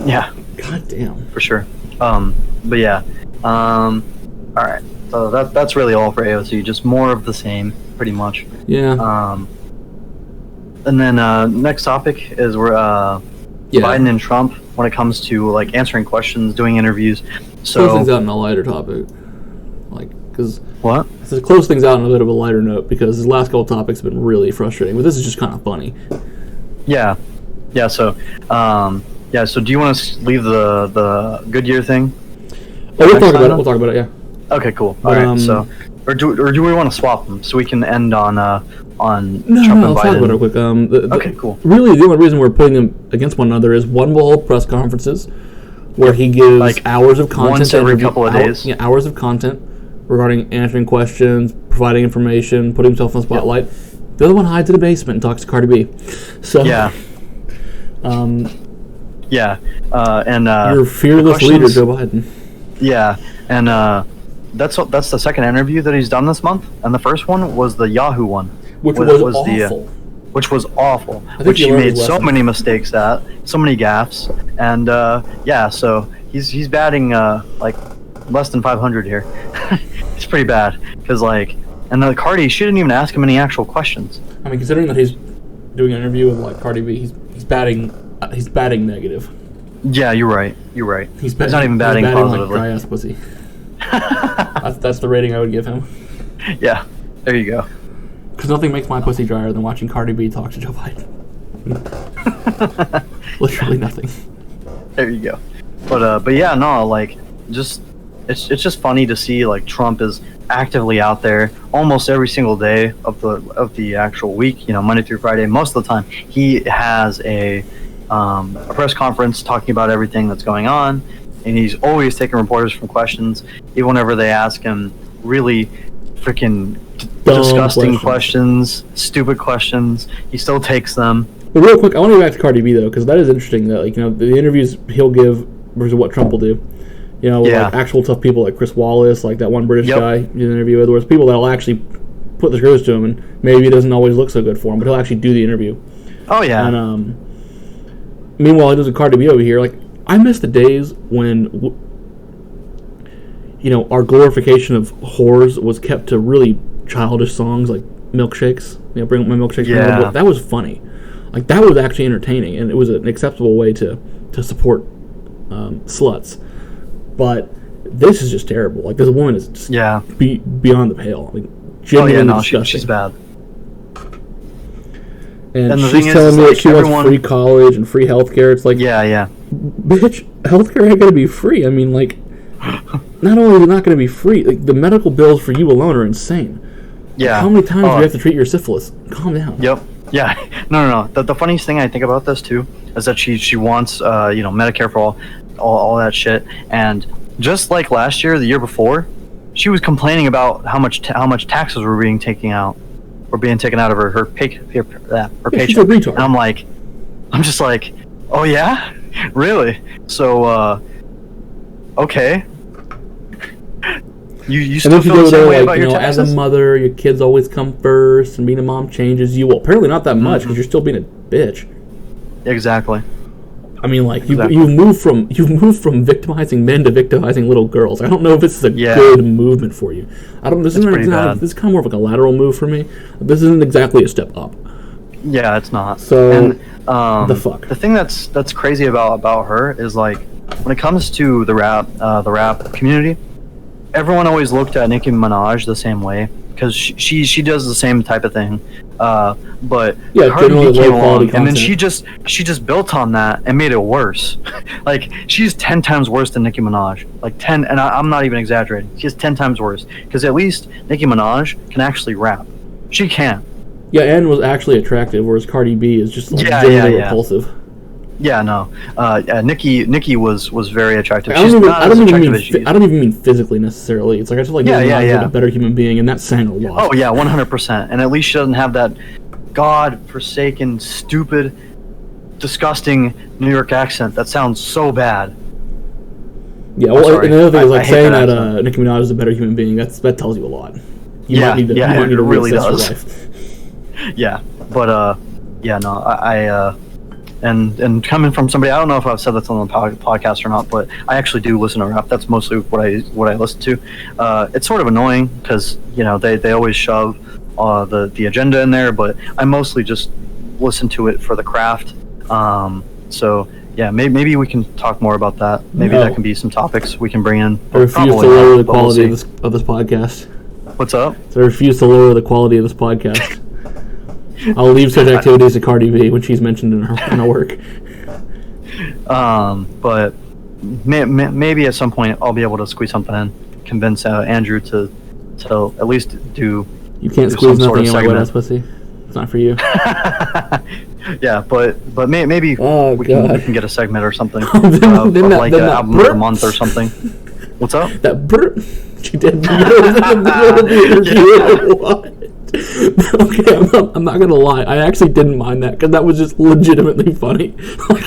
Yeah. God damn. For sure. But yeah. All right. So that's really all for AOC. Just more of the same, pretty much. Yeah. And then next topic is where Biden and Trump, when it comes to like answering questions, doing interviews. So close things out on a lighter topic, like because what? To close things out on a bit of a lighter note, because his last couple topics have been really frustrating, but this is just kind of funny. Yeah. So So do you want to leave the Goodyear thing? Oh, we'll talk about it. We'll talk about it. Yeah. Okay. Cool. All right. So, or do we want to swap them so we can end on Trump and Biden? Let's talk about it quick. Okay, cool. Really, the only reason we're putting them against one another is one will hold press conferences where he gives like hours of content once every couple of days. Yeah, hours of content regarding answering questions, providing information, putting himself in the spotlight. Yep. The other one hides in a basement and talks to Cardi B. So yeah. And your fearless leader, Joe Biden. Yeah, and that's the second interview that he's done this month, and the first one was the Yahoo one, which was awful. Which was awful. Which he made so many mistakes at, so many gaffes, and so he's batting like less than 500 here. It's pretty bad because and the Cardi, she didn't even ask him any actual questions. I mean, considering that he's doing an interview with like Cardi B, he's batting negative. Yeah, you're right. He's not even batting positively. Like dry ass pussy. that's the rating I would give him. Yeah, there you go. Because nothing makes my pussy drier than watching Cardi B talk to Joe Biden. Literally nothing. There you go. But yeah, no, it's just funny to see Trump is actively out there almost every single day of the actual week. Monday through Friday. Most of the time, he has a press conference talking about everything that's going on, and he's always taking reporters from questions, even whenever they ask him really freaking disgusting questions, stupid questions. He still takes them, But real quick, I want to go back to Cardi B though, because that is interesting. That the interviews he'll give versus what Trump will do. Like actual tough people like Chris Wallace, like that one British guy he did an interview with. Whereas people that'll actually put the screws to him, and maybe it doesn't always look so good for him, but he'll actually do the interview. Oh yeah. And meanwhile, he does a Cardi B over here. Like, I miss the days when our glorification of whores was kept to really childish songs like Milkshakes. Bring up my milkshakes. Yeah. That was funny. Like, that was actually entertaining, and it was an acceptable way to support sluts. But this is just terrible. Like, this woman is just beyond the pale. Like, genuinely disgusting. She's bad. And she's telling me that she wants free college and free healthcare. It's like, bitch, healthcare ain't gonna be free. I mean, like, not only is it not gonna be free, like, the medical bills for you alone are insane. Yeah. Like, how many times do you have to treat your syphilis? Calm down. Yep. Yeah. No. The funniest thing I think about this too is that she wants Medicare for all that shit, and just like last year, the year before, she was complaining about how much taxes were being taken out of her paycheck. She's a retard. And I'm just like, oh yeah, really? So okay. You still feel the same way about your taxes? As a mother, your kids always come first, and being a mom changes you. Well, apparently not that much, because you're still being a bitch. Exactly. I mean, like, you've moved from victimizing men to victimizing little girls. I don't know if this is a good movement for you. This is kind of more of like a lateral move for me. This isn't exactly a step up. Yeah, it's not. So, the fuck. The thing that's crazy about her is, like, when it comes to the rap community, everyone always looked at Nicki Minaj the same way, because she does the same type of thing, but Cardi B came along, and then she just built on that and made it worse. Like, she's 10 times worse than Nicki Minaj, like 10, and I'm not even exaggerating. She's 10 times worse, because at least Nicki Minaj can actually rap. She can. Yeah, and was actually attractive, whereas Cardi B is just genuinely repulsive. Yeah, no. Nicki was very attractive. I don't even mean physically necessarily. It's like, I just like a better human being, and that sang a lot. Oh yeah, 100%. And at least she doesn't have that god-forsaken, stupid, disgusting New York accent that sounds so bad. Yeah, well, and another thing is, like, saying that Nicki Minaj is a better human being. That tells you a lot. You might need to really does. Your life. Yeah, but I And coming from somebody, I don't know if I've said this on the podcast or not, but I actually do listen to rap. That's mostly what I listen to. It's sort of annoying because they always shove the agenda in there, but I mostly just listen to it for the craft. So yeah, maybe we can talk more about that. Maybe that can be some topics we can bring in. I refuse to lower the quality of this podcast. What's up? I refuse to lower the quality of this podcast. I'll leave such activities to Cardi B when she's mentioned in her work. But maybe at some point I'll be able to squeeze something in, convince Andrew to at least do. You can't squeeze nothing in my wet ass pussy. It's not for you. Yeah, but maybe we can get a segment or something, like an album of the month or something. What's up? That burp she did. What? Okay, I'm not gonna lie. I actually didn't mind that because that was just legitimately funny.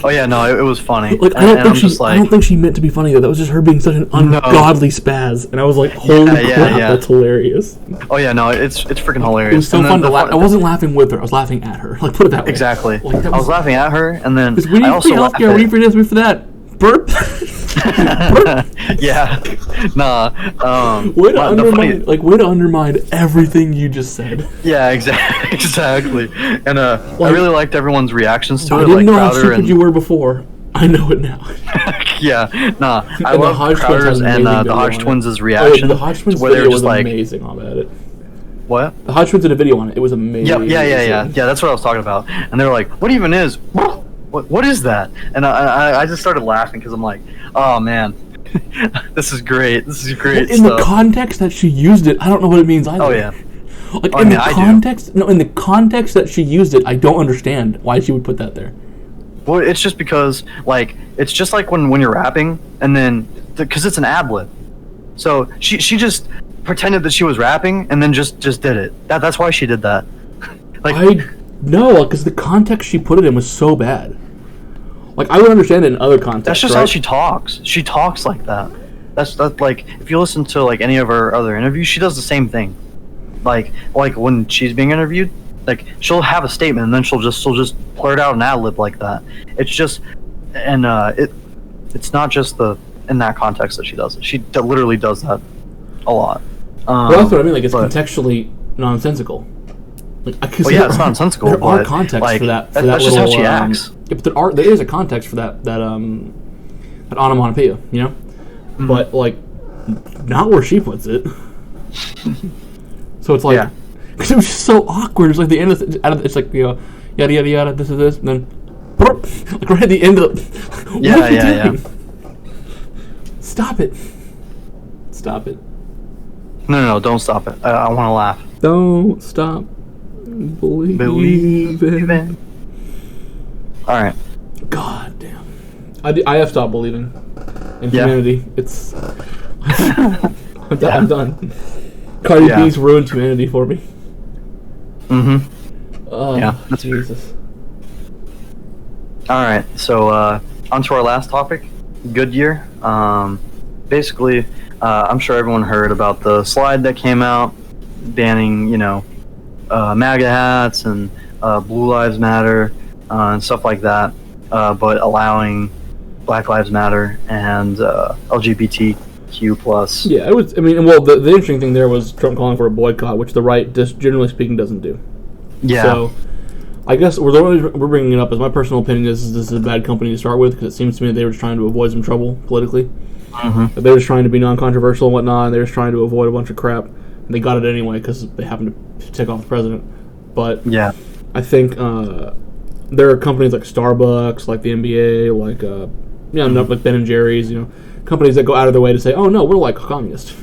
Oh yeah, no, it was funny. Like, I don't think she meant to be funny though. That was just her being such an ungodly spaz, and I was like, holy crap, that's hilarious. Oh yeah, no, it's freaking hilarious. It was so fun to laugh. I wasn't laughing with her. I was laughing at her. Like, put it that way. Exactly. Like, I was laughing at her, and then we need free healthcare. We need free this, we for that. Burp. Yeah. Nah. Way to undermine everything you just said. Yeah, exactly. And I really liked everyone's reactions to it. I didn't know how stupid you were before. I know it now. Yeah. Nah. I love Crowder's and the Hodge Twins' reaction. The Hodge Twins video was amazing on it. What? The Hodge Twins did a video on it. It was amazing. Yeah. That's what I was talking about. And they were like, "What even is? What is that?" And I just started laughing because I'm like, oh man, this is great. This is great in stuff. The context that she used it, I don't know what it means either. Oh yeah. Like, in the context that she used it, I don't understand why she would put that there. Well, it's just because, like, it's just like when you're rapping, and then because it's an ad-lib, so she just pretended that she was rapping and then just did it. That's why she did that. Like, No, because the context she put it in was so bad. Like, I would understand it in other contexts. That's just right? how she talks. She talks like that. That's like, if you listen to like any of her other interviews, she does the same thing. Like when she's being interviewed, like she'll have a statement and then she'll just blurt out an ad lib like that. It's just, and it's not just in that context that she does it. She literally does that a lot. Well, that's what I mean. Like, it's contextually nonsensical. Like, well, yeah, it's nonsensical. There are contexts like, for that. That's just how she acts. Yeah, but there is a context for that onomatopoeia, you know. Mm-hmm. But like, not where she puts it. So it's like, because it was just so awkward. It's like the end of it's like, you know, yada yada yada. This is this, and then like right at the end of the, yeah. Stop it! Stop it! No, don't stop it. I want to laugh. Don't stop. Believe it. All right. God damn. I have stopped believing in humanity. It's. I'm done. Cardi B's ruined humanity for me. Mm-hmm. Oh, that's Jesus. All right. So on to our last topic, Goodyear. Basically, I'm sure everyone heard about the slide that came out banning, MAGA hats and Blue Lives Matter and stuff like that, but allowing Black Lives Matter and LGBTQ plus. Yeah, it was. I mean, well, the interesting thing there was Trump calling for a boycott, which the right, just generally speaking, doesn't do. Yeah. So, I guess we're bringing it up as my personal opinion is this is a bad company to start with, because it seems to me that they were just trying to avoid some trouble politically. Mm-hmm. They were just trying to be non-controversial and whatnot, and they were just trying to avoid a bunch of crap. And they got it anyway because they happened to take off the president. But yeah, I think there are companies like Starbucks, like the NBA, like like Ben and Jerry's, companies that go out of their way to say, "Oh no, we're like communists."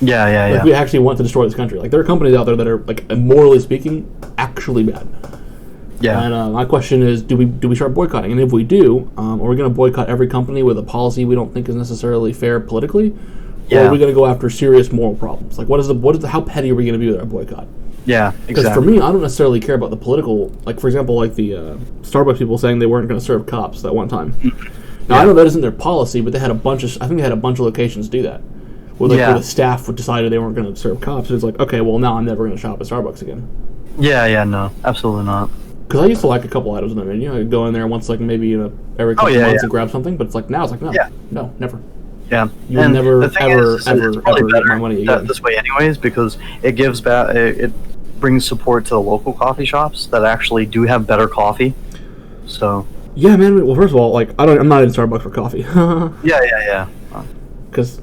Yeah. We actually want to destroy this country. Like, there are companies out there that are, like, morally speaking, actually bad. Yeah. And my question is, do we start boycotting? And if we do, are we going to boycott every company with a policy we don't think is necessarily fair politically? Yeah. Or are we going to go after serious moral problems? Like, how petty are we going to be with our boycott? Yeah, exactly. Because for me, I don't necessarily care about the political. Like, for example, like the Starbucks people saying they weren't going to serve cops that one time. Now, I know that isn't their policy, but they had a bunch of locations do that. Where the staff decided they weren't going to serve cops. It's like, okay, well, now I'm never going to shop at Starbucks again. Yeah, no, absolutely not. Because I used to like a couple items in the menu. I'd go in there once, like, maybe every couple months and grab something. But it's like, now it's like, no, never. Yeah, you will never, ever get my money again. This way, anyways, because it gives back. It brings support to the local coffee shops that actually do have better coffee. So. Yeah, man. Well, first of all, like, I'm not in Starbucks for coffee. Yeah. Because.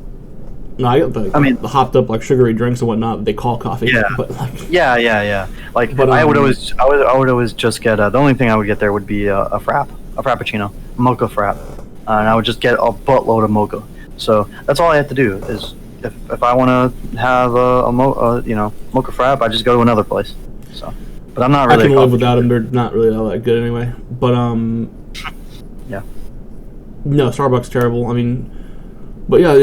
No, I get the hopped up, like, sugary drinks and whatnot they call coffee. Yeah. But, like, yeah. Like, but I would always just get the only thing I would get there would be a frappuccino, a mocha frap, and I would just get a buttload of mocha. So that's all I have to do is if I want to have a mocha frap, I just go to another place. So, but I'm not really. I can live without them. They're not really all that good anyway. But yeah. No, Starbucks terrible. I mean. But yeah,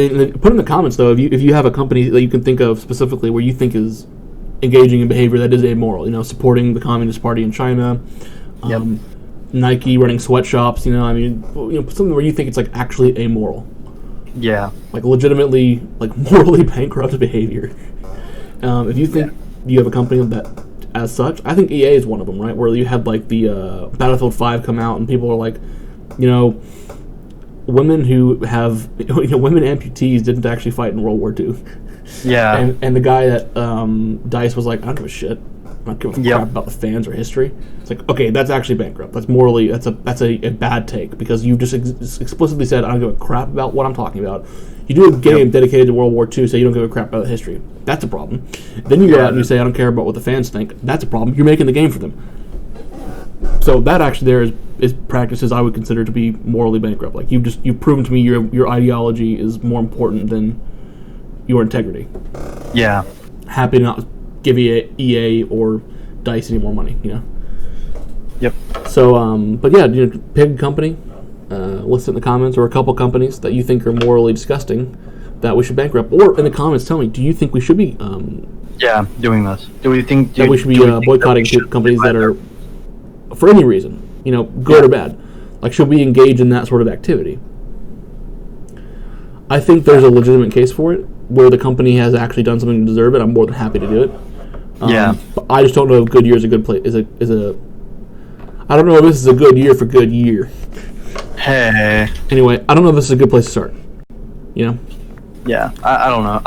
put in the comments though if you have a company that you can think of specifically where you think is engaging in behavior that is amoral, supporting the Communist Party in China, Nike running sweatshops, something where you think it's like actually amoral. Yeah. Like legitimately, like morally bankrupt behavior. If you think you have a company that as such, I think EA is one of them, right? Where you had like the Battlefield 5 come out and people are like, women who have women amputees didn't actually fight in World War II. Yeah. And the guy that DICE was like, I don't give a shit. I don't give a crap about the fans or history. It's like, okay, that's actually bankrupt. That's morally that's a bad take because you just explicitly said I don't give a crap about what I'm talking about. You do a game dedicated to World War II, so you don't give a crap about the history. That's a problem. Then you go out and you say I don't care about what the fans think. That's a problem. You're making the game for them. So that actually there is practices I would consider to be morally bankrupt. Like you've proven to me your ideology is more important than your integrity. Yeah. Happy to not give EA or DICE any more money, Yep. So, but yeah, pick a company, list it in the comments, or a couple companies that you think are morally disgusting that we should bankrupt. Or in the comments, tell me, do you think we should be doing this? Do we think that we should be boycotting companies that are for any reason, good or bad. Like, should we engage in that sort of activity? I think there's a legitimate case for it, where the company has actually done something to deserve it. I'm more than happy to do it. But I just don't know if Goodyear is a good place. I don't know if this is a good year for Goodyear. Hey. Anyway, I don't know if this is a good place to start. Yeah, I don't know.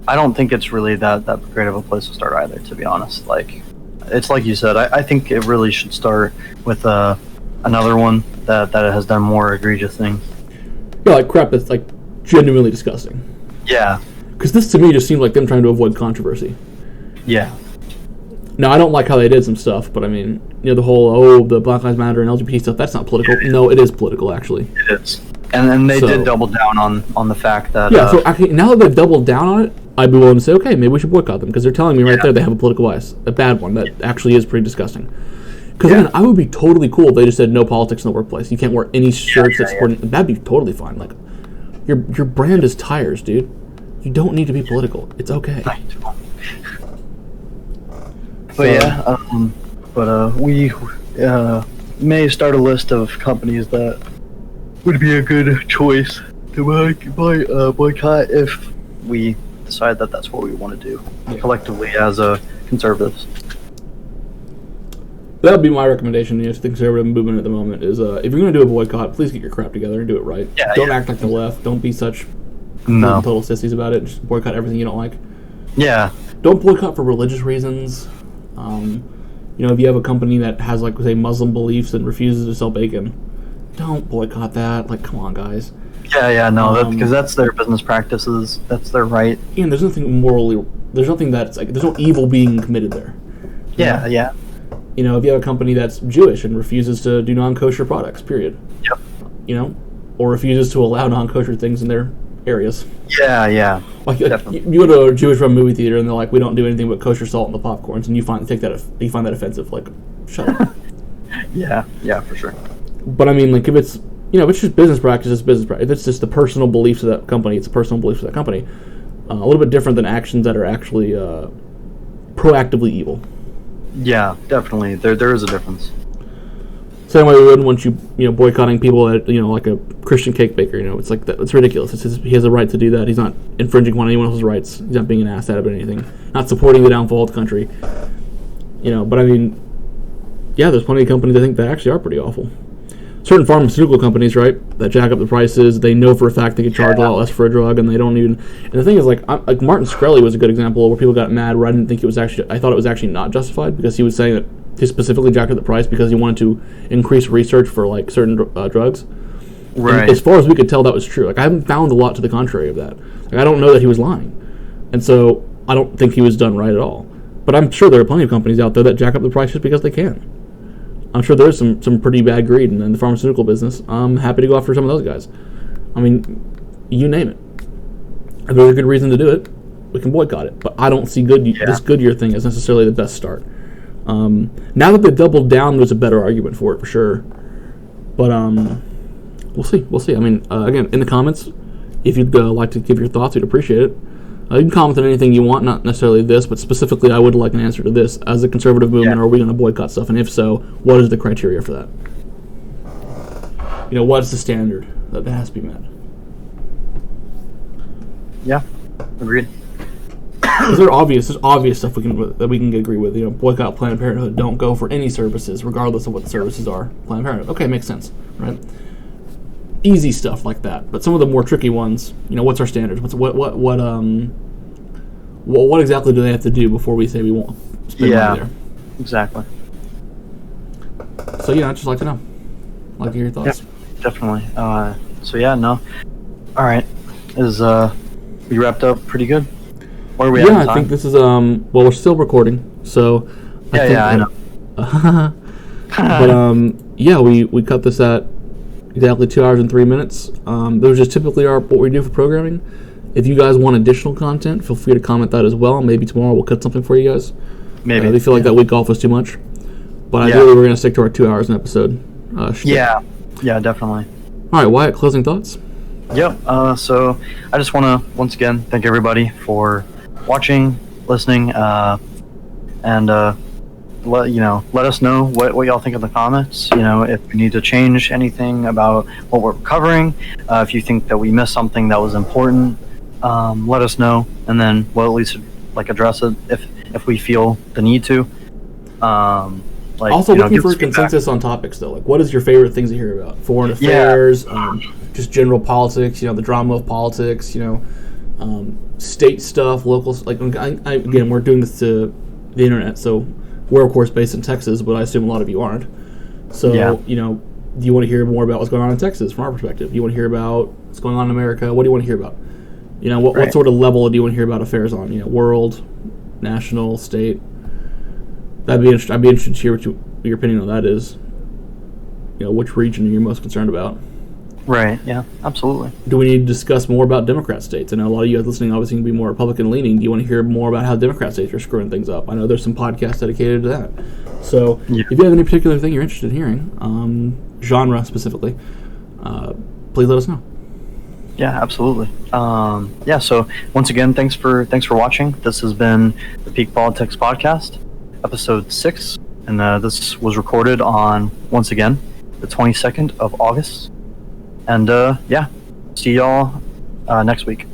I don't think it's really that great of a place to start either, to be honest. Like, it's like you said, I think it really should start with another one that has done more egregious things. Yeah, like crap that's like genuinely disgusting. Yeah. Because this to me just seemed like them trying to avoid controversy. Yeah. Now, I don't like how they did some stuff, but I mean, the whole, the Black Lives Matter and LGBT stuff, that's not political. No, it is political, actually. It is. And they did double down on the fact that... Yeah, so actually, now that they've doubled down on it, I'd be willing to say, okay, maybe we should boycott them, because they're telling me right there they have a political bias. A bad one. That actually is pretty disgusting. Because, again, I would be totally cool if they just said no politics in the workplace. You can't wear any shirts that support... That'd be totally fine. Like, your brand is tires, dude. You don't need to be political. It's okay. But we may start a list of companies that would be a good choice to boycott if we decide that that's what we want to do collectively as conservatives. That would be my recommendation to the conservative movement at the moment is if you're going to do a boycott, please get your crap together and do it right. Don't act like the left. Don't be such total sissies about it. Just boycott everything you don't like. Yeah. Don't boycott for religious reasons. If you have a company that has, like, say, Muslim beliefs and refuses to sell bacon, don't boycott that. Like, come on, guys. No, because that's their business practices. That's their right. And there's nothing morally... There's nothing that's, like... There's no evil being committed there. Yeah. If you have a company that's Jewish and refuses to do non-kosher products, period. Yep. Or refuses to allow non-kosher things in their areas. Yeah. Like, you go to a Jewish-run movie theater and they're like, we don't do anything but kosher salt in the popcorns, and you find that offensive. Like, shut up. Yeah, for sure. But I mean, like, if it's if it's just business practice, it's business practice. If it's just the personal beliefs of that company, it's the personal beliefs of that company. A little bit different than actions that are actually proactively evil. Yeah, definitely. There is a difference. Same way we wouldn't want you boycotting people at like a Christian cake baker. It's like that. It's ridiculous. He has a right to do that. He's not infringing on anyone else's rights. He's not being an ass about anything. Not supporting the downfall of the country. But I mean, yeah, there's plenty of companies I think that actually are pretty awful. Certain pharmaceutical companies, right, that jack up the prices. They know for a fact they can charge a lot less for a drug, and they don't even. And the thing is, like Martin Shkreli was a good example where people got mad. Where I didn't think it was actually. I thought it was actually not justified because he was saying that he specifically jacked up the price because he wanted to increase research for like certain drugs. Right. And as far as we could tell, that was true. Like, I haven't found a lot to the contrary of that. Like, I don't know that he was lying, and so I don't think he was done right at all. But I'm sure there are plenty of companies out there that jack up the price just because they can. I'm sure there's some pretty bad greed in the pharmaceutical business. I'm happy to go after some of those guys. I mean, you name it. If there's a good reason to do it, we can boycott it. But I don't see this Goodyear thing as necessarily the best start. Now that they've doubled down, there's a better argument for it, for sure. But we'll see. I mean, again, in the comments, if you'd like to give your thoughts, we'd appreciate it. You can comment on anything you want, not necessarily this, but specifically I would like an answer to this. As a conservative movement, are we going to boycott stuff? And if so, what is the criteria for that? What's the standard that has to be met? Yeah, agreed. There's obvious stuff that we can agree with. Boycott Planned Parenthood. Don't go for any services, regardless of what the services are. Planned Parenthood. Okay, makes sense, right? Easy stuff like that. But some of the more tricky ones, what's our standards? What exactly do they have to do before we say we won't spend money there? Exactly. So I'd just like to know. Like to hear your thoughts. Yeah, definitely. No. All right. We wrapped up pretty good. Where are we at in time? I think this is we're still recording, so I know. But we cut this at exactly 2 hours and 3 minutes. Those just typically are what we do for programming. If you guys want additional content, feel free to comment that as well. Maybe tomorrow we'll cut something for you guys. Maybe. If you feel like that week off was too much. But ideally we're going to stick to our 2 hours an episode. Yeah, definitely. All right, Wyatt, closing thoughts? Yep. So I just want to, once again, thank everybody for watching, listening, and let us know what y'all think in the comments. If we need to change anything about what we're covering, if you think that we missed something that was important, let us know, and then we'll at least address it if we feel the need to. Also looking for a consensus on topics, though. What is your favorite things to hear about? Foreign affairs, just general politics, the drama of politics, state stuff, local. Again, we're doing this to the internet, so we're, of course, based in Texas, but I assume a lot of you aren't. So, do you want to hear more about what's going on in Texas from our perspective? Do you want to hear about what's going on in America? What do you want to hear about? What sort of level do you want to hear about affairs on? World, national, state? I'd be interested to hear what your opinion on that is. Which region are you most concerned about? Right, yeah, absolutely. Do we need to discuss more about Democrat states? I know a lot of you guys listening obviously can be more Republican-leaning. Do you want to hear more about how Democrat states are screwing things up? I know there's some podcasts dedicated to that. So if you have any particular thing you're interested in hearing, genre specifically, please let us know. Yeah, absolutely. So once again, thanks for watching. This has been the Peak Politics Podcast, episode 6, and this was recorded on, once again, the 22nd of August. And see y'all next week.